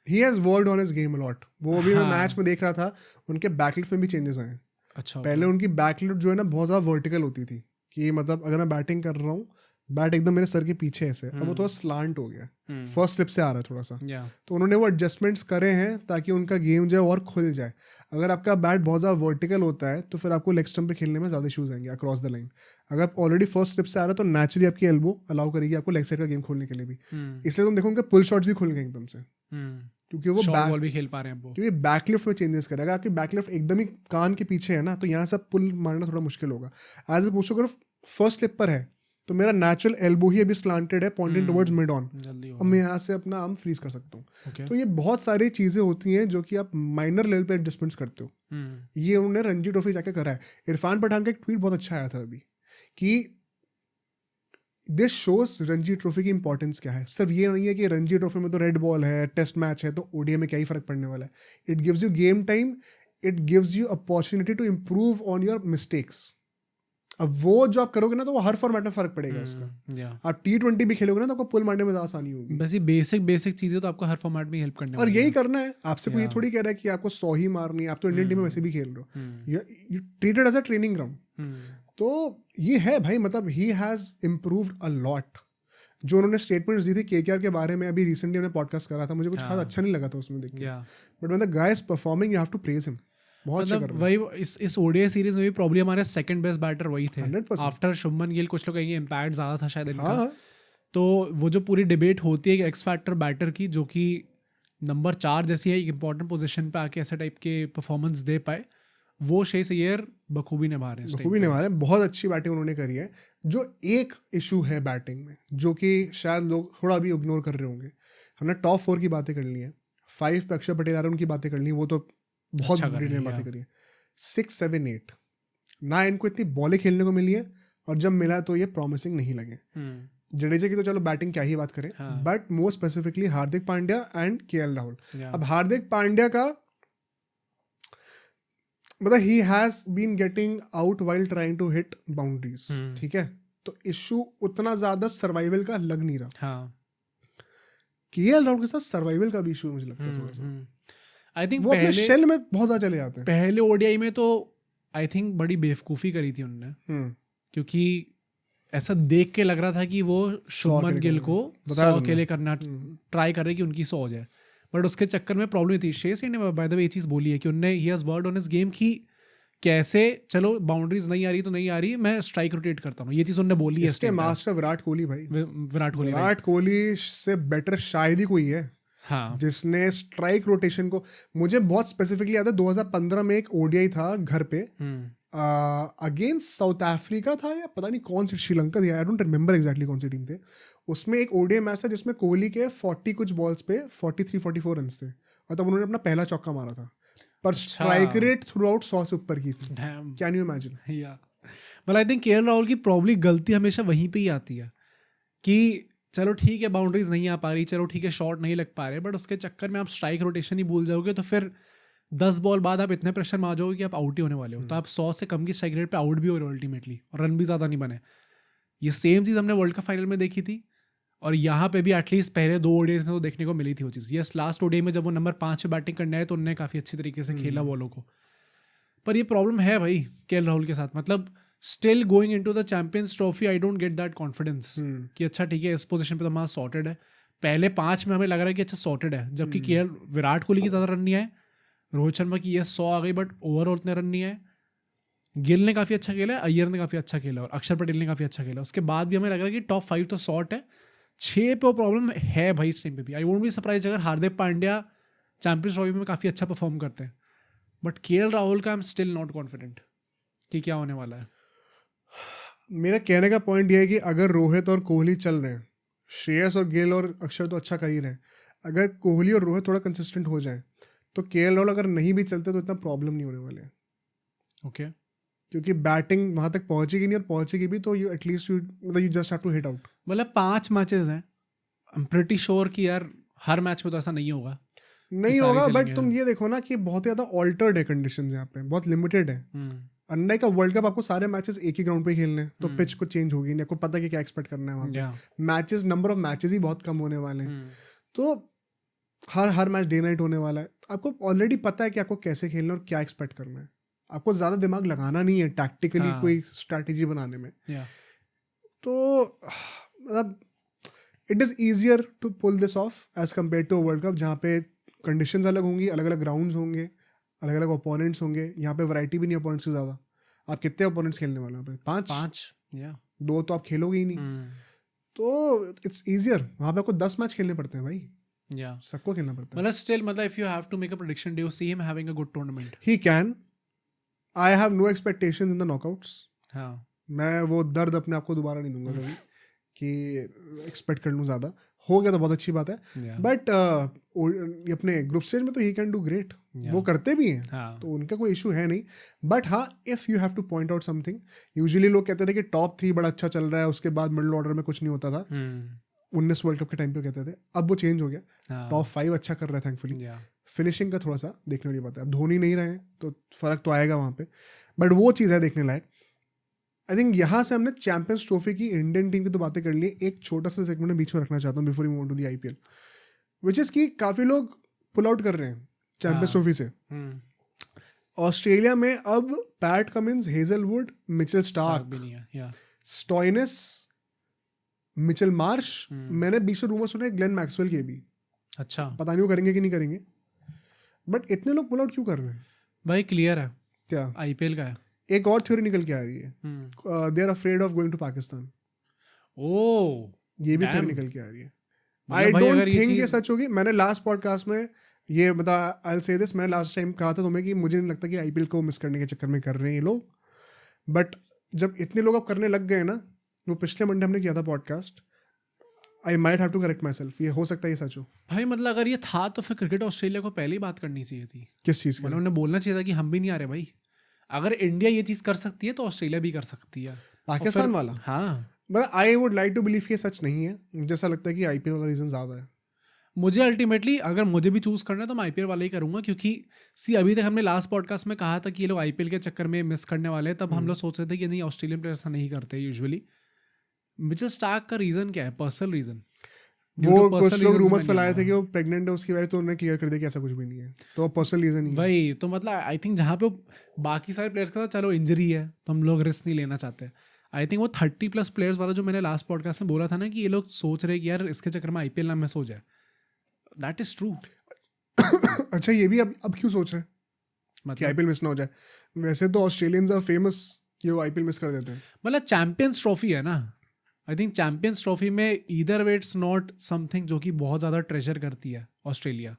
He has worked on his game a lot. वो भी मैं मैच में देख रहा था, उनके बैकलिफ्ट में भी चेंजेस आए हैं। अच्छा, पहले उनकी बैकलिफ्ट जो है ना बहुत ज़्यादा वर्टिकल होती थी कि मतलब अगर मैं बैटिंग कर रहा हूँ, बैट एकदम मेरे सर के पीछे ऐसे, अब वो थोड़ा स्लांट हो गया, फर्स्ट स्लिप से आ रहा है थोड़ा सा। तो उन्होंने वो एडजस्टमेंट्स करे हैं ताकि उनका गेम जो है और खुल जाए। अगर आपका बैट बहुत ज़्यादा वर्टिकल होता है तो फिर आपको लेग स्टंप पे खेलने में ज़्यादा इशूज़ आएंगे अक्रॉस द लाइन। अगर आप ऑलरेडी फर्स्ट स्लिप से आ रहा है तो नेचुरली आपकी एल्बो अलाउ करेगी आपको लेग साइड का गेम खोलने के लिए भी। इसलिए तुम देखो उनके पुल शॉट्स भी खुल गए एकदम से, क्योंकि वो बॉल भी खेल पा रहे हैं वो, क्योंकि बैकलिफ्ट में चेंजेस करें। अगर आपकी बैकलिफ्ट एकदम ही कान के पीछे है ना तो यहाँ से पुल मारना थोड़ा मुश्किल होगा। एज अपोज टू अगर फर्स्ट स्लिप पर है तो मेरा नेचुरल एल्बो ही अभी स्लांटेड है, पॉइंटिंग टुवर्ड्स मिड ऑन, अब मैं यहाँ से अपना आर्म फ्रीज कर सकता हूँ। तो ये बहुत सारी चीज़ें होती हैं जो कि आप माइनर लेवल पे एडजस्टमेंट्स करते हो। ये उन्होंने रणजी ट्रॉफी जाके करा है। इरफान पठान का एक ट्वीट बहुत अच्छा आया था अभी कि दिस शोज रणजी ट्रॉफी की इंपॉर्टेंस क्या है। सिर्फ ये नहीं है कि रणजी ट्रॉफी में तो रेड बॉल है, टेस्ट मैच है, तो ओडीआई में क्या ही फर्क पड़ने वाला है। It gives you game time, it gives you opportunity to improve on your mistakes. अब वो जो आप करोगे ना तो वो हर फॉर्मेट में फर्क पड़ेगा उसका। आप T20 भी खेलोगे ना तो आपको पुल मारने में ज़्यादा आसानी होगी। बस ये बेसिक चीज़ें तो आपको हर फॉर्मेट में हेल्प करने और यही करना है आपसे। कोई ये थोड़ी कह रहा है कि आपको 100 ही मारनी है, आप तो इंडियन टीम में वैसे भी खेल रहे हो, you treated as a training ground. तो ये है भाई, मतलब he has improved a lot. जो उन्होंने स्टेटमेंट्स दी थी केकेआर के बारे में, अभी रिसेंटली हमने पॉडकास्ट करा था, मुझे कुछ खास अच्छा नहीं लगा था उसमें देख के, but when the guy is performing you have to praise him. बहुत अच्छा कर रहा है। वही इस ओडीआई सीरीज में भी प्रॉब्लम हमारे सेकंड बेस्ट बैटर वही थे 100%। आफ्टर शुभमन गिल। कुछ लोग कहेंगे इम्पैक्ट ज़्यादा था शायद इनका। हाँ। तो वो जो पूरी डिबेट होती है एक्स फैक्टर बैटर की, जो कि नंबर 4 जैसी है, एक इंपॉर्टेंट पोजीशन पे आके ऐसे टाइप के परफॉर्मेंस दे पाए, वो श्रेयस अय्यर बखूबी निभा रहे हैं। बखूबी निभा रहे हैं, बहुत अच्छी बैटिंग उन्होंने करी है। जो एक इशू है बैटिंग में जो कि शायद लोग थोड़ा भी इग्नोर कर रहे होंगे, हमने टॉप 4 की बातें कर ली हैं, 5 पे अक्षर पटेल आ रहे हैं, उनकी बातें कर ली, वो तो बहुत बढ़िया बातें करी है। 6, 7, 8 ना इनको इतनी बॉलें खेलने को मिली है, और जब मिला तो ये प्रॉमिसिंग नहीं लगे। जडेजा की तो चलो बैटिंग क्या ही बात करें, but more specifically Hardik Pandya and KL Rahul. अब हार्दिक पांड्या का मतलब he has been getting out while trying to hit boundaries, ठीक है, तो इशू उतना ज्यादा सर्वाइवल का लग नहीं रहा। केएल राहुल के साथ सर्वाइवल का भी इशू मुझे लगता है थोड़ा सा। आई थिंक वो अपने शेल में बहुत ज्यादा चले जाते हैं। पहले ओडीआई में तो आई थिंक बड़ी बेवकूफ़ी करी थी उन्होंने, क्योंकि ऐसा देख के लग रहा था कि वो शुभमन गिल को 100 के लिए करना ट्राई कर रहे कि उनकी 100 हो जाए, बट उसके चक्कर में प्रॉब्लम थी। श्रेयस अय्यर ने बाय द वे ये चीज़ बोली है कि उन्होंने he has worked on his game कि कैसे चलो बाउंड्रीज नहीं आ रही तो नहीं आ रही, मैं स्ट्राइक रोटेट करता हूँ, ये चीज़ उन्होंने बोली है। इसके मास्टर विराट कोहली भाई, विराट कोहली से बेटर शायद ही कोई है। हाँ, जिसने स्ट्राइक रोटेशन को, मुझे बहुत स्पेसिफिकली याद है 2015 में एक ओडीआई था घर पे अगेंस्ट साउथ अफ्रीका था या पता नहीं कौन सी, श्रीलंका थी, आई डोंट रिमेंबर एग्जैक्टली कौन सी टीम थे। उसमें एक ओडीआई मैच था जिसमें कोहली के 40 कुछ बॉल्स पे 43-44 रन थे, और तब उन्होंने अपना पहला चौका मारा था, पर स्ट्राइक रेट थ्रू आउट 100 से ऊपर की थी। Can you imagine? मतलब आई थिंक केएल राहुल की प्रॉब्ली गलती हमेशा वहीं पे ही आती है कि चलो ठीक है बाउंड्रीज नहीं आ पा रही, चलो ठीक है शॉट नहीं लग पा रहे, बट उसके चक्कर में आप स्ट्राइक रोटेशन ही भूल जाओगे तो फिर 10 बॉल बाद आप इतने प्रेशर में आ जाओगे कि आप आउट ही होने वाले हो। तो आप 100 से कम की स्ट्राइक रेट पे आउट भी हो रहे हो अल्टीमेटली, और रन भी ज़्यादा नहीं बने। ये सेम चीज़ हमने वर्ल्ड कप फाइनल में देखी थी। और यहाँ पे भी एटलीस्ट पहले 2 ओडीआई में तो देखने को मिली थी वो चीज़। यस, लास्ट ओडीआई में जब वो नंबर 5 पे बैटिंग करने आए तो उन्होंने काफ़ी अच्छी तरीके से खेला बॉलों को। पर ये प्रॉब्लम है भाई केएल राहुल के साथ, मतलब still going into the champions trophy I don't get that confidence कि अच्छा ठीक है इस पोजीशन पे तो हमारा सॉर्टेड है। पहले 5 में हमें लग रहा है कि अच्छा सॉर्टेड है, जबकि केएल विराट कोहली की ज़्यादा रन नहीं आए, रोहित शर्मा की 100 आ गई बट ओवरऑल उतने रन नहीं आए, गिल ने काफ़ी अच्छा खेला, अय्यर ने काफ़ी अच्छा खेला और अक्षर पटेल ने काफ़ी अच्छा खेला। उसके बाद भी हमें लग रहा है कि टॉप 5 तो शॉर्ट है, 6 पे वो प्रॉब्लम है भाई इस टाइम पे भी। आई वोंट बी सरप्राइज अगर हार्दिक पांड्या चैंपियंस ट्रॉफी में काफ़ी अच्छा परफॉर्म करते हैं, बट केएल राहुल का I am still not confident कि क्या होने वाला है। मेरा कहने का पॉइंट ये है कि अगर रोहित और कोहली चल रहे हैं, श्रेयस और गिल और अक्षर तो अच्छा कर ही रहे हैं, अगर कोहली और रोहित थोड़ा कंसिस्टेंट हो जाए तो केएल राहुल अगर नहीं भी चलते तो इतना प्रॉब्लम नहीं होने वाले हैं। ओके, क्योंकि बैटिंग वहां तक पहुंचेगी नहीं, और पहुंचेगी भी तो you at least you just have to hit out. मतलब 5 मैचेस हैं, आई एम प्रीटी श्योर कि यार हर मैच में तो ऐसा नहीं होगा। नहीं सारे होगा, बट चलेंगे। तुम ये देखो ना कि बहुत ज़्यादा ऑल्टर्ड है कंडीशंस यहाँ पे, बहुत लिमिटेड है। अनलाइक का वर्ल्ड कप आपको सारे मैचेस एक ही ग्राउंड पे खेलने हैं, तो पिच को चेंज होगी नहीं, आपको पता कि क्या एक्सपेक्ट करना है वहाँ पे। मैचेस, नंबर ऑफ मैचेस ही बहुत कम होने वाले हैं, तो हर मैच डे नाइट होने वाला है। आपको ऑलरेडी पता है कि आपको कैसे खेलना है और क्या एक्सपेक्ट करना है। आपको ज़्यादा दिमाग लगाना नहीं है टैक्टिकली कोई स्ट्रैटेजी बनाने में। तो मतलब it is easier to pull this off as compare to world cup, जहाँ पे कंडीशंस अलग होंगी, अलग अलग ग्राउंड्स होंगे, अलग अलग ओपोनेंट्स होंगे। यहाँ पे वैरायटी भी नहीं ओपोनेंट्स की ज़्यादा। आप कितने ओपोनेंट्स खेलने वाले हो पे? 5 2 तो आप खेलोगे ही नहीं। तो इट्स ईजियर, वहाँ पे आपको 10 मैच खेलने पड़ते हैं भाई, सबको खेलना पड़ता है। मतलब स्टिल, मतलब if you have to make a prediction, do you see him having a good tournament? He can, I have no expectations in the knockouts. हाँ, मैं वो दर्द अपने आप को दोबारा नहीं दूंगा कभी कि एक्सपेक्ट कर लूँ ज़्यादा। हो गया तो बहुत अच्छी बात है, बट अपने ग्रुप स्टेज में तो ही कैन डू ग्रेट, वो करते भी हैं, तो उनका कोई इशू है नहीं। बट हाँ, if you have two point out something, usually लोग कहते थे कि टॉप 3 बड़ा अच्छा चल रहा है, उसके बाद मिडिल ऑर्डर में कुछ नहीं होता था। 19 वर्ल्ड कप के टाइम पे कहते थे, अब वो चेंज हो गया। टॉप 5 अच्छा कर रहा है थैंकफुली। फिनिशिंग का थोड़ा सा देखने वाली बात है, अब धोनी नहीं रहे तो फर्क तो आएगा वहाँ पे, बट वो चीज़ है देखने लायक। आई थिंक यहाँ से हमने चैंपियंस ट्रॉफी की इंडियन टीम की तो बातें कर ली। एक छोटा सा सेगमेंट में बीच में रखना चाहता हूँ before you move to the IPL, which is कि काफ़ी लोग पुल आउट कर रहे हैं चैंपियंस ट्रॉफी से। ऑस्ट्रेलिया में अब PAT Cummins, Hazlewood, Mitchell Starc, Stoinis, Mitchell Marsh, मैंने बीच में रूमर सुने ग्लेन मैक्सवेल के भी। अच्छा, पता नहीं वो करेंगे कि नहीं करेंगे, बट इतने लोग पुल आउट क्यों कर रहे हैं भाई? क्लियर है क्या? आईपीएल का है। एक और थ्योरी निकल के आ रही है, they are afraid of going to Pakistan. ओह, ये भी थ्योरी निकल के आ रही है। आई डोंट थिंक ये सच होगी। मैंने लास्ट पॉडकास्ट में ये बता, आई विल से दिस, मैंने लास्ट टाइम कहा था तुम्हें कि मुझे नहीं लगता कि आईपीएल को मिस करने के चक्कर में कर रहे हैं ये लोग, बट जब इतने लोग अब करने लग गए ना, वो पिछले मंडे हमने किया था podcast, I might have to correct myself, ये हो सकता है ये सच हो भाई। मतलब अगर ये था तो फिर क्रिकेट ऑस्ट्रेलिया को पहले ही बात करनी चाहिए थी। किस चीज़ की? मतलब उन्हें बोलना चाहिए था कि हम भी नहीं आ रहे भाई। अगर इंडिया ये चीज़ कर सकती है तो ऑस्ट्रेलिया भी कर सकती है। पाकिस्तान वाला? हाँ, मतलब I would like to believe कि सच नहीं है। मुझे ऐसा लगता है कि आईपीएल वाला रीज़न ज़्यादा है। मुझे अल्टीमेटली अगर मुझे भी चूज़ करना है तो मैं आईपीएल वाला ही करूँगा, क्योंकि अभी तक हमने लास्ट पॉडकास्ट में कहा था कि ये लोग आईपीएल के चक्कर में मिस करने वाले हैं, तब हम लोग सोच रहे थे कि नहीं, ऑस्ट्रेलियन प्लेयर ऐसा नहीं करते यूजुअली। मिचेल स्टार्क का रीज़न क्या है? Personal reason. वो कुछ लोग रूमर्स फैला रहे थे कि वो प्रेग्नेंट है, उसकी वजह तो उन्होंने क्लियर कर दिया कि ऐसा कुछ भी नहीं है, तो पर्सनल रीजन ही है। वही तो मतलब आई थिंक जहाँ पे बाकी सारे प्लेयर्स का चलो इंजरी है तो हम लोग रिस्क नहीं लेना चाहते। आई थिंक वो 30+ प्लेयर्स वाला जो मैंने लास्ट पॉडकास्ट में बोला था ना कि ये लोग सोच रहे कि यार इसके चक्कर में आईपीएल ना मिस हो जाए, दैट इज ट्रू। अच्छा, ये भी अब क्यों सोच रहे हैं मतलब कि आईपीएल मिस ना हो जाए? वैसे तो ऑस्ट्रेलियंस आर फेमस कि वो आईपीएल मिस कर देते हैं। मतलब चैंपियंस ट्रॉफी है ना, आई थिंक चैंपियंस ट्रॉफी में either way it's not something जो कि बहुत ज़्यादा ट्रेजर करती है ऑस्ट्रेलिया।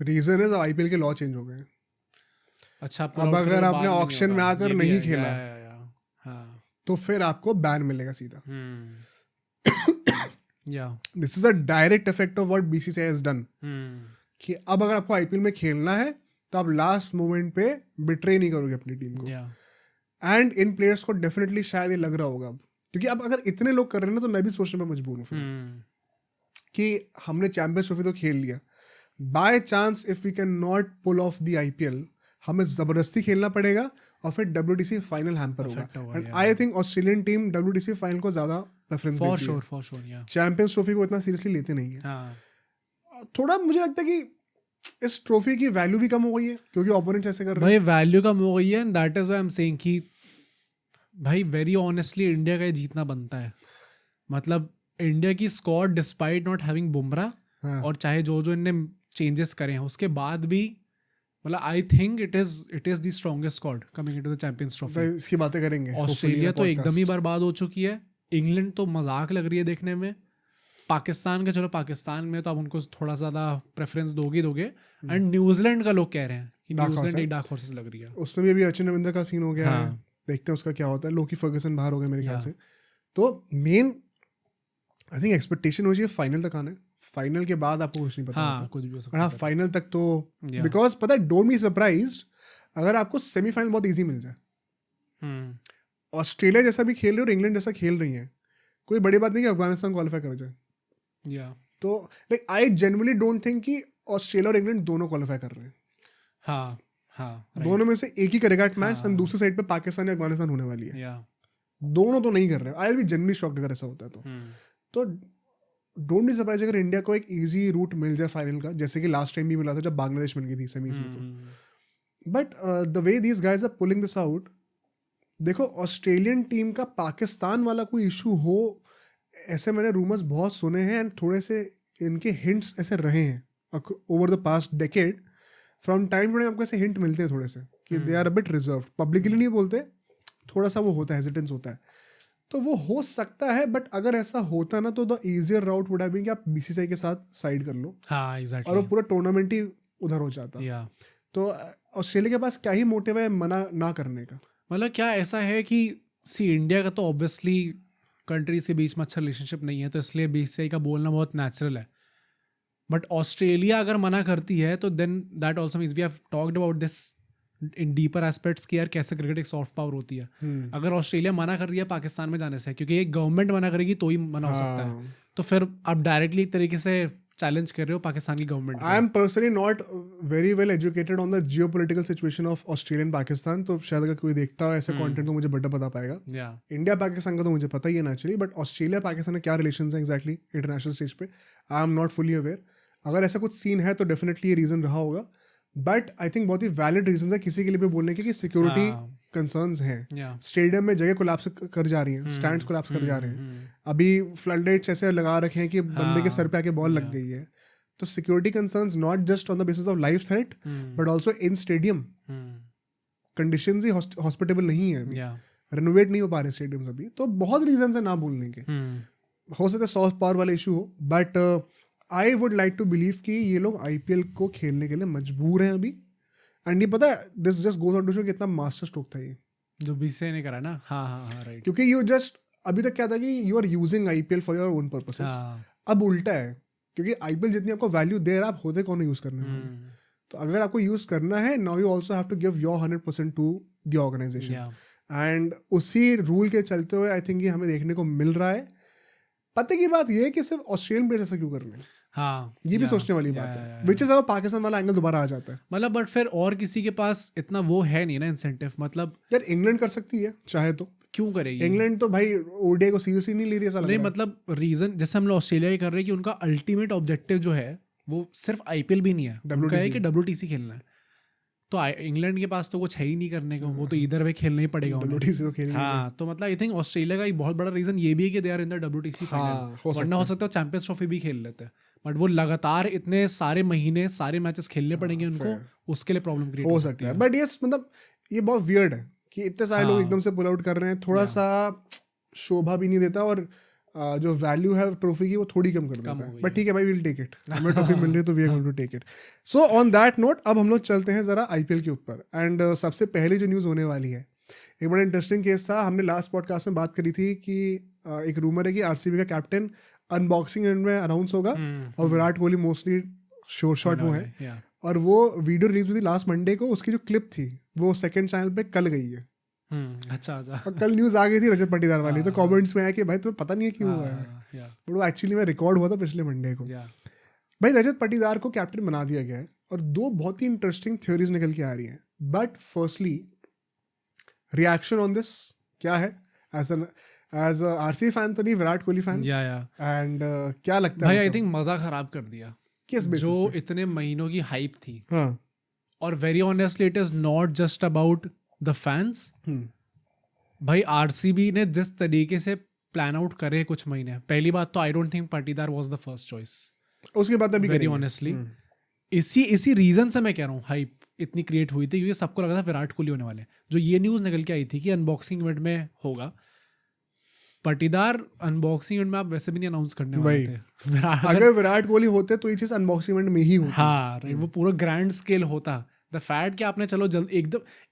रीजन है आईपीएल के लॉ चेंज हो गए। अच्छा, अब अगर आपने ऑक्शन में आकर नहीं खेला तो फिर आपको बैन मिलेगा सीधा। This is a direct effect of what BCCI has done, कि अब अगर आपको आईपीएल में खेलना है तो आप लास्ट मोमेंट पे बिट्रे नहीं करोगे अपनी टीम को। एंड इन प्लेयर्स को डेफिनेटली शायद ये लग रहा होगा अब, क्योंकि अब अगर इतने लोग कर रहे हैं ना, तो मैं भी सोचने पर मजबूर हूँ फिर कि हमने चैंपियंस ट्रॉफी तो खेल लिया, by chance if we can not pull off the IPL, हमें जबरदस्ती खेलना पड़ेगा और फिर डब्ल्यूटीसी फाइनल हैम्पर होगा। And I think Australian team WTC final को ज़्यादा प्रेफरेंस फॉर देती है। श्योर या चैंपियंस ट्रॉफी को इतना सीरियसली लेते नहीं है। हाँ थोड़ा मुझे लगता है कि इस ट्रॉफी की वैल्यू भी कम हो गई है क्योंकि ओपोनेंट्स ऐसे कर रहे भाई वैल्यू कम हो गई है and that is why I am saying कि भाई वेरी ऑनेस्टली इंडिया का ये जीतना बनता है। मतलब इंडिया की squad despite not having Bumrah हाँ। और चाहे जो जो इनने चेंजेस करे हैं उसके बाद भी मतलब I think it is the strongest squad coming into the champions तो ट्रॉफी। इसकी बातें करेंगे ऑस्ट्रेलिया तो एकदम ही podcast। बर्बाद हो चुकी है। इंग्लैंड तो मजाक लग रही है देखने में। पाकिस्तान का चलो पाकिस्तान में तो अब उनको थोड़ा ज़्यादा प्रेफरेंस दोगे एंड न्यूजीलैंड का लोग कह रहे हैं कि Dark horse न्यूजीलैंड है। एक डार्क हॉर्सेस लग रही है। उसमें भी अभी अर्चन रविंद्र का सीन हो गया है। हाँ। देखते हैं उसका क्या होता है। लोकी फर्गसन बाहर हो गए मेरे ख्याल हाँ। से। तो मेन आई थिंक एक्सपेक्टेशन हो चाहिए फाइनल तक आना है। फाइनल के बाद आपको कुछ नहीं पता हाँ होता। कुछ भी हो और सकता हाँ है। फाइनल तक तो Yeah. बिकॉज पता है डोंट बी सरप्राइज्ड अगर आपको सेमीफाइनल बहुत इजी मिल जाए। ऑस्ट्रेलिया जैसा भी खेल रही है और इंग्लैंड जैसा खेल रही है, कोई बड़ी बात नहीं कि अफगानिस्तान क्वालिफाई कर जाए। या तो like I genuinely don't think कि ऑस्ट्रेलिया और इंग्लैंड दोनों क्वालिफाई कर रहे हैं। हाँ हाँ दोनों में से एक ही करेगा मैच हाँ। एंड दूसरी साइड पे पाकिस्तान या अफगानिस्तान होने वाली है। या दोनों तो नहीं कर रहे। I will be genuinely shocked अगर ऐसा होता है तो डोंट बी सरप्राइज अगर इंडिया को एक इजी रूट मिल जाए फाइनल का, जैसे कि लास्ट टाइम भी मिला था जब बांग्लादेश बन गई थी सेमीज में। तो but the way these guys are pulling this out, देखो ऑस्ट्रेलियन टीम का पाकिस्तान वाला कोई इशू हो ऐसे मैंने रूमर्स बहुत सुने हैं एंड थोड़े से इनके हिंट्स ऐसे रहे हैं over the past decade. From time to time आपको ऐसे हिंट मिलते हैं थोड़े से कि they are a bit reserve. Publicly नहीं बोलते, थोड़ा सा वो होता है, हेजिटेंस होता है। तो वो हो सकता है बट अगर ऐसा होता ना तो the easier route would have been कि आप बीसीसीआई के साथ साइड कर लो हाँ और एग्जैक्टली वो पूरा टूर्नामेंट ही उधर हो जाता। या तो ऑस्ट्रेलिया के पास क्या ही मोटिव है मना ना करने का। मतलब क्या ऐसा है कि सी इंडिया का तो ऑब्वियसली कंट्रीज के बीच में अच्छा रिलेशनशिप नहीं है तो इसलिए बीसीसीआई का बोलना बहुत नेचुरल है। बट ऑस्ट्रेलिया अगर मना करती है तो then that also means we have talked about this in deeper aspects कि यार कैसे क्रिकेट एक सॉफ्ट पावर होती है। अगर ऑस्ट्रेलिया मना कर रही है पाकिस्तान में जाने से, क्योंकि एक गवर्नमेंट मना करेगी तो ही मना हो सकता है, तो फिर आप डायरेक्टली एक तरीके से चैलेंज कर रहे हो पाकिस्तान की government. I am personally not very well educated on the geo political situation of Australian Pakistan, तो शायद अगर कोई देखता हो ऐसे कंटेंट तो मुझे बड़ा पता पाएगा। या इंडिया पाकिस्तान का तो मुझे पता ही है नेचुरली, बट ऑस्ट्रेलिया पाकिस्तान में क्या रिलेशन है एग्जैक्टली इंटरनेशनल स्टेज पे आई एम नॉट फुली अवेयर। अगर ऐसा कुछ सीन है तो डेफिनेटली ये रीज़न रहा होगा, बट आई थिंक बहुत ही वैलिड रीजन है किसी के लिए भी बोलने के कि सिक्योरिटी कंसर्न्स हैं। स्टेडियम में जगह कोलैप्स कर जा रही हैं, स्टैंड्स कोलैप्स कर जा रहे हैं। अभी फ्लड लाइट्स ऐसे लगा रखे हैं कि बंदे के सर पे आके बॉल लग गई है। तो security concerns not just on the basis of life threat but also in stadium conditions he hospitable नहीं है, रेनोवेट नहीं हो पा रहे स्टेडियम्स अभी। तो बहुत रीजन है ना बोलने के। हो सकता है सॉफ्ट पावर वाला इशू हो, but I would like to believe कि ये लोग आईपीएल को खेलने के लिए मजबूर हैं अभी। एंड ये पता है this just goes on to show कितना मास्टर स्ट्रोक था ये जो बीसीसीआई ने करा ना। हाँ राइट। क्योंकि यू जस्ट अभी तक क्या था कि you are using IPL for your own purposes. अब उल्टा है, क्योंकि आईपीएल जितनी आपको वैल्यू दे रहा है आप होते कौन यूज करने वाले। तो अगर आपको यूज करना है now you also have to give your 100% to the organisation. And उसी रूल के चलते हुए आई थिंक ये हमें देखने को मिल रहा है। पता की बात ये है कि सिर्फ ऑस्ट्रेलियन प्लेयर्स ऐसा क्यों कर रहे हैं, हाँ ये भी सोचने वाली बात है। विच इज पाकिस्तान वाला एंगल दोबारा आ जाता है। मतलब बट फिर और किसी के पास इतना वो है नहीं ना इंसेंटिव। मतलब यार इंग्लैंड कर सकती है चाहे तो, क्यों करेगी इंग्लैंड तो भाई ओडीआई को सीरियसली नहीं ले रही ऐसा लग नहीं। रहा है। मतलब रीजन जैसे हम लोग ऑस्ट्रेलिया ही कर रहे हैं कि उनका अल्टीमेट ऑब्जेक्टिव जो है वो सिर्फ आईपीएल भी नहीं है, उनका है कि WTC खेलना है। तो इंग्लैंड के पास तो कुछ है ही नहीं करने का, वो तो इधर वे खेलना ही पड़ेगा उन्हें। WTC तो खेलनी है। हाँ तो मतलब आई थिंक ऑस्ट्रेलिया का एक बहुत बड़ा रीजन ये भी है कि they are in the WTC final. वरना हो सकता है चैंपियंस ट्रॉफी भी खेल लेते हैं, बट वो लगातार इतने सारे महीने सारे मैचेस खेलने पड़ेंगे उनको, उसके लिए प्रॉब्लम क्रिएट हो सकता है। बट ये मतलब ये बहुत वियर्ड है कि इतने सारे लोग एकदम से पुल आउट कर रहे हैं। थोड़ा सा शोभा भी नहीं देता और जो वैल्यू है ट्रॉफी की वो थोड़ी कम कर देता है। बट ठीक है भाई, विल टेक इट, हमें ट्रॉफी मिल रही है तो we are going to take it. So on that note अब हम लोग चलते हैं जरा आईपीएल के ऊपर। एंड सबसे पहले जो न्यूज़ होने वाली है, एक बड़ा इंटरेस्टिंग केस था। हमने लास्ट पॉडकास्ट में बात करी थी कि एक रूमर है कि आरसीबी का कैप्टन अनबॉक्सिंग में अनाउंस होगा और विराट कोहली मोस्टली शोर शॉट वो है। और वो वीडियो रिलीज हुई थी लास्ट मंडे को, उसकी जो क्लिप थी वो सेकंड चैनल पे कल गई है। अच्छा और कल न्यूज़ आ गई थी रजत पाटीदार वाली, तो कमेंट्स में आया कि भाई तुम्हें पता नहीं है क्यों हुआ है, बट वो एक्चुअली में रिकॉर्ड हुआ था पिछले मंडे को। भाई रजत पाटीदार को कैप्टन बना दिया गया है और दो बहुत ही इंटरेस्टिंग थ्योरीज निकल के आ रही हैं। But firstly reaction on this क्या है एज आरसीबी फैन तो नहीं, विराट कोहली फैन, या एंड क्या लगता है भाई आई मतलब, थिंक मजा खराब कर दिया किस बेसिस जो पे? इतने महीनों की हाइप थी. हाँ. और very honestly it is not just about the fans. भाई आरसीबी ने जिस तरीके से प्लान आउट करे कुछ महीने, पहली बात तो I don't think Patidar was the first choice, उसके बाद अभी वेरी करेंगे. ऑनेस्टली. इसी रीजन से मैं कह रहा हूँ हाइप इतनी क्रिएट हुई थी क्योंकि सबको लगा था विराट कोहली होने वाले. जो ये न्यूज़ निकल के आई थी कि अनबॉक्सिंग इवेंट में होगा, पाटीदार अनबॉक्सिंग इवेंट में आप वैसे भी नहीं अनाउंस करने वाले थे. अगर विराट कोहली होते तो ये चीज अनबॉक्सिंग इवेंट में ही होती. हाँ राइट, वो पूरा ग्रैंड स्केल होता. द फैक्ट कि आपने चलो जल्द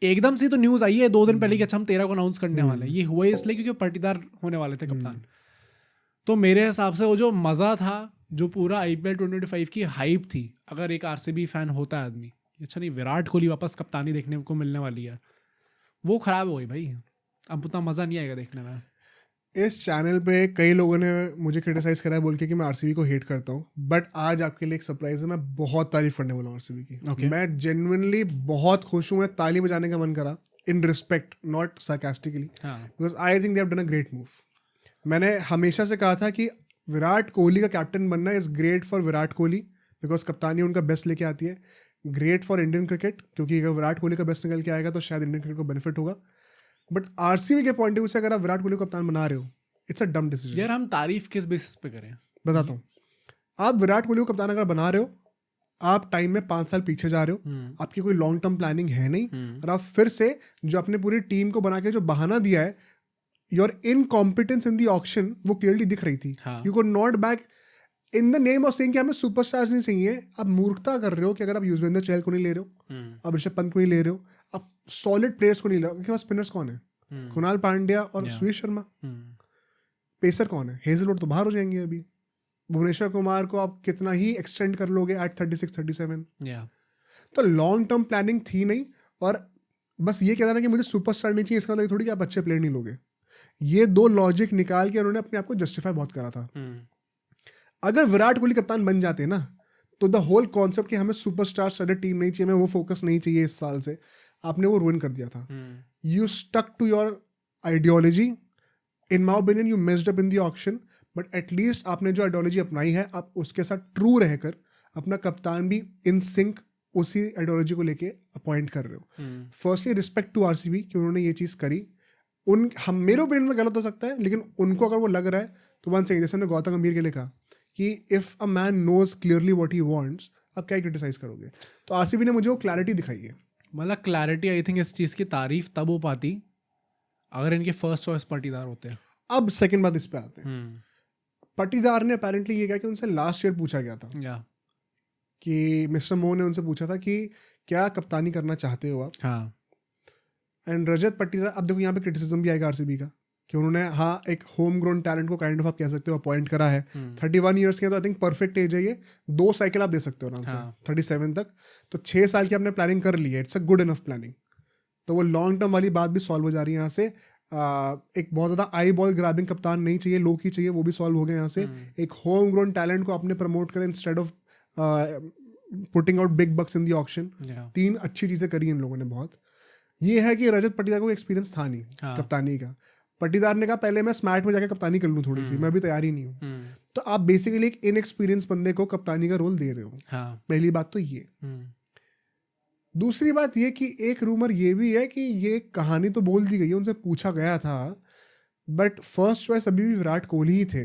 एकदम से तो न्यूज़ आई है 2 दिन पहले कि अच्छा हम 13 को अनाउंस करने वाले हैं. ये हुआ इसलिए क्योंकि पाटीदार होने वाले थे कप्तान. तो मेरे हिसाब से वो जो मज़ा था, जो पूरा IPL 2025 की हाइप थी, अगर एक आरसीबी फैन होता है आदमी, अच्छा नहीं विराट कोहली वापस कप्तानी देखने को मिलने वाली है, वो खराब हो गई भाई. अब उतना मज़ा नहीं आएगा देखने में. इस चैनल पे कई लोगों ने मुझे क्रिटिसाइज करा है बोल के कि मैं आरसीबी को हेट करता हूँ, बट आज आपके लिए एक सरप्राइज है, मैं बहुत तारीफ करने वाला हूँ आरसीबी की. Okay. मैं जेन्युइनली बहुत खुश हूँ. मैं ताली बजाने का मन करा, in respect, not sarcastically, because I think they have done a great move. मैंने हमेशा से कहा था कि विराट कोहली का कैप्टन बनना is great for Virat Kohli, because कप्तानी उनका बेस्ट लेके आती है. ग्रेट फॉर इंडियन क्रिकेट, क्योंकि अगर विराट कोहली का बेस्ट निकल के आएगा तो शायद इंडियन क्रिकेट को बेनिफिट होगा. बट आरसीबी के पॉइंट ऑफ व्यू से अगर आप विराट कोहली को कप्तान बना रहे हो, इट्स अ डम डिसीजन. यार हम तारीफ किस बेसिस पे करें? बताता हूँ. आप विराट कोहली को कप्तान अगर बना रहे हो, आप टाइम में 5 साल पीछे जा रहे हो, आपकी कोई लॉन्ग टर्म प्लानिंग है नहीं, और आप फिर से जो अपने पूरी टीम को बना के जो बहाना दिया है, your incompetence in the auction, वो क्लियरली दिख रही थी. You could not back in the name of saying कि हमें सुपरस्टार्स नहीं चाहिए. आप मूर्खता कर रहे हो कि अगर आप युजवेंद्र चहल को नहीं ले रहे हो, आप ऋषभ पंत को नहीं ले रहे हो, आप सॉलिड प्लेयर्स को नहीं ले रहे हो. आपके पास स्पिनर्स कौन है? कुणाल पांड्या और सुनील शर्मा. पेसर कौन है? हेजलवुड तो बाहर हो जाएंगे अभी. भुवनेश्वर कुमार को आप कितना ही एक्सटेंड कर लोगे एट 36-37. तो लॉन्ग टर्म प्लानिंग थी नहीं. और बस ये कहना ना कि मुझे सुपरस्टार नहीं चाहिए, इसका मतलब थोड़ी कि आप अच्छे प्लेयर नहीं लोगे. ये 2 लॉजिक निकाल के उन्होंने अपने आप को जस्टिफाई बहुत करा था. अगर विराट कोहली कप्तान बन जाते ना, तो द होल कॉन्सेप्ट कि हमें सुपरस्टार स्टडेड टीम नहीं चाहिए, हमें वो फोकस नहीं चाहिए इस साल से, आपने वो रुइन कर दिया था. You stuck to your ideology. In my opinion you missed up in the auction, but at least आपने जो आइडियोलॉजी अपनाई है, आप उसके साथ ट्रू रहकर अपना कप्तान भी इन सिंक उसी आइडियोलॉजी को लेके अपॉइंट कर रहे हो. फर्स्टली रिस्पेक्ट टू आरसीबी कि उन्होंने ये चीज़ करी. हम मेरे ओपिनियन में गलत हो सकता है, लेकिन उनको अगर वो लग रहा है तो वन सेकंड, जैसे हमने गौतम गंभीर के लिए कहा कि if a man knows clearly what he wants, आप क्या क्रिटिसाइज करोगे? तो आरसीबी ने मुझे वो क्लैरिटी दिखाई है. मतलब क्लैरिटी आई थिंक इस चीज़ की तारीफ तब हो पाती अगर इनके फर्स्ट चॉइस पाटीदार होते हैं. अब सेकंड बात इस पे आते हैं. पाटीदार ने अपेरेंटली ये कहा कि उनसे लास्ट ईयर पूछा गया था कि मिस्टर मोह ने उनसे पूछा था कि क्या कप्तानी करना चाहते हो आप. एंड रजत पाटीदार, अब देखो यहाँ पे क्रिटिसिज्म भी आएगा आरसीबी का कि उन्होंने एक होम ग्रोन टैलेंट को काइंड ऑफ आप कह सकते हो अपॉइंट करा है. 31 ईयर्स के, तो आई थिंक परफेक्ट एज है ये. 2 साइकिल आप दे सकते हो आराम से 37 तक. तो 6 साल की आपने प्लानिंग कर ली है, it's a good enough planning. तो वो लॉन्ग टर्म वाली बात भी सॉल्व हो जा रही है यहाँ से. एक बहुत ज़्यादा आई बॉल ग्रैबिंग कप्तान नहीं चाहिए, लो की चाहिए, वो भी सॉल्व हो गया यहाँ से. एक होम ग्रोन टैलेंट को आपने प्रमोट करें instead of putting out big box in the auction. 3 अच्छी चीज़ें करी इन लोगों ने बहुत. ये है कि रजत पाटीदार को एक्सपीरियंस था नहीं कप्तानी का. पाटीदार ने कहा पहले मैं स्मैट में जाके कप्तानी कर लूँ थोड़ी सी, मैं अभी तैयार ही नहीं हूँ. तो आप बेसिकली एक इनएक्सपीरियंस बंदे को कप्तानी का रोल दे रहे हो. पहली बात तो ये. दूसरी बात ये कि एक रूमर ये भी है कि ये कहानी तो बोल दी गई है, उनसे पूछा गया था, बट फर्स्ट चॉइस अभी भी विराट कोहली ही थे.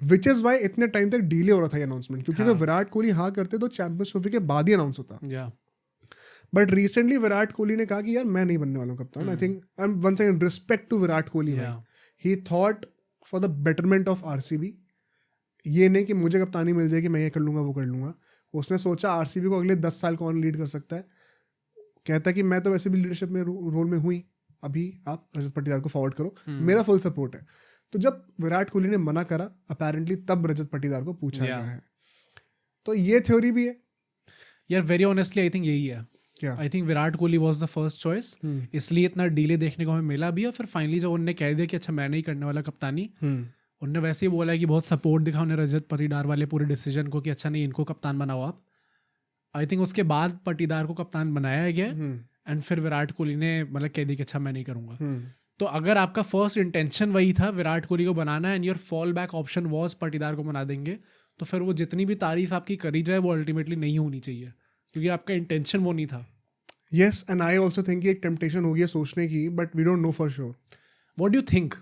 विच इज वाई इतने टाइम तक डिले हो रहा था ये अनाउंसमेंट, क्योंकि अगर विराट कोहली हाँ करते तो चैंपियंस ट्रॉफी के बाद ही अनाउंस होता. बट रिसेंटली विराट कोहली ने कहा कि यार मैं नहीं बनने वाला हूँ कप्तान. I think once again respect to Virat Kohli, he thought for the betterment of RCB. ये नहीं कि मुझे कप्तानी मिल जाएगी मैं ये कर लूँगा वो कर लूँगा. उसने सोचा आरसीबी को अगले 10 साल कौन लीड कर सकता है. कहता कि मैं तो वैसे भी लीडरशिप में रोल में हुई, अभी आप रजत पाटीदार को फॉरवर्ड करो, मेरा फुल सपोर्ट है. तो जब विराट कोहली ने मना करा अपेरेंटली, तब रजत पाटीदार को पूछा गया है. तो ये थ्योरी भी है यार. वेरी ऑनेस्टली आई थिंक यही है. I think Virat Kohli was the first choice, इसलिए इतना डिले देखने को हमें मिला भी. और फिर फाइनली जब उन्होंने कह दिया कि अच्छा मैं नहीं करने वाला कप्तानी, उन्होंने वैसे ही बोला है कि बहुत सपोर्ट दिखा उन्हें रजत पाटीदार वाले पूरे डिसीजन को कि अच्छा नहीं इनको कप्तान बनाओ आप. आई थिंक उसके बाद पाटीदार को कप्तान बनाया गया एंड फिर विराट कोहली ने मतलब कह दिया कि अच्छा मैं नहीं करूँगा. तो अगर आपका फर्स्ट इंटेंशन वही था विराट कोहली को बनाना and your fall back option was Patidar को बना देंगे, तो फिर वो जितनी भी तारीफ आपकी करी जाए वो अल्टीमेटली नहीं होनी चाहिए, क्योंकि आपका इंटेंशन वो नहीं था. Yes, and I also think एक टेम्पटेशन होगी सोचने की, but we don't know for sure. What do you think?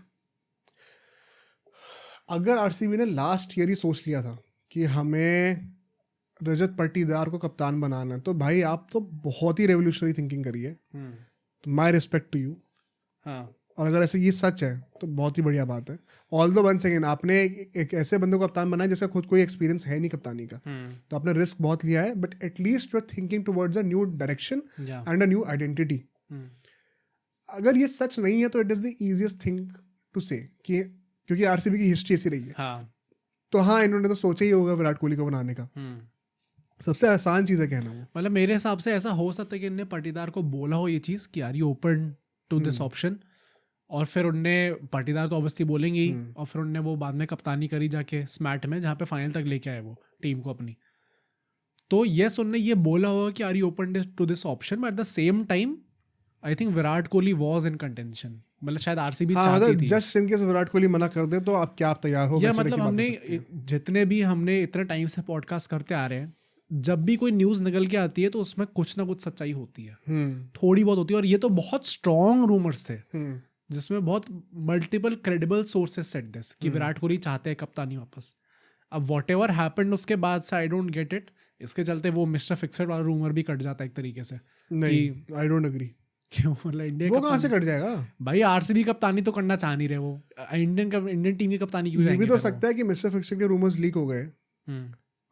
अगर आरसीबी ने लास्ट ईयर ही सोच लिया था कि हमें रजत पाटीदार को कप्तान बनाना है, तो भाई आप तो बहुत ही रेवोल्यूशनरी थिंकिंग करी है. तो माई रिस्पेक्ट टू यू. हाँ, और अगर ऐसे ये सच है तो बहुत ही बढ़िया बात है. ऑल्दो वन सेकेंड आपने एक ऐसे बंदे को कप्तान बनाया जिसका खुद कोई एक्सपीरियंस है नहीं कप्तानी का, तो आपने रिस्क बहुत लिया है, but at least you are thinking towards a new direction and a new identity. अगर ये सच नहीं है तो it is the easiest thing to say, कि क्योंकि आरसीबी की हिस्ट्री ऐसी रही है. तो हाँ, इन्होंने तो सोचा ही होगा विराट कोहली को बनाने का. सबसे आसान चीज़ है कहना वो. मतलब मेरे हिसाब से ऐसा हो सकता है कि इनने पाटीदार को बोला हो ये चीज़ कि are you open to this option, और फिर उनने पाटीदार तो ऑब्वियसली बोलेंगे ही, और फिर उनने वो बाद में कप्तानी करी जाके स्मैट में, जहाँ पे फाइनल तक लेके आए वो टीम को अपनी. तो यस, उनने ये बोला होगा कि are you open to this option, but at the same time I think Virat Kohli was in contention. मतलब शायद आरसीबी चाहती थी, just in case Virat Kohli मना कर दे तो आप क्या तैयार हो. या मतलब हमने इतने टाइम से पॉडकास्ट करते आ रहे हैं, जब भी कोई न्यूज़ निकल के आती है तो उसमें कुछ ना कुछ सच्चाई होती है, थोड़ी बहुत होती है. और ये तो बहुत स्ट्रॉन्ग रूमर्स थे जिसमें बहुत multiple credible sources set this कि विराट कोहली चाहते हैं कप्तानी वापस. अब वॉट एवर हैपेंड उसके बाद से आई डोंट गेट इट. इसके चलते वो मिस्टर फिक्सड वाला रूमर भी कट जाता है एक तरीके से. नहीं, आई डोंट एग्री. क्यों? मतलब इंडिया वो कहाँ से कट जाएगा भाई? आरसीबी कप्तानी तो करना चाह नहीं रहे वो, इंडियन टीम की कप्तानी क्यों ये जाएंगे? भी तो सकता है कि मिस्टर फिक्सड के रूमर्स लीक हो गए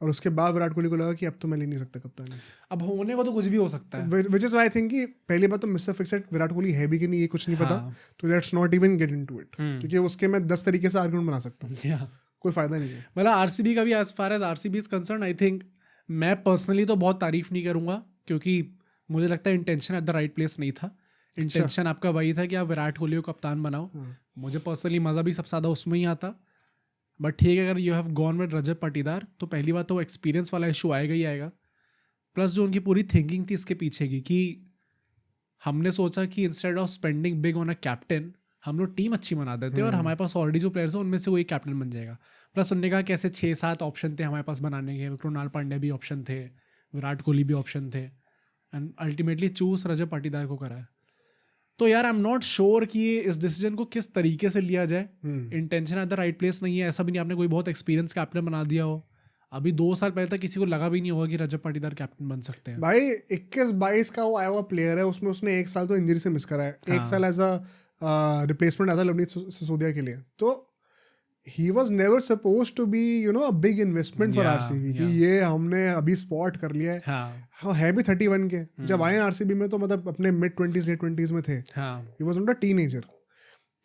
और उसके बाद विराट कोहली को लगा कि अब तो मैं ले नहीं सकता कप्तानी. अब होने को तो कुछ भी हो सकता है. Which is why I think कि पहली बात तो मिस्टर फिक्सड विराट कोहली है भी कि नहीं ये कुछ नहीं पता. तो let's not even get into it, क्योंकि उसके मैं 10 तरीके से आर्गुमेंट बना सकता हूँ. कोई फायदा नहीं है. मतलब आरसीबी का भी, as far as RCB is concern, I think मैं पर्सनली तो बहुत तारीफ नहीं करूंगा, क्योंकि मुझे लगता है intention at the right place नहीं था. इंटेंशन आपका वही था कि आप विराट कोहली को कप्तान बनाओ. मुझे पर्सनली मज़ा भी सबसे ज़्यादा उसमें ही आता. बट ठीक है, अगर you have gone with Rajat Patidar तो पहली बात तो वो एक्सपीरियंस वाला इशू आएगा ही आएगा. प्लस जो उनकी पूरी थिंकिंग थी इसके पीछे की, कि हमने सोचा कि instead of spending big on a captain हम लोग टीम अच्छी बना देते हैं, और हमारे पास ऑलरेडी जो प्लेयर्स हैं उनमें से कोई कैप्टन बन जाएगा. प्लस उन्होंने कहा कि ऐसे 6-7 ऑप्शन थे हमारे पास बनाने के. कृणाल पांड्या भी ऑप्शन थे, विराट कोहली भी ऑप्शन थे, and ultimately choose Rajat Patidar को करा है. तो यार आई एम नॉट श्योर कि इस डिसीजन को किस तरीके से लिया जाए. Intention at the right place नहीं है. ऐसा भी नहीं आपने कोई बहुत एक्सपीरियंस कैप्टन बना दिया हो. अभी 2 साल पहले तक किसी को लगा भी नहीं होगा कि रजत पाटीदार कैप्टन बन सकते हैं. भाई 21-22 का वो आया हुआ प्लेयर है, उसमें उसने 1 साल तो इंजरी से मिस करा है. 1 साल एज अ रिप्लेसमेंट आता लवनीत सिसोदिया के लिए. तो he was never supposed to be a big investment for RCB कि ये हमने अभी स्पॉट कर लिया है. हाँ, है भी 31 के. जब आए RCB में तो मतलब अपने मिड 20s लेट 20s में थे. he was not a teenager.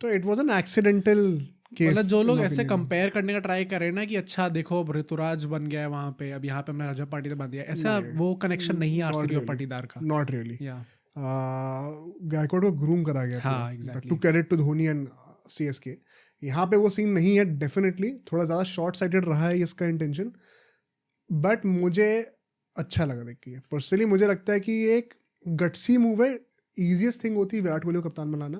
तो it was an accidental case. मतलब जो लोग ऐसे कंपेयर करने का ट्राई कर रहे हैं ना कि अच्छा देखो ऋतुराज बन गया है वहाँ पे, अब यहाँ पे हमने रजत पाटीदार बन दिया, ऐसा वो कनेक्शन नहीं है RCB और पाटीदार का. Not really. गायकवाड को ग्रूम करा गया. हाँ, exactly. To credit to Dhoni and CSK. यहाँ पे वो सीन नहीं है. डेफिनेटली थोड़ा ज़्यादा शॉर्ट साइटेड रहा है इसका इंटेंशन, बट मुझे अच्छा लगा देख के. पर्सनली मुझे लगता है कि ये एक गट्सी मूव है. ईजीएस्ट थिंग होती है विराट कोहली को कप्तान बनाना.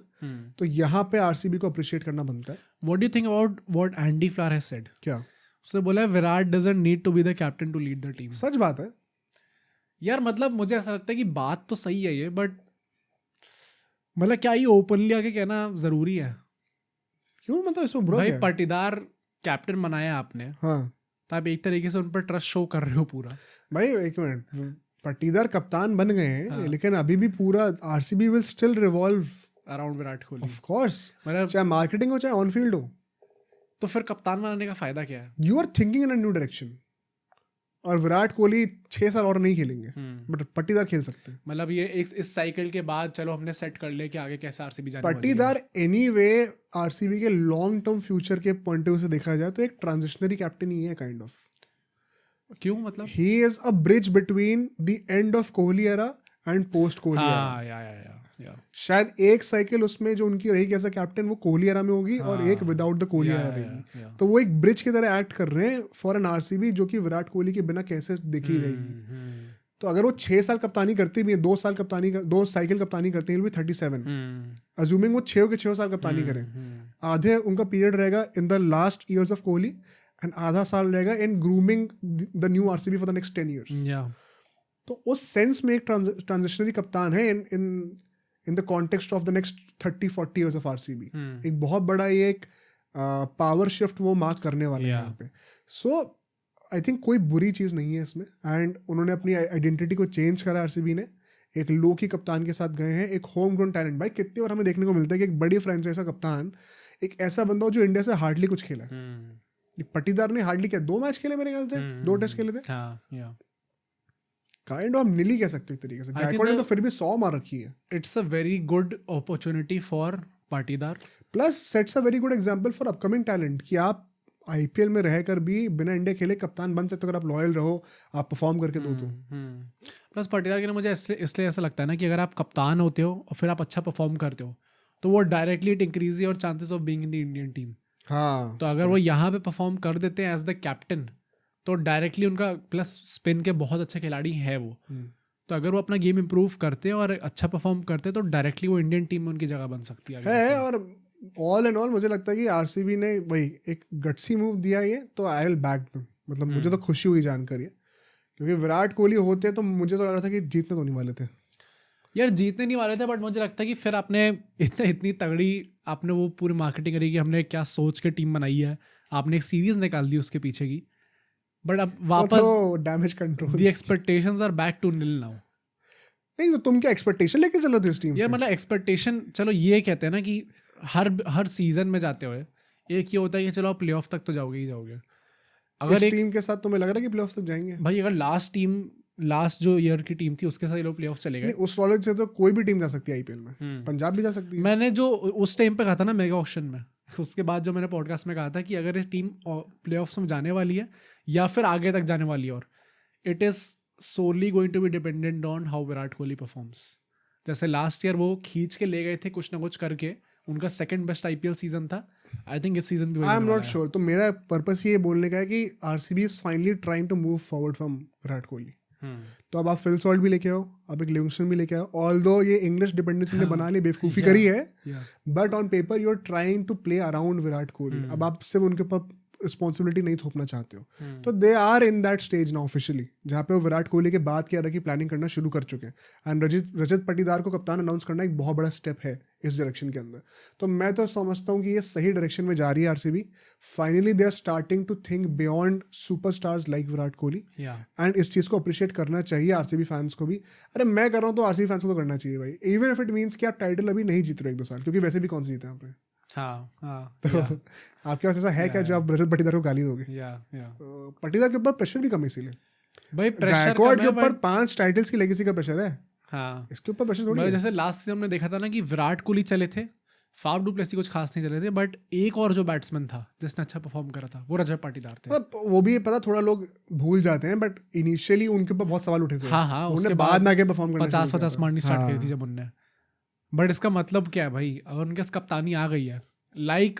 तो यहाँ पे आरसीबी को अप्रिशिएट करना बनता है. What do you think about what Andy Flower has said? क्या उसने बोला है Virat doesn't need to be the captain to lead the team. सच बात है यार. मतलब मुझे ऐसा लगता है कि बात तो सही है ये, बट मतलब क्या ये ओपनली आके कहना जरूरी है? क्यों? मतलब इसमें बुरा भाई क्या है? पाटीदार कैप्टन बनाया आपने, हाँ, तो आप एक तरीके से उन पर ट्रस्ट शो कर रहे हो पूरा. भाई एक मिनट, पाटीदार कप्तान बन गए हैं, लेकिन अभी भी पूरा RCB will still revolve around Virat Kohli. Of course, मतलब चाहे मार्केटिंग हो चाहे ऑन फील्ड हो. तो फिर कप्तान बनाने का फायदा क्या है? You are thinking in a new direction. और विराट कोहली 6 साल और नहीं खेलेंगे, बट पाटीदार खेल सकते हैं. मतलब ये इस साइकिल के बाद चलो हमने सेट कर लिया कि आगे कैसे आरसीबी जाने वाली है. पाटीदार एनीवे आरसीबी के लॉन्ग टर्म फ्यूचर के पॉइंट ऑफ व्यू से देखा जाए तो एक ट्रांजिशनरी कैप्टन ही है काइंड ऑफ. क्यों? मतलब he is a bridge between the end of Kohli era and post Kohli era. या शायद एक साइकिल उसमें जो उनकी रही कैसा कैप्टन वो कोहली एरा में होगी, और एक विदाउट द कोहली एरा रहेगी. तो वो एक ब्रिज की तरह एक्ट कर रहे हैं फॉर एन आरसीबी जो कि विराट कोहली के बिना कैसे देखी जाएगी. तो अगर वो 6 साल कप्तानी करते भी है, 2 साइकिल कप्तानी करते हैं, 37, अज्यूमिंग वो 6 के 6 साल कप्तानी करें, आधे उनका पीरियड रहेगा in the last years of Kohli and आधा साल रहेगा in grooming the new RCB for the next 10 years. तो उस सेंस में एक ट्रांजिशनरी कप्तान है in the context of the next 30-40 years of RCB. एक बहुत बड़ा ये एक पावर शिफ्ट वो मार्क करने वाला है यहाँ पे. सो आई थिंक कोई बुरी चीज़ नहीं है इसमें, एंड उन्होंने अपनी आइडेंटिटी को चेंज करा आरसीबी ने. एक लो की कप्तान के साथ गए हैं, एक होम ग्रोन टैलेंट. भाई कितनी बार हमें देखने को मिलता है कि एक बड़ी फ्रेंचाइज का कप्तान एक ऐसा बंदा हो जो इंडिया से हार्डली कुछ खेला है. पट्टीदार ने हार्डली क्या 2 मैच खेले मेरे ख्याल से, 2 टेस्ट खेले थे. काइंड ऑफ नीली कह सकते हो एक तरीके से. गायकवाड़ ने तो फिर भी 100 मार रखी है. It's a very good opportunity for Patidar, plus sets a very good example for upcoming talent कि आप आईपीएल में रहकर भी बिना इंडिया खेले कप्तान बन सकते हो अगर आप लॉयल रहो, आप परफॉर्म करके दो तो. प्लस पाटीदार के लिए मुझे इसलिए ऐसा लगता है ना कि अगर आप कप्तान होते हो और फिर आप अच्छा परफॉर्म करते हो तो वो directly it increase your chances of being in the Indian team. हाँ, तो अगर वो यहाँ पे परफॉर्म कर देते हैं एज द कैप्टन तो डायरेक्टली उनका, प्लस स्पिन के बहुत अच्छे खिलाड़ी हैं वो, तो अगर वो अपना गेम इंप्रूव करते हैं और अच्छा परफॉर्म करते हैं तो डायरेक्टली वो इंडियन टीम में उनकी जगह बन सकती है. और ऑल एंड ऑल मुझे लगता है कि आरसीबी ने वही एक गट्सी मूव दिया है, तो आई विल बैक देम. मतलब मुझे तो खुशी हुई जानकर ये, क्योंकि विराट कोहली होते तो मुझे तो लग रहा था कि जीतने तो नहीं वाले थे यार. जीतने नहीं वाले थे, बट मुझे लगता है कि फिर आपने इतनी तगड़ी आपने वो पूरी मार्केटिंग करी कि हमने क्या सोच के टीम बनाई है, आपने एक सीरीज निकाल दी उसके पीछे की, बट अब वापस damage control, the expectations are back to nil now. नहीं तो तुम क्या एक्सपेक्टेशन लेके चलो थे इस टीम यार मतलब एक्सपेक्टेशन, चलो ये कहते हैं ना कि हर सीजन में जाते हुए एक ये होता है कि चलो आप प्लेऑफ तक तो जाओगे ही जाओगे. अगर इस टीम के साथ तुम्हें लग रहा है कि प्लेऑफ तक जाएंगे? भाई अगर लास्ट जो ईयर की टीम थी उसके साथ ये लोग प्लेऑफ चले गए, उस नॉलेज से तो कोई भी टीम जा सकती है आईपीएल में. पंजाब भी जा सकती है. मैंने जो उस टाइम पे कहा था ना मेगा ऑक्शन में, उसके बाद जो मैंने पॉडकास्ट में कहा था कि अगर ये टीम प्लेऑफ्स में जाने वाली है या फिर आगे तक जाने वाली है, और it is solely going to be dependent on how Virat Kohli performs. जैसे लास्ट ईयर वो खींच के ले गए थे कुछ ना कुछ करके, उनका सेकंड बेस्ट आईपीएल सीजन था. आई थिंक इस सीजन भी आई एम नॉट श्योर. तो मेरा पर्पस ये बोलने का है कि RCB is finally trying to move forward from Virat Kohli. तो अब आप फिल सॉल्ट भी लेके आओ, आप एक लिविंगस्टन भी लेके आओ. ऑल्दो ये इंग्लिश डिपेंडेंसी ने बना ली, बेवकूफ़ी करी है, but on paper you are trying to play around Virat Kohli. अब आप सिर्फ उनके ऊपर रिस्पॉन्सिबिलिटी नहीं थोपना चाहते हो. तो they are in that stage now officially, जहाँ पे वो विराट कोहली के बाद की की प्लानिंग करना शुरू कर चुके हैं. एंड रजत पाटीदार को कप्तान अनाउंस करना एक बहुत बड़ा स्टेप है इस डायरेक्शन के अंदर. तो मैं तो समझता हूँ कि ये सही डायरेक्शन में जा रही है RCB. Finally they are starting to think beyond superstars like Virat Kohli, and इस चीज़ को अप्रिशिएट करना चाहिए आरसीबी फैंस को भी. अरे मैं कर रहा हूँ तो आरसीबी फैंस को तो करना चाहिए भाई, इवन इफ इट मीन्स कि आप टाइटल अभी नहीं जीत रहे 1-2 साल, क्योंकि वैसे भी कौन सी जीते यहाँ पे. तो आपके पास ऐसा है क्या जो आप रजत पाटीदार को गाली दोगे? तो पाटीदार के ऊपर प्रेशर भी कम है, इसीलिए भाई गायकवाड़ के ऊपर 5 टाइटल्स की लेगेसी का प्रेशर है. हाँ, इसके ऊपर प्रेशर थोड़ी है. जैसे लास्ट सीजन हमने देखा था ना कि विराट कोहली चले थे, फाफ डू प्लेसी कुछ खास नहीं चले थे, बट एक और जो बैट्समैन था जिसने अच्छा परफॉर्म करा था वो रजत पाटीदार थे. वो भी पता थोड़ा लोग भूल जाते हैं, बट इनिशियली उनके ऊपर बहुत सवाल उठे थे. हाँ, उसके बाद में आके परफॉर्म करना 50 मारनी स्टार्ट करी थी जब उनने. बट इसका मतलब क्या है भाई, अगर उनके पास कप्तानी आ गई है, लाइक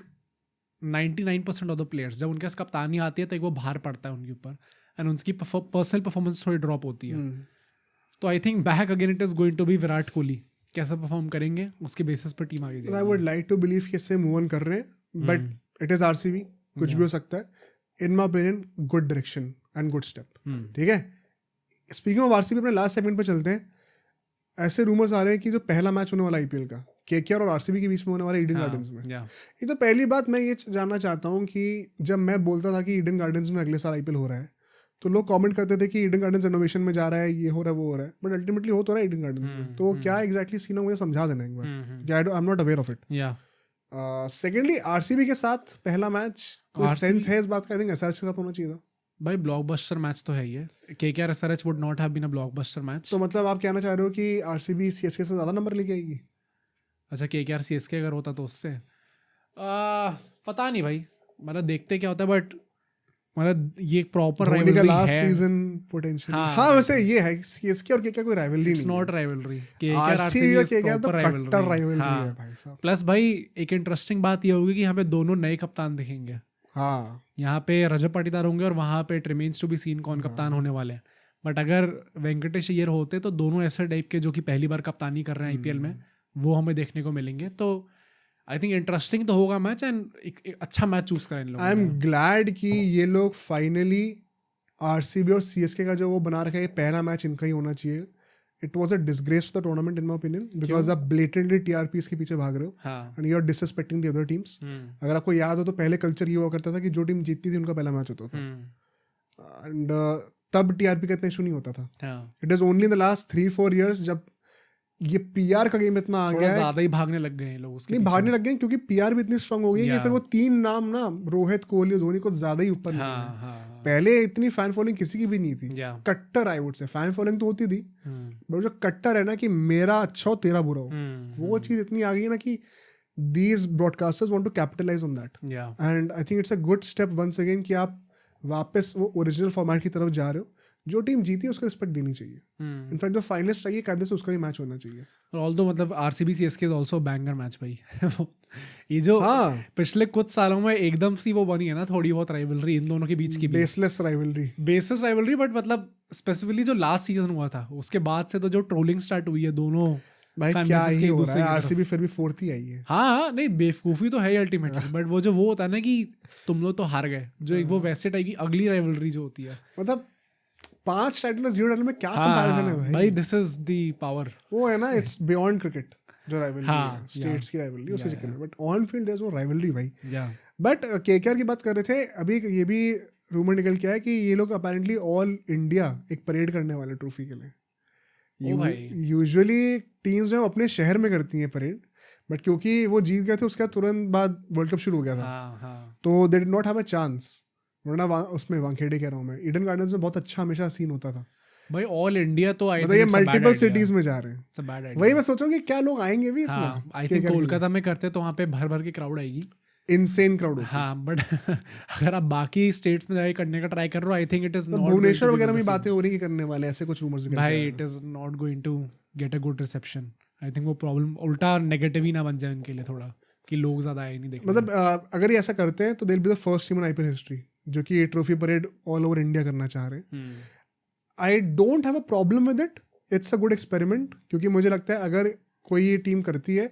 99% ऑफ द प्लेयर्स जब उनके पास कप्तानी आती है तो एक वो भार पड़ता है उनके ऊपर, एंड उनकी पर्सनल परफॉर्मेंस थोड़ी ड्रॉप होती है. तो I think back again it is going to be Virat Kohli. कैसा परफॉर्म करेंगे उसके बेसिस पर टीम आगे जाएगी. I would like to believe कि इससे मूव ऑन कर रहे हैं, बट इट इज आरसीबी, कुछ भी हो सकता है. इन my opinion good direction and good step. ठीक है, स्पीकिंग ऑफ आरसीबी अपने लास्ट सेगमेंट पे चलते हैं. ऐसे रूमर्स आ रहे हैं कि जो पहला मैच होने वाला आईपीएल का केकेआर और आरसीबी के बीच में होने वाला ईडन गार्डन्स में. एक तो पहली बात मैं ये जानना चाहता हूँ कि जब मैं बोलता था कि ईडन गार्डन्स में अगले साल आईपीएल हो रहा है, तो लोग कमेंट करते थे कि ईडन गार्डन्स रेनोवेशन में जा रहा है, ये हो रहा है, वो हो रहा है, बट अल्टीमेटली हो तो रहा है ईडन गार्डन्स में. तो क्या एग्जैक्टली सीन है मुझे समझा देना एक बार, I am not aware of it. Secondly RCB के साथ पहला मैच, कोई सेंस है इस बात का? आई थिंक एसआरएच के साथ होना चाहिए था भाई. ब्लॉकबस्टर मैच तो है ये. KKR SRH would not have been a blockbuster match. तो मतलब आप कहना चाह रहे हो कि आरसीबी सीएसके से ज्यादा नंबर लेके आएगी? अच्छा, केकेआर सीएसके अगर होता तो उससे पता नहीं भाई, मतलब देखते क्या होता है, बट मतलब ये प्रॉपर राइवलरी है. Last season potential. हाँ वैसे ये है सीएसके और केकेआर कोई राइवलरी नहीं. It's not rivalry. आरसीबी और केकेआर तो कट्टर राइवलरी है भाई साहब. प्लस भाई एक इंटरेस्टिंग बात ये होगी कि यहाँ पे दोनों नए कप्तान दिखेंगे. हाँ, यहाँ पे रजत पाटीदार होंगे और वहाँ पे it remains to be seen कौन कप्तान होने वाले हैं. बट अगर वेंकटेश अय्यर होते तो दोनों ऐसे टाइप के जो कि पहली बार कप्तानी कर रहे हैं आईपीएल में, वो हमें देखने को मिलेंगे. तो आई थिंक इंटरेस्टिंग तो होगा मैच, एंड एक अच्छा मैच चूज करें इन लोगों आई एम ने. ग्लैड कि ये लोग फाइनली आरसीबी और सीएसके का जो वो बना रखा है, ये पहला मैच इनका ही होना चाहिए. It was a disgrace to the tournament in my opinion, because आप ब्लेटेंटली टीआरपीस के पीछे भाग रहे हो हाँ. And you are disrespecting the other teams. अगर आपको याद हो तो पहले कल्चर ये हुआ करता था कि जो टीम जीतती थी उनका पहला मैच होता था, एंड तब टीआरपी का इतना इशू नहीं होता था. It is only in the last 3-4 years जब ये पीआर का गेम इतना आ गया है, ज्यादा ही भागने लग गए हैं लोग उसके नहीं पीछे. भागने लग गए क्योंकि पीआर भी इतनी स्ट्रांग हो गई है कि फिर वो 3 नाम ना, रोहित, कोहली, धोनी को ज्यादा ही ऊपर निकले हैं. हाँ. पहले इतनी फैन फॉलोइंग किसी की भी नहीं थी. Yeah. कट्टर I would say fan following तो होती थी, बट जो कट्टर है ना कि मेरा अच्छा हो तेरा बुरा हो, वो चीज इतनी आ गई ना कि these broadcasters want to capitalize on that. Yeah. And I think it's a good step once again कि आप वापस वो ओरिजिनल फॉर्मेट की तरफ जा रहे हो. जो टीम जीती है उसको रिस्पेक्ट देनी चाहिए. इनफैक्ट जो फाइनलिस्ट चाहिए कायदे से उसका भी मैच होना चाहिए. ऑल्दो मतलब RCB CSK is also banger match भाई. ये जो पिछले कुछ सालों में एकदम सी वो बनी है ना, थोड़ी बहुत राइवलरी इन दोनों के बीच की, बेसलेस राइवलरी. बट मतलब स्पेसिफिकली जो लास्ट सीजन हुआ था उसके बाद से तो जो ट्रोलिंग स्टार्ट हुई है दोनों भाई, क्या ही हो रहा है. आरसीबी फिर भी 4th ही आई है. हाँ नहीं, बेवकूफी तो है ही अल्टीमेटली, बट वो जो वो होता है ना कि तुम लोग तो हार गए, जो एक वो वैसे टाइप की अगली राइवलरी जो होती है, मतलब 5 टाइटल 0 टाइटल में क्या कंपैरिजन है भाई. This is the power. वो है ना, इट्स बियॉन्ड क्रिकेट जो राइवलरी है, स्टेट्स की राइवलरी उसी चक्कर में. But on field there is no rivalry भाई. बट केकेआर की बात कर रहे थे अभी, ये भी रूमर निकल के आया कि ये लोग अपेरेंटली ऑल इंडिया एक परेड करने वाले ट्रॉफी के लिए. यूजुअली टीम्स जो अपने शहर में करती हैं परेड, बट क्योंकि वो जीत गए थे उसके तुरंत बाद वर्ल्ड कप शुरू हो गया था, तो they did not have a chance. वरना उसमें वानखेड़े कह रहा हूँ मैं, ईडन गार्डन्स में बहुत अच्छा हमेशा सीन होता था भाई. ऑल इंडिया तो मतलब ये मल्टीपल सिटीज में जा रहे हैं. वही मैं सोच रहा हूँ कि क्या लोग आएंगे भी. आई थिंक कोलकाता में करते तो वहाँ पे भर भर की क्राउड आएगी, इनसेन क्राउड. हाँ, बट अगर आप बाकी स्टेट्स में जाके करने का ट्राई कर रहे हो, I think it is not. Bhuvneshwar वगैरह में बातें हो रही कि करने वाले, ऐसे कुछ रूमर्स भाई. It is not going to get a good reception. I think वो प्रॉब्लम उल्टा नेगेटिव ही ना बन जाए उनके लिए थोड़ा, कि लोग ज्यादा आए नहीं देखने. मतलब अगर ये ऐसा करते हैं तो they will be the first team in IPL history जो कि ये trophy parade all over India करना चाह रहे हैं. आई don't have a problem with it. It's a good experiment, क्योंकि मुझे लगता है अगर कोई ये टीम करती है,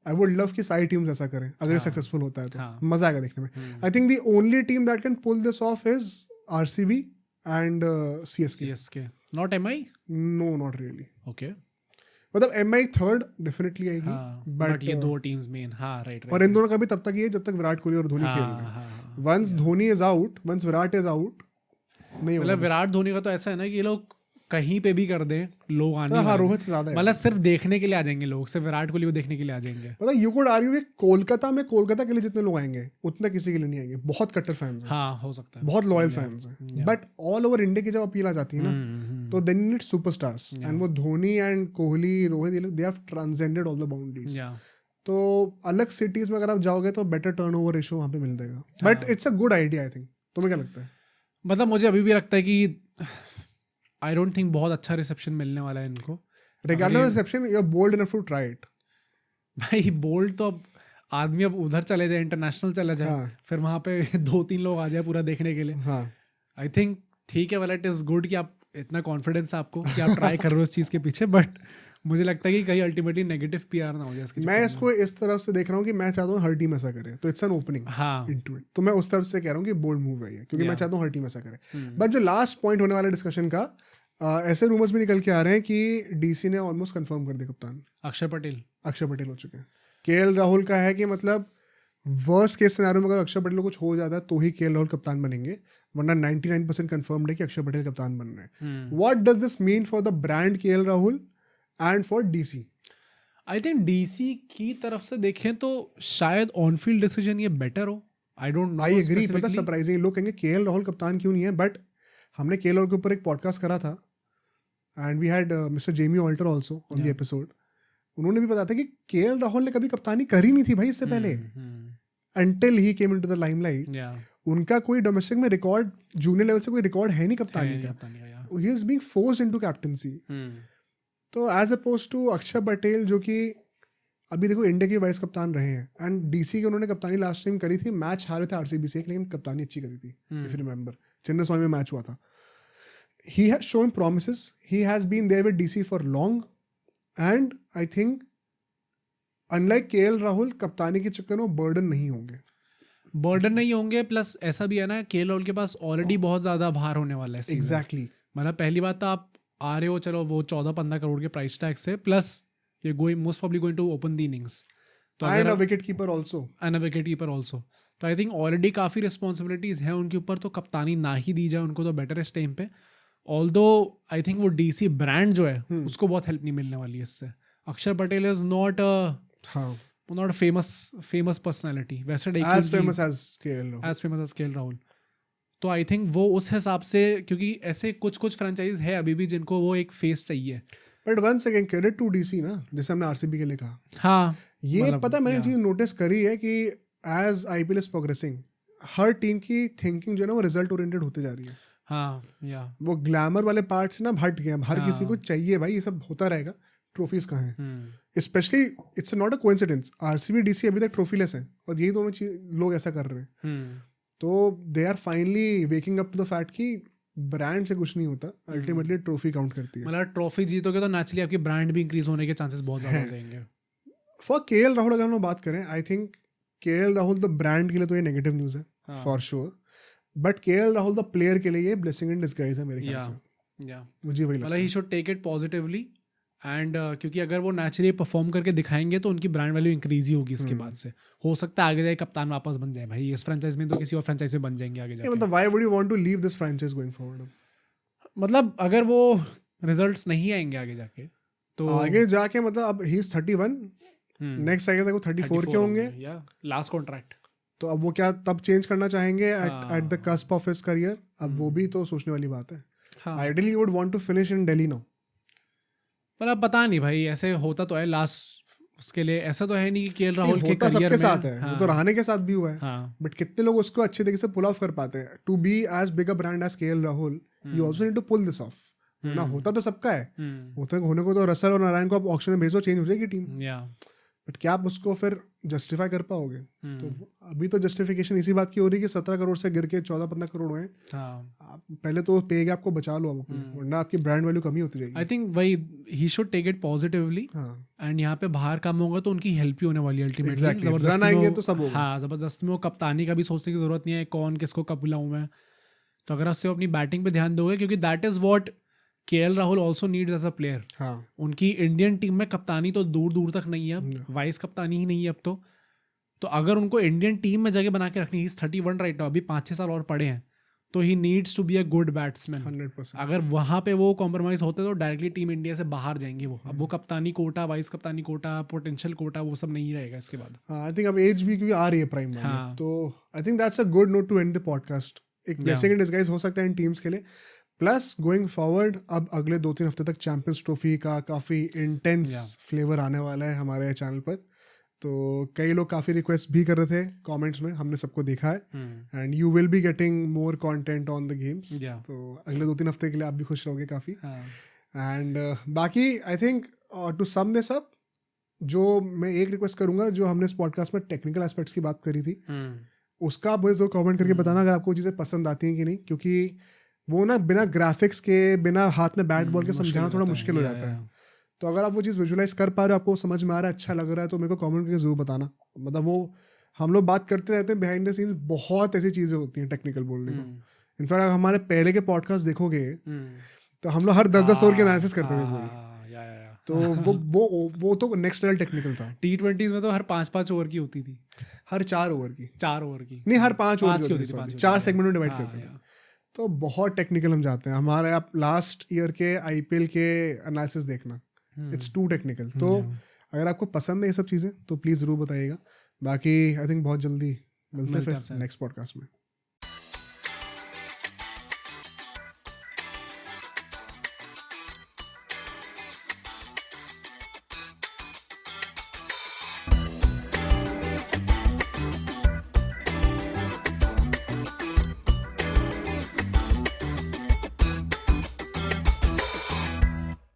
आई वुड लव कि सारी टीम्स ऐसा करें. अगर ये सक्सेसफुल होता है तो मजा आएगा देखने में. I think the only team that can pull this off is RCB and CSK. Not MI. No, not really. Okay, मतलब एमआई थर्ड डेफिनेटली आएगी, बट ये दो टीम्स मेन. हाँ, राइट. और इन दोनों का भी तब तक ही है जब तक विराट कोहली और धोनी खेल रहे हैं. Once Dhoni is out, once Virat is out, नहीं मतलब विराट धोनी का तो ऐसा है ना कि ये लोग कहीं पे भी कर दें, लोग आने. हाँ, रोहित से ज्यादा है. मतलब सिर्फ देखने के लिए आ जाएंगे लोग, सिर्फ विराट कोहली को देखने के लिए आ जाएंगे. मतलब यू कुड आर्ग्यू कि कोलकाता में कोलकाता के लिए जितने लोग आएंगे उतने किसी के लिए नहीं आएंगे. बहुत कट्टर फैंस हैं. हाँ, हो सकता है. बहुत लॉयल फैंस हैं. बट ऑल ओवर इंडिया की जब अपील आ जाती है ना, तो देन नीड सुपरस्टार्स, एंड वो Dhoni and Kohli, Rohit, they have transcended all the boundaries. तो अलग सिटीज में अगर आप जाओगे तो बेटर टर्नओवर रेशियो वहाँ पे मिल जाएगा. But it's a good idea. I think. तुम्हें क्या लगता है? मतलब मुझे अभी भी लगता है कि आई डोंट थिंक बहुत अच्छा रिसेप्शन मिलने वाला है इनको. Regarding reception, you are bold enough to try it. भाई बोल्ड तो अब आदमी अब उधर चले जाए, इंटरनेशनल चला जाए, फिर वहाँ पे 2-3 लोग आ जाए पूरा देखने के लिए. आई थिंक ठीक है, वाला इट इज गुड कि आप इतना कॉन्फिडेंस है आपको कि आप ट्राई कर रहे हो इस चीज़ के पीछे, बट मुझे लगता है कि कहीं अल्टीमेटली नेगेटिव पीआर ना हो जाए इसके. मैं इसको इस तरफ से देख रहा हूँ कि मैं चाहता हूँ हर टीम ऐसा करे, तो it's an opening into it. तो मैं उस तरफ से कह रहा हूँ कि बोल्ड मूव है ये, क्योंकि मैं चाहता हूँ हर टीम ऐसा करे. बट जो लास्ट पॉइंट होने वाला डिस्कशन का, ऐसे रूमर्स भी निकल के आ रहे हैं कि डीसी ने ऑलमोस्ट कंफर्म कर दिया कप्तान. अक्षर पटेल हो चुके हैं. केएल राहुल का है कि मतलब वर्स्ट केस सिनेरियो में अगर अक्षर पटेल को कुछ हो जाता है तो ही केएल राहुल कप्तान बनेंगे, वरना 99% कंफर्म्ड है कि अक्षर पटेल कप्तान बन रहे हैं. What does this mean for the brand KL Rahul and for DC? I think DC की तरफ से देखें तो शायद ऑन फील्ड डिसीजन ये बेटर हो. I don't know. I agree. पता सरप्राइजिंग लोग कहेंगे केएल राहुल कप्तान क्यों नहीं है, बट हमने केएल राहुल के ऊपर एक पॉडकास्ट करा था and we had mister Jamie Alter also on the episode. उन्होंने भी बताया था कि केएल राहुल ने कभी कप्तानी करी नहीं थी भाई इससे पहले, until he came into the limelight. उनका कोई डोमेस्टिक में रिकॉर्ड, जूनियर लेवल से कोई रिकॉर्ड है नहीं कप्तानी का. he is being forced into captaincy. तो एज अपोज टू अक्षर पटेल जो कि अभी देखो इंडिया के वाइस कप्तान रहे हैं, एंड डीसी के उन्होंने कप्तानी लास्ट टाइम करी थी, मैच हारे थे आरसीबी से, लेकिन कप्तानी अच्छी करी थी. इफ यू रिमेंबर, चेन्नई स्वामी में मैच हुआ था. he has shown promises. He has been there with DC for long, and I think unlike KL Rahul, कप्तानी के चक्कर में बर्डन नहीं होंगे. बर्डन नहीं होंगे, प्लस ऐसा भी है ना, केएल राहुल के पास ऑलरेडी बहुत ज्यादा भार होने वाला है. Exactly. मतलब पहली बात तो आप आ रहे हो, चलो वो 14-15 करोड़ के प्राइस टैग से, प्लस ये going most probably going to open the innings, And a wicket keeper also. And a wicket keeper also. तो आई थिंक ऑलरेडी काफ़ी रिस्पॉन्सिबिलिटीज़ हैं उनके ऊपर, तो कप्तानी ना ही दी जाए उनको तो बेटर इस टाइम पे. ऑल्दो आई थिंक वो डीसी ब्रांड जो है उसको बहुत हेल्प नहीं मिलने वाली है इससे. अक्षर पटेल इज नॉट हाँ. Not famous personality. वैसे As famous as KL Rahul. As famous as KL Rahul. तो आई थिंक वो उस हिसाब से, क्योंकि ऐसे कुछ फ्रेंचाइज है अभी भी जिनको वो एक फेस चाहिए. But once again credit to DC ना, जैसे हमने RCB के लिए कहा. हाँ, ये मतलब, पता है मैंने चीज नोटिस करी है कि एज IPL इज प्रोग्रेसिंग, हर टीम की थिंकिंग जो है ना वो रिजल्ट ओरिएंटेड होते जा रही है. हाँ, या वो ग्लैमर वाले पार्ट से ना हट गए. हर किसी को चाहिए भाई ये सब होता रहेगा, ट्रॉफीज कहाँ हैं. Specially it's not a coincidence, RCB DC अभी तक ट्रॉफीलेस है और यही दोनों चीज लोग ऐसा कर रहे हैं. तो they are finally waking up to the fact कि ब्रांड से कुछ नहीं होता, अल्टीमेटली ट्रॉफी काउंट करती है. मतलब ट्रॉफी जीतोगे तो नेचुरली आपकी ब्रांड भी इंक्रीज होने के चांसेस बहुत ज्यादा हो जाएंगे. फॉर KL राहुल अगर हम लोग बात करें, I think KL Rahul the brand के लिए तो ये नेगेटिव न्यूज़ है for sure, but KL Rahul the player के लिए ये ब्लेसिंग इन डिस्गाइज है मेरे ख्याल से. या मुझे वही लगता मतलब he should take it positively, and क्योंकि अगर वो नेचुरली परफॉर्म करके दिखाएंगे तो उनकी ब्रांड वैल्यू इंक्रीज ही होगी इसके बाद से. हो सकता है आगे जाए कप्तान वापस बन जाए भाई इस फ्रेंचाइज में, तो किसी और फ्रेंचाइज में बन जाएंगे आगे है. जाके. मतलब why would you want to leave this franchise going forward? मतलब अगर वो रिजल्ट्स नहीं आएंगे आगे जाके तो आगे जाके मतलब अब ही इज 31, नेक्स्ट साइकिल तक वो 34 के होंगे या लास्ट कॉन्ट्रैक्ट. तो अब वो क्या तब चेंज करना चाहेंगे at the cusp of his career? अब वो भी तो सोचने वाली बात है. Ideally you would want to finish in Delhi now. पर अब पता नहीं भाई, ऐसे होता तो है लास्ट उसके लिए. ऐसा तो है नहीं कि केएल राहुल के होता करियर सबके में. साथ है. वो तो रहाणे के साथ भी हुआ है. हाँ, बट कितने लोग उसको अच्छे तरीके से पुल ऑफ कर पाते हैं? To be as big a brand as KL Rahul, you also need to pull this off. ना होता तो सबका है, होने को तो रसल और नारायण को आप ऑक्शन में भेजो, चेंज हो जाएगी टीम. या बट क्या आप उसको फिर जस्टिफाई कर पाओगे? तो अभी तो जस्टिफिकेशन इसी बात की हो रही है कि 17 करोड़ से गिर के 14-15 करोड़ हुए. आप पहले तो पे गैप को बचा लो, आप वरना आपकी ब्रांड वैल्यू कमी होती रहेगी. आई थिंक वही he should take it positively. And यहाँ पे बाहर काम होगा तो उनकी हेल्प ही होने वाली है अल्टीमेटली. रन आएंगे तो सब होगा. हाँ, जबरदस्ती में वो कप्तानी का भी सोचने की जरूरत नहीं है कौन किसको कब बुलाऊं मैं. तो अगर आप सिर्फ अपनी बैटिंग पे ध्यान दोगे, क्योंकि that is what KL Rahul also needs as a player. उनकी इंडियन टीम में कप्तानी तो दूर दूर तक नहीं है, वाइस कप्तानी ही नहीं है अब तो अगर उनको इंडियन टीम में जगह बना के रखनी है, 31 राइट नाउ, अभी 5-6 साल और पड़े हैं, तो he needs to be a good batsman. 100%. अगर वहाँ पे वो कॉम्प्रोमाइज होते तो डायरेक्टली टीम इंडिया से बाहर जाएंगे वो. अब वो कप्तानी कोटा, वाइस कप्तानी कोटा, पोटेंशियल कोटा, वो सब नहीं रहेगा इसके बाद. आई थिंक अब एज भी क्योंकि आ रही है प्राइम में, तो I think that's a good note to end the podcast. एक ब्लेसिंग इन डिस्गाइज हो सकता है इन टीम्स के लिए. प्लस गोइंग फॉरवर्ड अब अगले 2-3 हफ्ते तक चैंपियंस ट्रॉफी का काफ़ी इंटेंस फ्लेवर आने वाला है हमारे चैनल पर. तो कई लोग काफ़ी रिक्वेस्ट भी कर रहे थे कमेंट्स में, हमने सबको देखा है. And you will be getting more content on the games. तो अगले 2-3 हफ्ते के लिए आप भी खुश रहोगे काफ़ी. एंड बाकी I think to sum this up, जो मैं एक रिक्वेस्ट करूंगा, जो हमने इस पॉडकास्ट में टेक्निकल एस्पेक्ट्स की बात करी थी, उसका आप मुझे कमेंट करके बताना अगर आपको चीज़ें पसंद आती हैं कि नहीं, क्योंकि वो ना बिना ग्राफिक्स के, बिना हाथ में बैट बॉल के समझाना थोड़ा मुश्किल हो जाता है. तो अगर आप वो चीज़ विजुलाइज कर पा रहे हो, आपको समझ में आ रहा है, अच्छा लग रहा है, तो मेरे को कमेंट करके जरूर बताना. मतलब वो हम लोग बात करते रहते हैं बिहाइंड द सीन्स, बहुत ऐसी चीज़ें होती हैं टेक्निकल बोलने को. इनफैक्ट अगर हमारे पहले के पॉडकास्ट देखोगे तो हम लोग हर 10-10 ओवर के एनालिसिस करते थे पूरी. तो वो तो नेक्स्ट लेवल टेक्निकल था. T20s में तो हर 5-5 ओवर की होती थी. हर 4 ओवर की नहीं, हर 5 ओवर की होती थी. 4 सेगमेंट में डिवाइड करते थे. तो बहुत टेक्निकल हम जाते हैं. हमारे आप लास्ट ईयर के IPL के एनालिसिस देखना, इट्स टू टेक्निकल. तो अगर आपको पसंद है ये सब चीज़ें तो प्लीज़ ज़रूर बताइएगा. बाकी आई थिंक बहुत जल्दी मिलते हैं फिर नेक्स्ट पॉडकास्ट में.